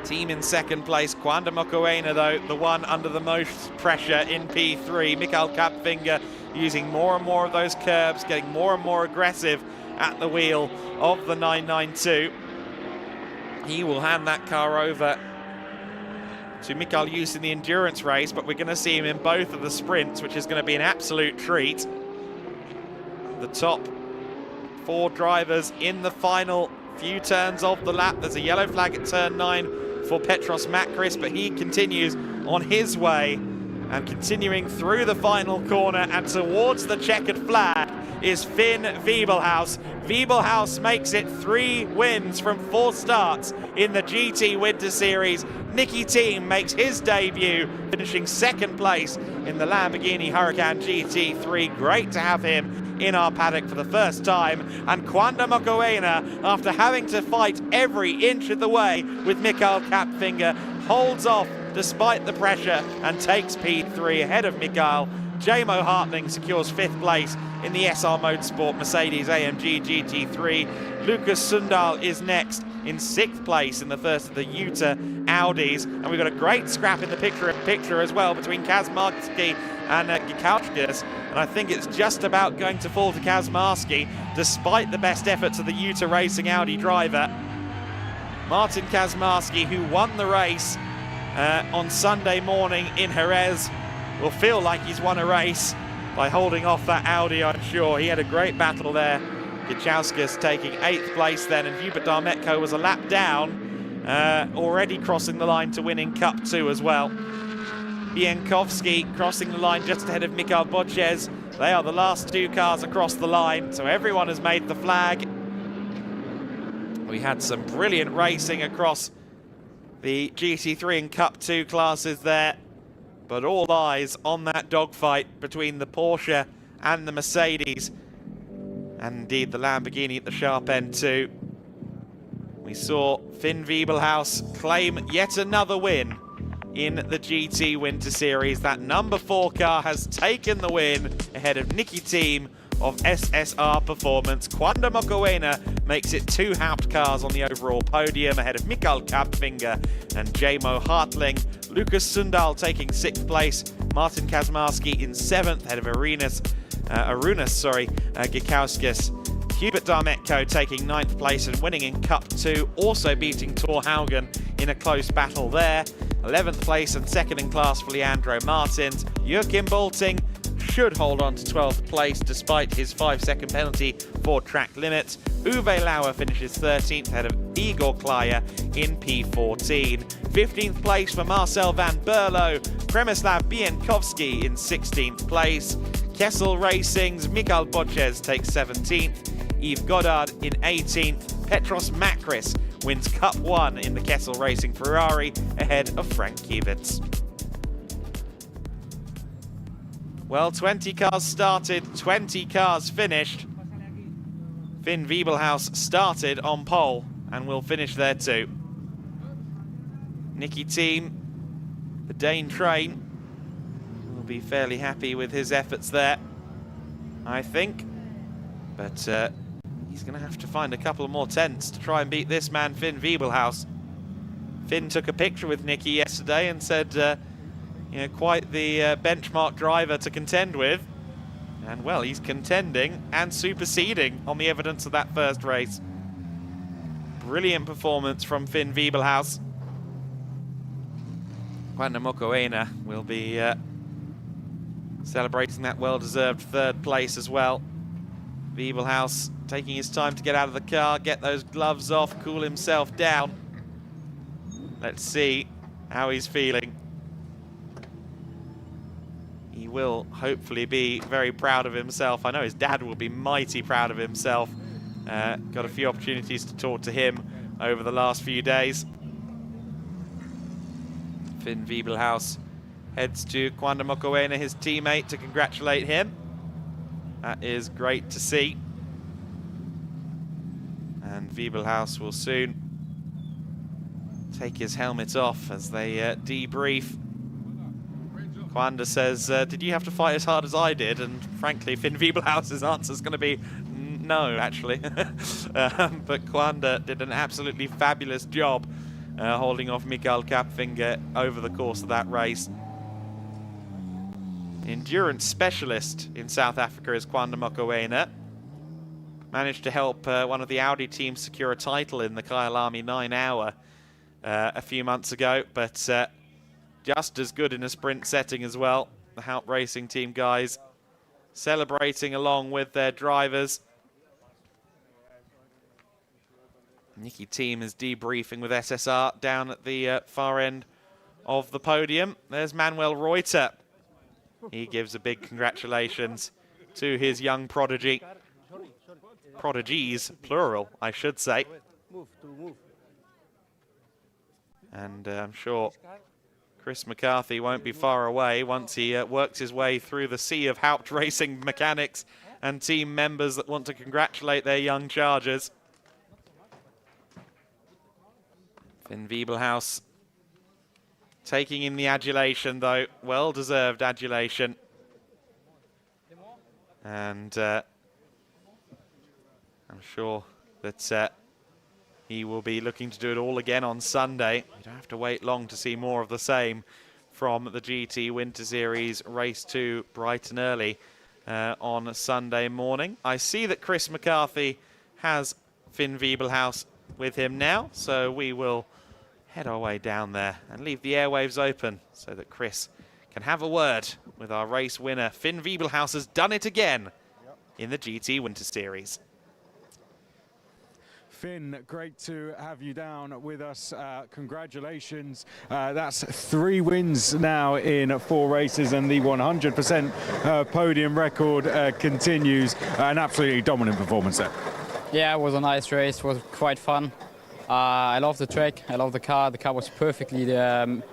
Team in 2nd place, Quanda Mokoena though, the one under the most pressure in P3. Mikael Kapfinger using more and more of those curbs, getting more and more aggressive at the wheel of the 992. He will hand that car over to Mikael Jus in the endurance race, but we're going to see him in both of the sprints, which is going to be an absolute treat. The top 4 drivers in the final few turns of the lap. There's a yellow flag at turn 9 for Petros Makris, but he continues on his way, and continuing through the final corner and towards the checkered flag is Finn Wiebelhaus. Wiebelhaus makes it 3 wins from 4 starts in the GT Winter Series. Nicky Team makes his debut, finishing 2nd place in the Lamborghini Huracan GT3. Great to have him in our paddock for the 1st time. And Quanda Mokoena, after having to fight every inch of the way with Mikael Kapfinger, holds off despite the pressure and takes P3 ahead of Mikael. Jamo Hartling secures 5th place in the SR Motorsport Mercedes AMG GT3. Lucas Sundal is next in 6th place in the first of the Utah Audis. And we've got a great scrap in the picture as well between Kazmarski and Gikauskas. And I think it's just about going to fall to Kazmarski, despite the best efforts of the Utah Racing Audi driver. Martin Kazmarski, who won the race on Sunday morning in Jerez, will feel like he's won a race by holding off that Audi, I'm sure. He had a great battle there. Gikauskas taking 8th place then, and Hubert Darmetko was a lap down, already crossing the line to win in Cup 2 as well. Biankowski crossing the line just ahead of Mikael Bochez. They are the last 2 cars across the line, so everyone has made the flag. We had some brilliant racing across the GT3 and Cup 2 classes there, but all eyes on that dogfight between the Porsche and the Mercedes, and indeed the Lamborghini at the sharp end too. We saw Finn Wiebelhaus claim yet another win in the GT Winter Series. That number 4 car has taken the win ahead of Nicky Team of SSR Performance. Quanda Mokoena makes it 2 Haupt cars on the overall podium ahead of Mikael Kapfinger and Jamo Hartling. Lucas Sundal taking 6th place. Martin Kazmarski in 7th ahead of Arenas Gikauskas. Hubert Darmetko taking 9th place and winning in Cup 2, also beating Thorhaugen in a close battle there. 11th place and second in class for Leandro Martins. Joachim Bolting should hold on to 12th place despite his 5-second penalty for track limits. Uwe Lauer finishes 13th ahead of Igor Klaya in P14. 15th place for Marcel van Berlo. Przemysław Bienkowski in 16th place. Kessel Racing's Mikael Boches takes 17th. Yves Goddard in 18th. Petros Makris wins Cup 1 in the Kessel Racing Ferrari ahead of Frank Kivitz. Well, 20 cars started, 20 cars finished. Finn Wiebelhaus started on pole and will finish there too. Nicky Thiem, the Dane train, will be fairly happy with his efforts there, I think. But he's going to have to find a couple more tenths to try and beat this man, Finn Wiebelhaus. Finn took a picture with Nicky yesterday and said, you know, quite the benchmark driver to contend with. And, well, he's contending and superseding on the evidence of that first race. Brilliant performance from Finn Wiebelhaus. Juan Mocoena will be celebrating that well-deserved third place as well. Wiebelhaus taking his time to get out of the car, get those gloves off, cool himself down. Let's see how he's feeling. He will hopefully be very proud of himself. I know his dad will be mighty proud of himself. Got a few opportunities to talk to him over the last few days. Finn Wiebelhaus heads to Juan Mocoena, his teammate, to congratulate him. That is great to see. And Wiebelhaus will soon take his helmet off as they debrief. Quanda says, did you have to fight as hard as I did? And frankly, Finn Wiebelhaus's answer is going to be no, actually. But Quanda did an absolutely fabulous job holding off Mikael Kapfinger over the course of that race. Endurance specialist in South Africa is Quanda Mocoena. Managed to help one of the Audi teams secure a title in the Kyalami 9-hour a few months ago, but just as good in a sprint setting as well. The Haupt Racing team guys celebrating along with their drivers. Nicky Thiem is debriefing with SSR down at the far end of the podium. There's Manuel Reuter. He gives a big congratulations to his young prodigy. Prodigies, plural, I should say. And I'm sure Chris McCarthy won't be far away once he works his way through the sea of Haupt Racing mechanics and team members that want to congratulate their young chargers. Finn Wiebelhaus taking in the adulation, though. Well-deserved adulation. And I'm sure that he will be looking to do it all again on Sunday. You don't have to wait long to see more of the same from the GT Winter Series Race 2 bright and early on Sunday morning. I see that Chris McCarthy has Finn Wiebelhaus with him now, so we will head our way down there and leave the airwaves open so that Chris can have a word with our race winner. Finn Wiebelhaus has done it again in the GT Winter Series. Finn, great to have you down with us. Congratulations. That's 3 wins now in 4 races, and the 100% podium record continues. An absolutely dominant performance there. Yeah, it was a nice race. It was quite fun. I love the track. I love the car. The car was perfectly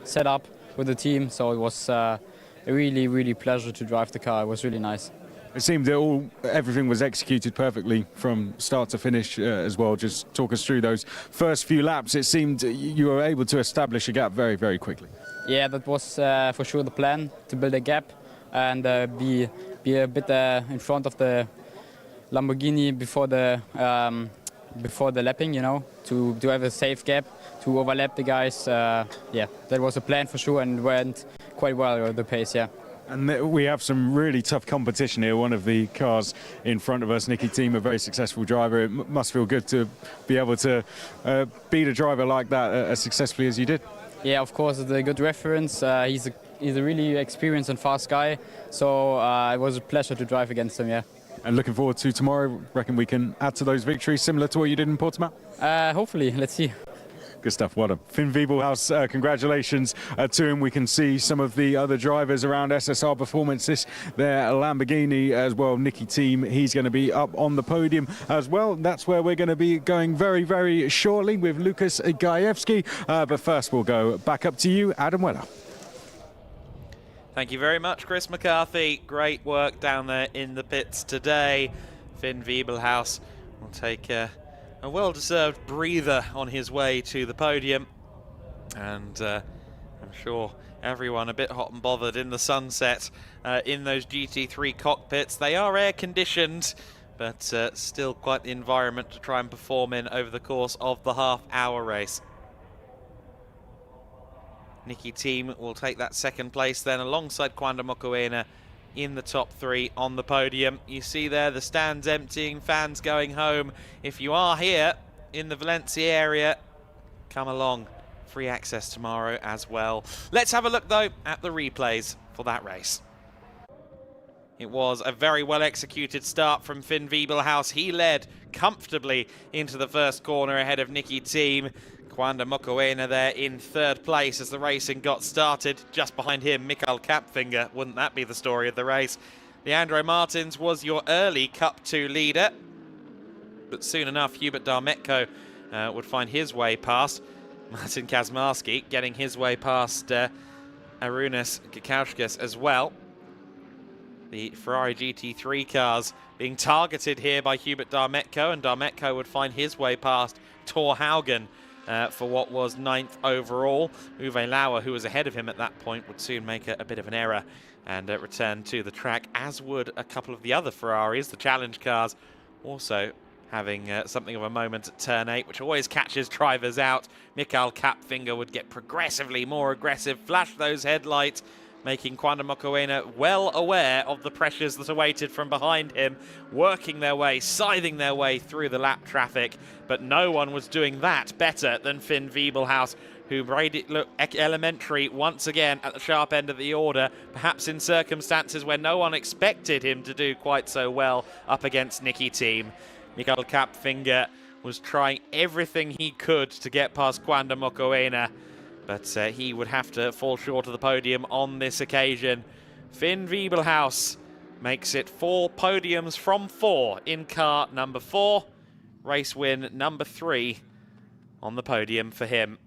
set up with the team, so it was a really, really pleasure to drive the car. It was really nice. It seemed that everything was executed perfectly from start to finish as well. Just talk us through those first few laps. It seemed you were able to establish a gap very, very quickly. Yeah, that was for sure the plan, to build a gap and be a bit in front of the Lamborghini before the lapping, you know, to have a safe gap, to overlap the guys. Yeah, that was a plan for sure, and went quite well with the pace, yeah. And we have some really tough competition here. One of the cars in front of us, Nicky Thiem, a very successful driver. It must feel good to be able to beat a driver like that as successfully as you did. Yeah, of course, it's a good reference. He's a really experienced and fast guy, so it was a pleasure to drive against him, yeah. And looking forward to tomorrow. Reckon we can add to those victories, similar to what you did in Portimao? Hopefully, let's see. Good stuff, well done. Finn Wiebelhaus, congratulations to him. We can see some of the other drivers around SSR Performances there, Lamborghini as well. Nicky Thiem, he's going to be up on the podium as well. That's where we're going to be going very, very shortly with Lukas Gajewski. But first we'll go back up to you, Adam Weller. Thank you very much, Chris McCarthy. Great work down there in the pits today. Finn Wiebelhaus will take a well-deserved breather on his way to the podium. And I'm sure everyone a bit hot and bothered in the sunset in those GT3 cockpits. They are air-conditioned, but still quite the environment to try and perform in over the course of the half-hour race. Nicky Thiem will take that second place then alongside Quanda Mokoena in the top three on the podium. You see there the stands emptying, fans going home. If you are here in the Valencia area, come along. Free access tomorrow as well. Let's have a look though at the replays for that race. It was a very well executed start from Finn Wiebelhaus. He led comfortably into the first corner ahead of Nicky Thiem. Quanda Mokoena there in third place as the racing got started. Just behind him, Mikael Kapfinger. Wouldn't that be the story of the race? Leandro Martins was your early Cup 2 leader. But soon enough, Hubert Darmetko would find his way past. Martin Kazmarski getting his way past Arunas Gakauskas as well. The Ferrari GT3 cars being targeted here by Hubert Darmetko, and Darmetko would find his way past Thor Haugen for what was 9th overall. Uwe Lauer, who was ahead of him at that point, would soon make a bit of an error and return to the track, as would a couple of the other Ferraris, the challenge cars, also having something of a moment at turn 8, which always catches drivers out. Mikael Kapfinger would get progressively more aggressive, flash those headlights, making Quanda Mokoena well aware of the pressures that awaited from behind him, working their way, scything their way through the lap traffic. But no one was doing that better than Finn Wiebelhaus, who made it look elementary once again at the sharp end of the order, perhaps in circumstances where no one expected him to do quite so well up against Nicky Thiem. Mikael Kapfinger was trying everything he could to get past Quanda Mokoena, but he would have to fall short of the podium on this occasion. Finn Wiebelhaus makes it 4 podiums from 4 in car number 4. Race win number 3 on the podium for him.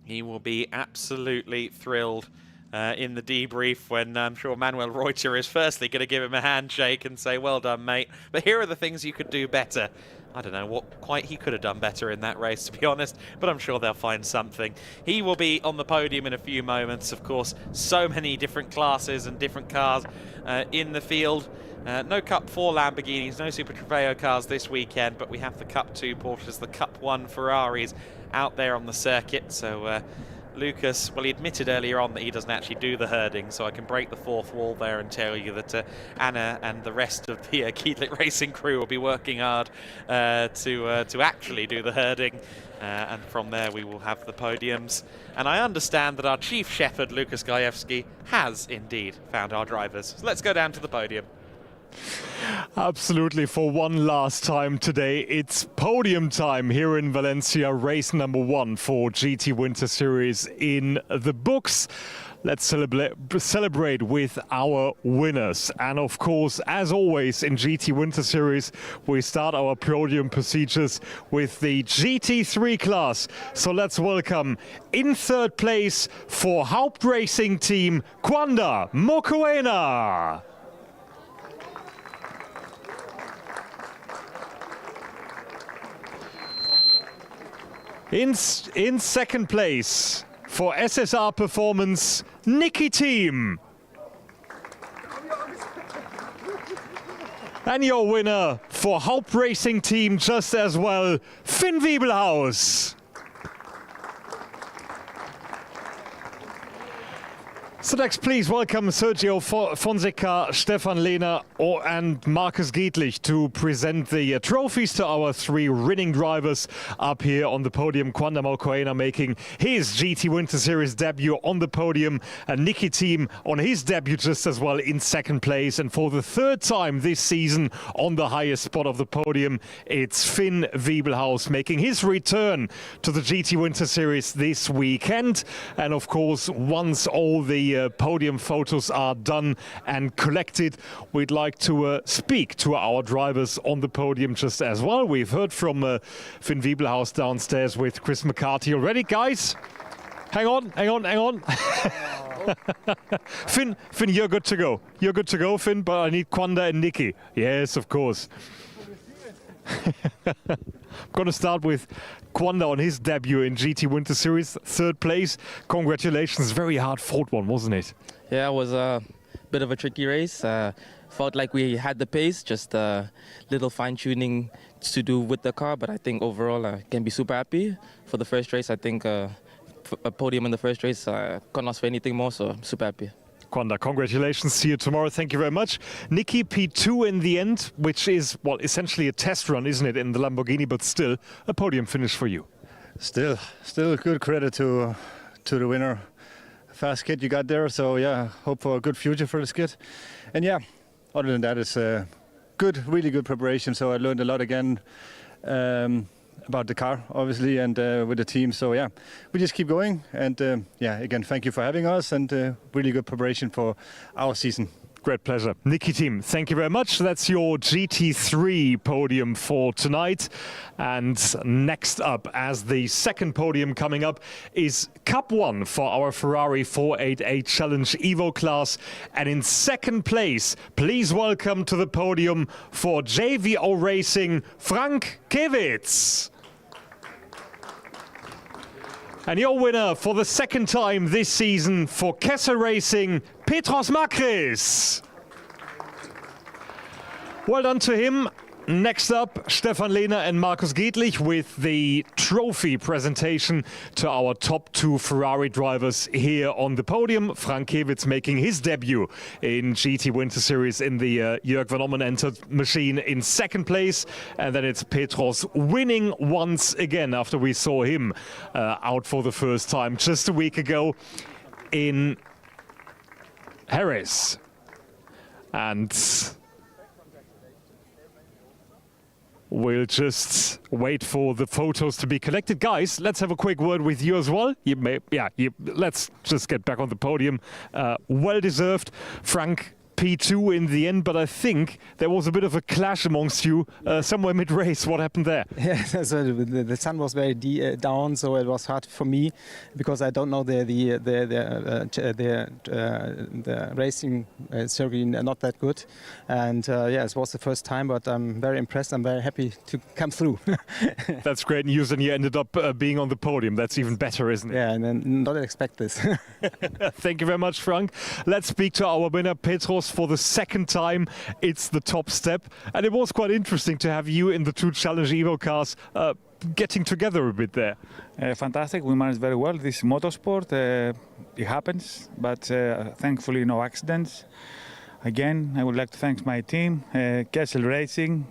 He will be absolutely thrilled in the debrief when I'm sure Manuel Reuter is firstly going to give him a handshake and say, well done, mate. But here are the things you could do better. I don't know what quite he could have done better in that race, to be honest, but I'm sure they'll find something. He will be on the podium in a few moments. Of course, so many different classes and different cars in the field. No Cup 4 Lamborghinis, no Super Trofeo cars this weekend, but we have the Cup 2 Porsches, the Cup 1 Ferraris out there on the circuit. So Lucas, well, he admitted earlier on that he doesn't actually do the herding, so I can break the fourth wall there and tell you that Anna and the rest of the Keedlit Racing crew will be working hard to actually do the herding. And from there we will have the podiums. And I understand that our chief shepherd, Lukas Gajewski, has indeed found our drivers. So let's go down to the podium. Absolutely, for one last time today, it's podium time here in Valencia, race number 1 for GT Winter Series in the books. Let's celebrate with our winners. And of course, as always in GT Winter Series, we start our podium procedures with the GT3 class. So let's welcome in third place for Haupt Racing Team, Quanda Mokoena. In second place for SSR Performance, Nicky Thiem. And your winner for Haupt Racing Team just as well, Finn Wiebelhaus. So next, please welcome Sergio Fonseca, Stefan Lehner and Markus Giedlich to present the trophies to our three winning drivers up here on the podium. Quanda Malcoena making his GT Winter Series debut on the podium, and Niki Thiem on his debut just as well in second place. And for the third time this season on the highest spot of the podium, it's Finn Wiebelhaus making his return to the GT Winter Series this weekend. And of course, once all the podium photos are done and collected, we'd like to speak to our drivers on the podium just as well. We've heard from Finn Wiebelhaus downstairs with Chris McCarthy already. Guys, hang on. Finn, you're good to go. You're good to go, Finn, but I need Quanda and Niki. Yes, of course. I'm going to start with Quanda on his debut in GT Winter Series, third place. Congratulations, very hard fought one, wasn't it? Yeah, it was a bit of a tricky race. Felt like we had the pace, just a little fine-tuning to do with the car, but I think overall I can be super happy. For the first race, I think a podium in the first race couldn't ask for anything more, so I'm super happy. Quanda, congratulations. See you tomorrow. Thank you very much. Niki, P2 in the end, which is, well, essentially a test run, isn't it, in the Lamborghini, but still a podium finish for you. Still good credit to the winner. Fast kid you got there, so yeah, hope for a good future for this kid. And yeah, other than that, it's really good preparation. So I learned a lot again about the car, obviously, and with the team. So yeah, we just keep going. And yeah, again, thank you for having us, and really good preparation for our season. Great pleasure. Niki Thiem, thank you very much. That's your GT3 podium for tonight. And next up, as the second podium coming up, is Cup 1 for our Ferrari 488 Challenge Evo class. And in second place, please welcome to the podium for JVO Racing, Frank Kiewicz. And your winner for the second time this season for Kessel Racing, Petros Makris. Well done to him. Next up, Stefan Lehner and Markus Giedlich with the trophy presentation to our top two Ferrari drivers here on the podium. Frank Kiewicz making his debut in GT Winter Series in the Jörg van Ommen entered machine in second place. And then it's Petros winning once again after we saw him out for the first time just a week ago in Harris. And we'll just wait for the photos to be collected. Guys, let's have a quick word with you as well. Let's just get back on the podium. Well deserved. Frank, P2 in the end, but I think there was a bit of a clash amongst you somewhere mid-race. What happened there? Yeah, so the sun was very down, so it was hard for me because I don't know the racing circuit not that good, and yeah, it was the first time, but I'm very impressed. I'm very happy to come through. That's great news, and you ended up being on the podium. That's even better, isn't it? Yeah, and then not expect this. Thank you very much, Frank. Let's speak to our winner, Petros. For the second time, it's the top step, and it was quite interesting to have you in the two Challenge Evo cars getting together a bit there. Fantastic. We managed very well. This is motorsport. It happens, but thankfully no accidents. Again, I would like to thank my team, Kessel Racing,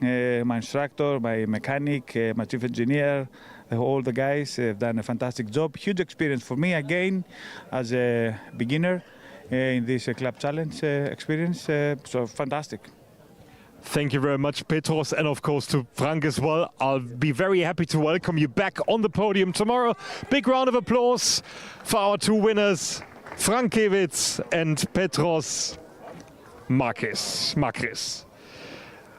my instructor, my mechanic, my chief engineer, all the guys have done a fantastic job. Huge experience for me again as a beginner in this club challenge experience, so fantastic. Thank you very much, Petros, and of course to Frank as well. I'll be very happy to welcome you back on the podium tomorrow. Big round of applause for our two winners, Frank Kiewicz and Petros Makris.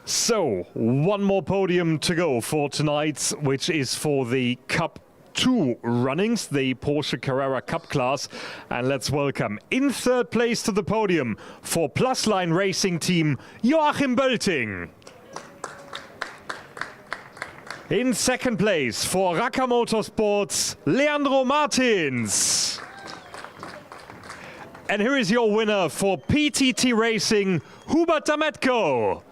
So, one more podium to go for tonight, which is for the Cup 2 runnings, the Porsche Carrera Cup class. And let's welcome in third place to the podium for Plusline Racing Team, Joachim Bölting. In second place for Raka Motorsports, Leandro Martins. And here is your winner for PTT Racing, Hubert Dametko.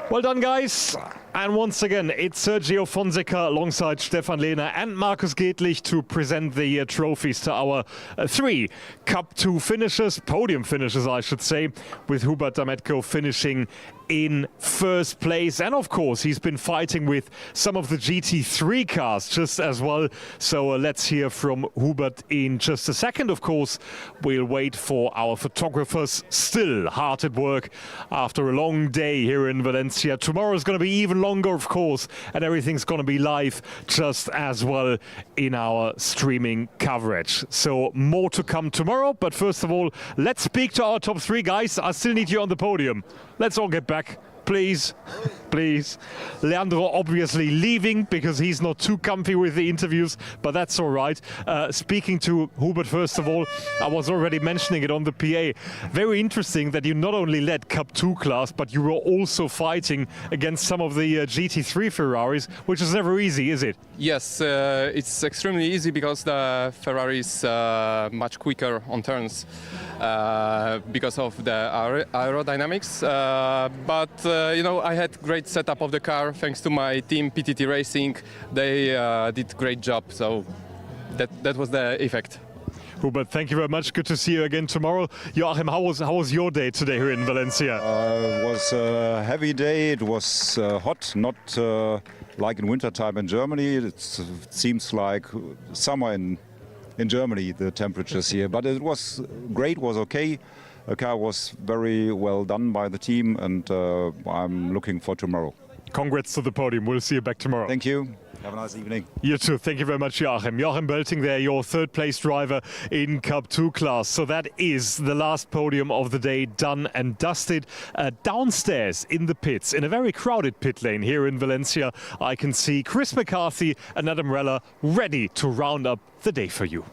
Well done, guys. And once again, it's Sergio Fonseca alongside Stefan Lehner and Markus Gedlich to present the trophies to our 3 Cup 2 finishers, podium finishers I should say, with Hubert Dametko finishing in first place. And of course, he's been fighting with some of the GT3 cars just as well. So let's hear from Hubert in just a second. Of course, we'll wait for our photographers, still hard at work after a long day here in Valencia. Tomorrow is going to be even longer, of course, and everything's going to be live just as well in our streaming coverage. So more to come tomorrow. But first of all, let's speak to our top 3 guys. I still need you on the podium. Let's all get back, please, please. Leandro obviously leaving because he's not too comfy with the interviews, but that's all right. Speaking to Hubert, first of all, I was already mentioning it on the PA. Very interesting that you not only led Cup 2 class, but you were also fighting against some of the GT3 Ferraris, which is never easy, is it? Yes, it's extremely easy because the Ferrari is much quicker on turns because of the aerodynamics. But you know, I had great setup of the car thanks to my team PTT Racing. They did great job, so that was the effect. Hubert, thank you very much. Good to see you again tomorrow. Joachim, how was your day today here in Valencia? It was a heavy day. It was hot, not like in winter time in Germany. It seems like summer in Germany, the temperatures here. But it was great, was okay. The car was very well done by the team, and I'm looking for tomorrow. Congrats to the podium. We'll see you back tomorrow. Thank you. Have a nice evening. You too. Thank you very much, Joachim. Joachim Belting there, your 3rd place driver in Cup 2 class. So that is the last podium of the day done and dusted. Downstairs in the pits, in a very crowded pit lane here in Valencia, I can see Chris McCarthy and Adam Reller ready to round up the day for you.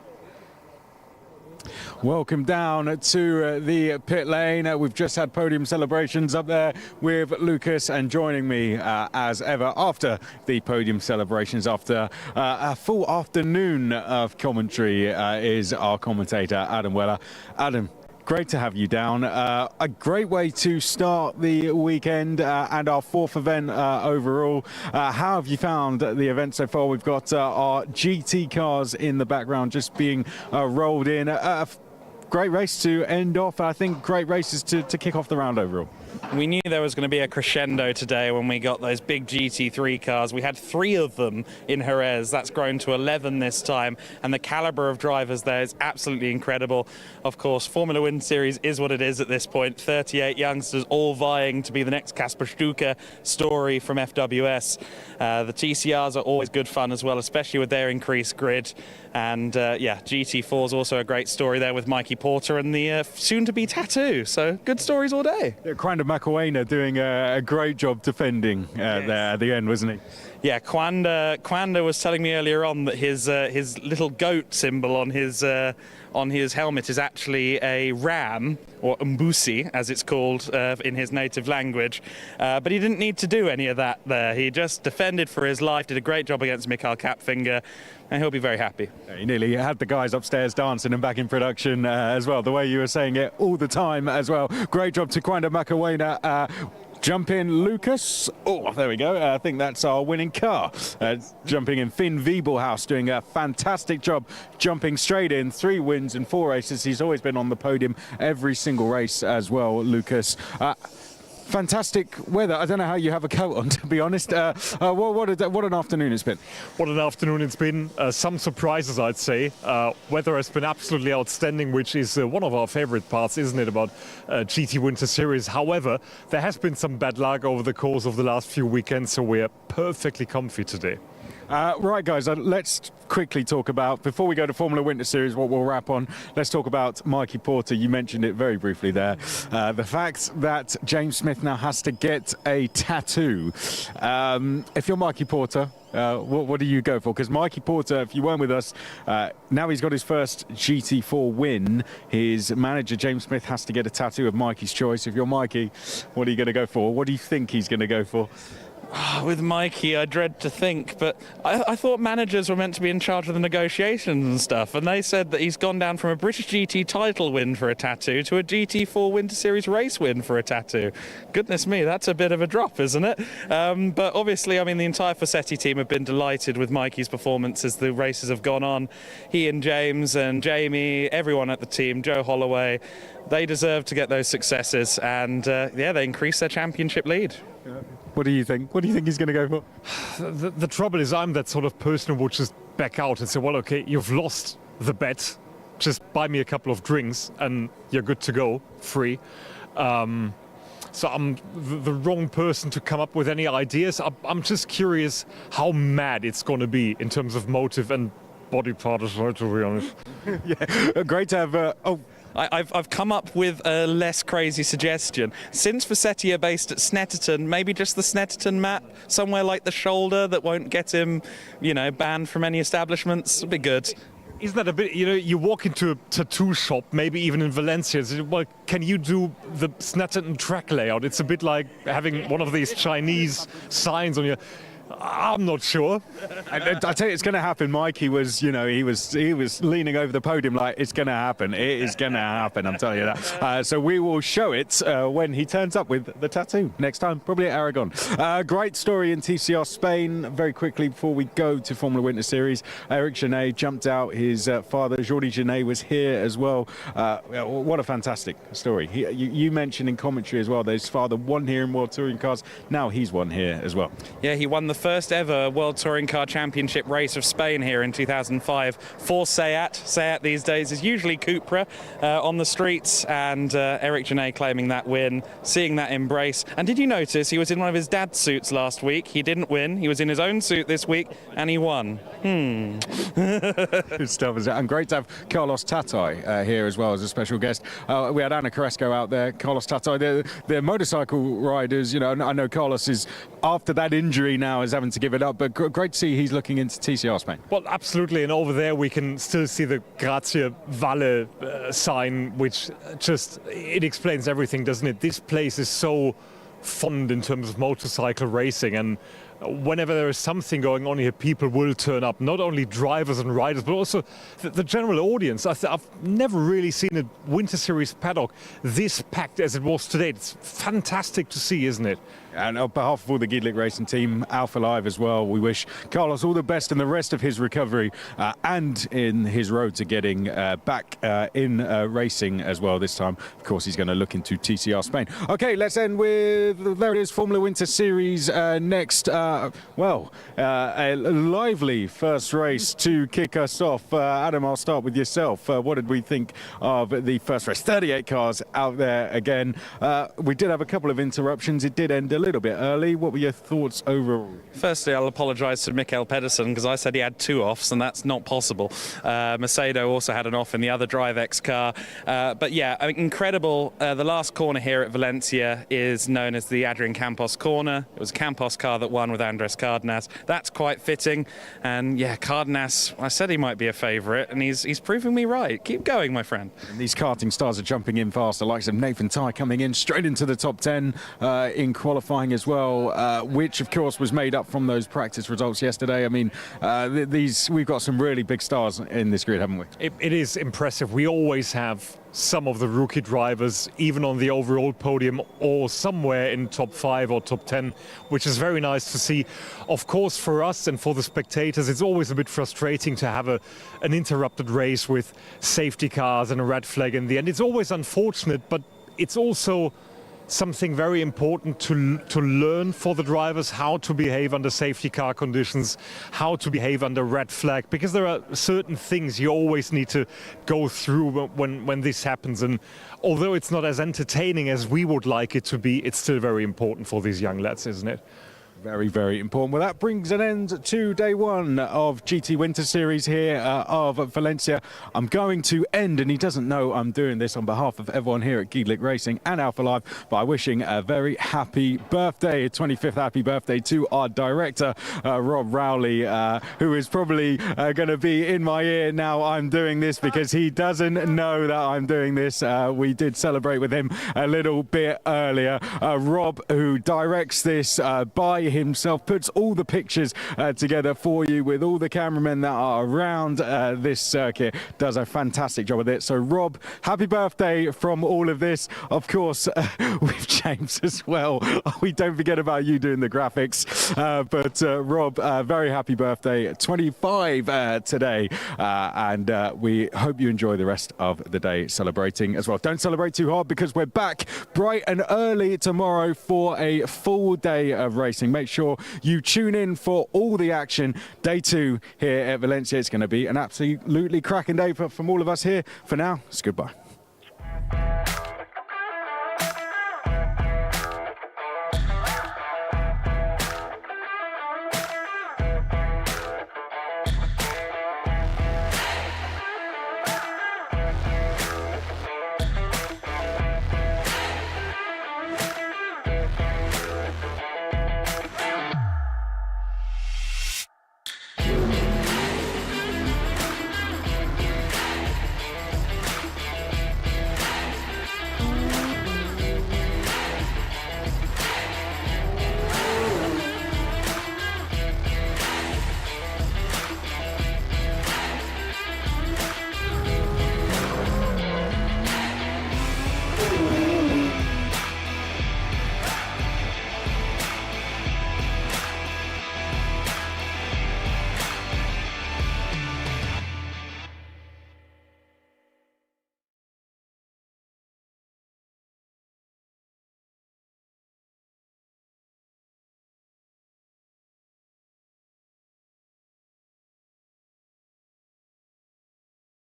Welcome down to the pit lane. We've just had podium celebrations up there with Lucas, and joining me as ever after the podium celebrations, after a full afternoon of commentary, is our commentator Adam Weller. Adam, great to have you down. A great way to start the weekend and our 4th event overall. How have you found the event so far? We've got our GT cars in the background just being rolled in. Great race to end off. I think great races to kick off the round overall. We knew there was going to be a crescendo today when we got those big GT3 cars. We had 3 of them in Jerez. That's grown to 11 this time. And the caliber of drivers there is absolutely incredible. Of course, Formula One Series is what it is at this point. 38 youngsters all vying to be the next Kasper Stuka story from FWS. The TCRs are always good fun as well, especially with their increased grid. And yeah, GT4 is also a great story there with Mikey Porter and the soon-to-be Tattoo. So good stories all day. Kind of Macarena doing a great job defending there at the end, wasn't he? Yeah, Kwanda was telling me earlier on that his little goat symbol on his helmet is actually a ram, or umbusi as it's called in his native language. But he didn't need to do any of that there. He just defended for his life, did a great job against Mikael Kapfinger, and he'll be very happy. He nearly had the guys upstairs dancing and back in production as well, the way you were saying it all the time as well. Great job to Kwanda Macarena. Jump in, Lucas. Oh, there we go. I think that's our winning car. Jumping in, Finn Wiebelhaus doing a fantastic job, jumping straight in. 3 wins in 4 races. He's always been on the podium every single race as well, Lucas. Fantastic weather. I don't know how you have a coat on, to be honest. What an afternoon it's been. What an afternoon it's been. Some surprises, I'd say. Weather has been absolutely outstanding, which is one of our favorite parts, isn't it, about GT Winter Series. However, there has been some bad luck over the course of the last few weekends, so we're perfectly comfy today. Right, guys, let's quickly talk about, before we go to Formula Winter Series, what we'll wrap on, let's talk about Mikey Porter. You mentioned it very briefly there. The fact that James Smith now has to get a tattoo. If you're Mikey Porter, what do you go for? Because Mikey Porter, if you weren't with us, now he's got his first GT4 win. His manager, James Smith, has to get a tattoo of Mikey's choice. If you're Mikey, what are you going to go for? What do you think he's going to go for? With Mikey, I dread to think, but I thought managers were meant to be in charge of the negotiations and stuff, and they said that he's gone down from a British GT title win for a tattoo to a GT4 Winter Series race win for a tattoo. Goodness me, that's a bit of a drop, isn't it? But obviously, I mean, the entire Fossetti team have been delighted with Mikey's performance as the races have gone on. He and James and Jamie, everyone at the team, Joe Holloway, they deserve to get those successes, and yeah, they increase their championship lead. What do you think? What do you think he's going to go for? The trouble is I'm that sort of person who would just back out and say, well, okay, you've lost the bet. Just buy me a couple of drinks and you're good to go, free. So I'm the wrong person to come up with any ideas. I'm just curious how mad it's going to be in terms of motive and body part as well, to be honest. Yeah, great to have... I've come up with a less crazy suggestion. Since Fossetti are based at Snetterton, maybe just the Snetterton map, somewhere like the shoulder that won't get him, you know, banned from any establishments. It'd be good. Isn't that a bit, you know, you walk into a tattoo shop, maybe even in Valencia, and say, well, can you do the Snetterton track layout? It's a bit like having one of these Chinese signs on your... I'm not sure. I tell you, it's going to happen. Mikey was, you know, he was leaning over the podium like, it's going to happen. It is going to happen, I'm telling you that. So we will show it when he turns up with the tattoo next time, probably at Aragon. Great story in TCR Spain. Very quickly before we go to Formula Winter Series, Eric Genet jumped out. His father, Jordi Genet, was here as well. What a fantastic story. You mentioned in commentary as well that his father won here in World Touring Cars. Now he's won here as well. Yeah, he won the first ever World Touring Car Championship race of Spain here in 2005 for Seat. Seat these days is usually Cupra on the streets, and Eric Genet claiming that win, seeing that embrace. And did you notice he was in one of his dad's suits last week? He didn't win. He was in his own suit this week, and he won. Good stuff, is it? And great to have Carlos Tatay here as well as a special guest. We had Anna Carrasco out there, Carlos Tatay, the motorcycle riders. You know, I know Carlos is, after that injury now, is having to give it up, but great to see he's looking into TCR Spain. Well, absolutely, and over there we can still see the Grazie Valle sign, which just, it explains everything, doesn't it? This place is so fond in terms of motorcycle racing, and whenever there is something going on here, people will turn up, not only drivers and riders, but also the general audience. I've never really seen a Winter Series paddock this packed as it was today. It's fantastic to see, isn't it? And on behalf of all the Giedlick Racing team, Alpha Live as well, we wish Carlos all the best in the rest of his recovery and in his road to getting back in racing as well this time. Of course, he's going to look into TCR Spain. Okay, let's end with, there it is, Formula Winter Series next. A lively first race to kick us off. Adam, I'll start with yourself. What did we think of the first race? 38 cars out there again. We did have a couple of interruptions. It did end a little bit early. What were your thoughts overall? Firstly, I'll apologise to Mikael Pedersen because I said he had 2 offs, and that's not possible. Macedo also had an off in the other DriveX car. But yeah, I mean, incredible. The last corner here at Valencia is known as the Adrian Campos corner. It was a Campos car that won with Andres Cardenas. That's quite fitting. And yeah, Cardenas, I said he might be a favourite, and he's proving me right. Keep going, my friend. And these karting stars are jumping in fast. The likes of Nathan Ty coming in straight into the top 10 in qualifying as well, which of course was made up from those practice results yesterday. I mean, we've got some really big stars in this grid, haven't we? It is impressive. We always have some of the rookie drivers, even on the overall podium or somewhere in top 5 or top 10, which is very nice to see. Of course, for us and for the spectators, it's always a bit frustrating to have an interrupted race with safety cars and a red flag in the end. It's always unfortunate, but it's also something very important to learn for the drivers, how to behave under safety car conditions, how to behave under red flag, because there are certain things you always need to go through when this happens. And although it's not as entertaining as we would like it to be, it's still very important for these young lads, isn't it? Very, very important. Well, that brings an end to day 1 of GT Winter Series here of Valencia. I'm going to end, and he doesn't know I'm doing this on behalf of everyone here at Giedlick Racing and Alpha Live, by wishing a very happy birthday, 25th happy birthday to our director, Rob Rowley, who is probably going to be in my ear now I'm doing this, because he doesn't know that I'm doing this. We did celebrate with him a little bit earlier. Rob, who directs this by Day himself, puts all the pictures together for you with all the cameramen that are around this circuit. Does a fantastic job with it. So Rob, happy birthday from all of this. Of course, with James as well. We don't forget about you doing the graphics. But Rob, very happy birthday. 25 today. And we hope you enjoy the rest of the day celebrating as well. Don't celebrate too hard because we're back bright and early tomorrow for a full day of racing. Make sure you tune in for all the action. Day 2 here at Valencia. It's going to be an absolutely cracking day from all of us here. For now, it's goodbye.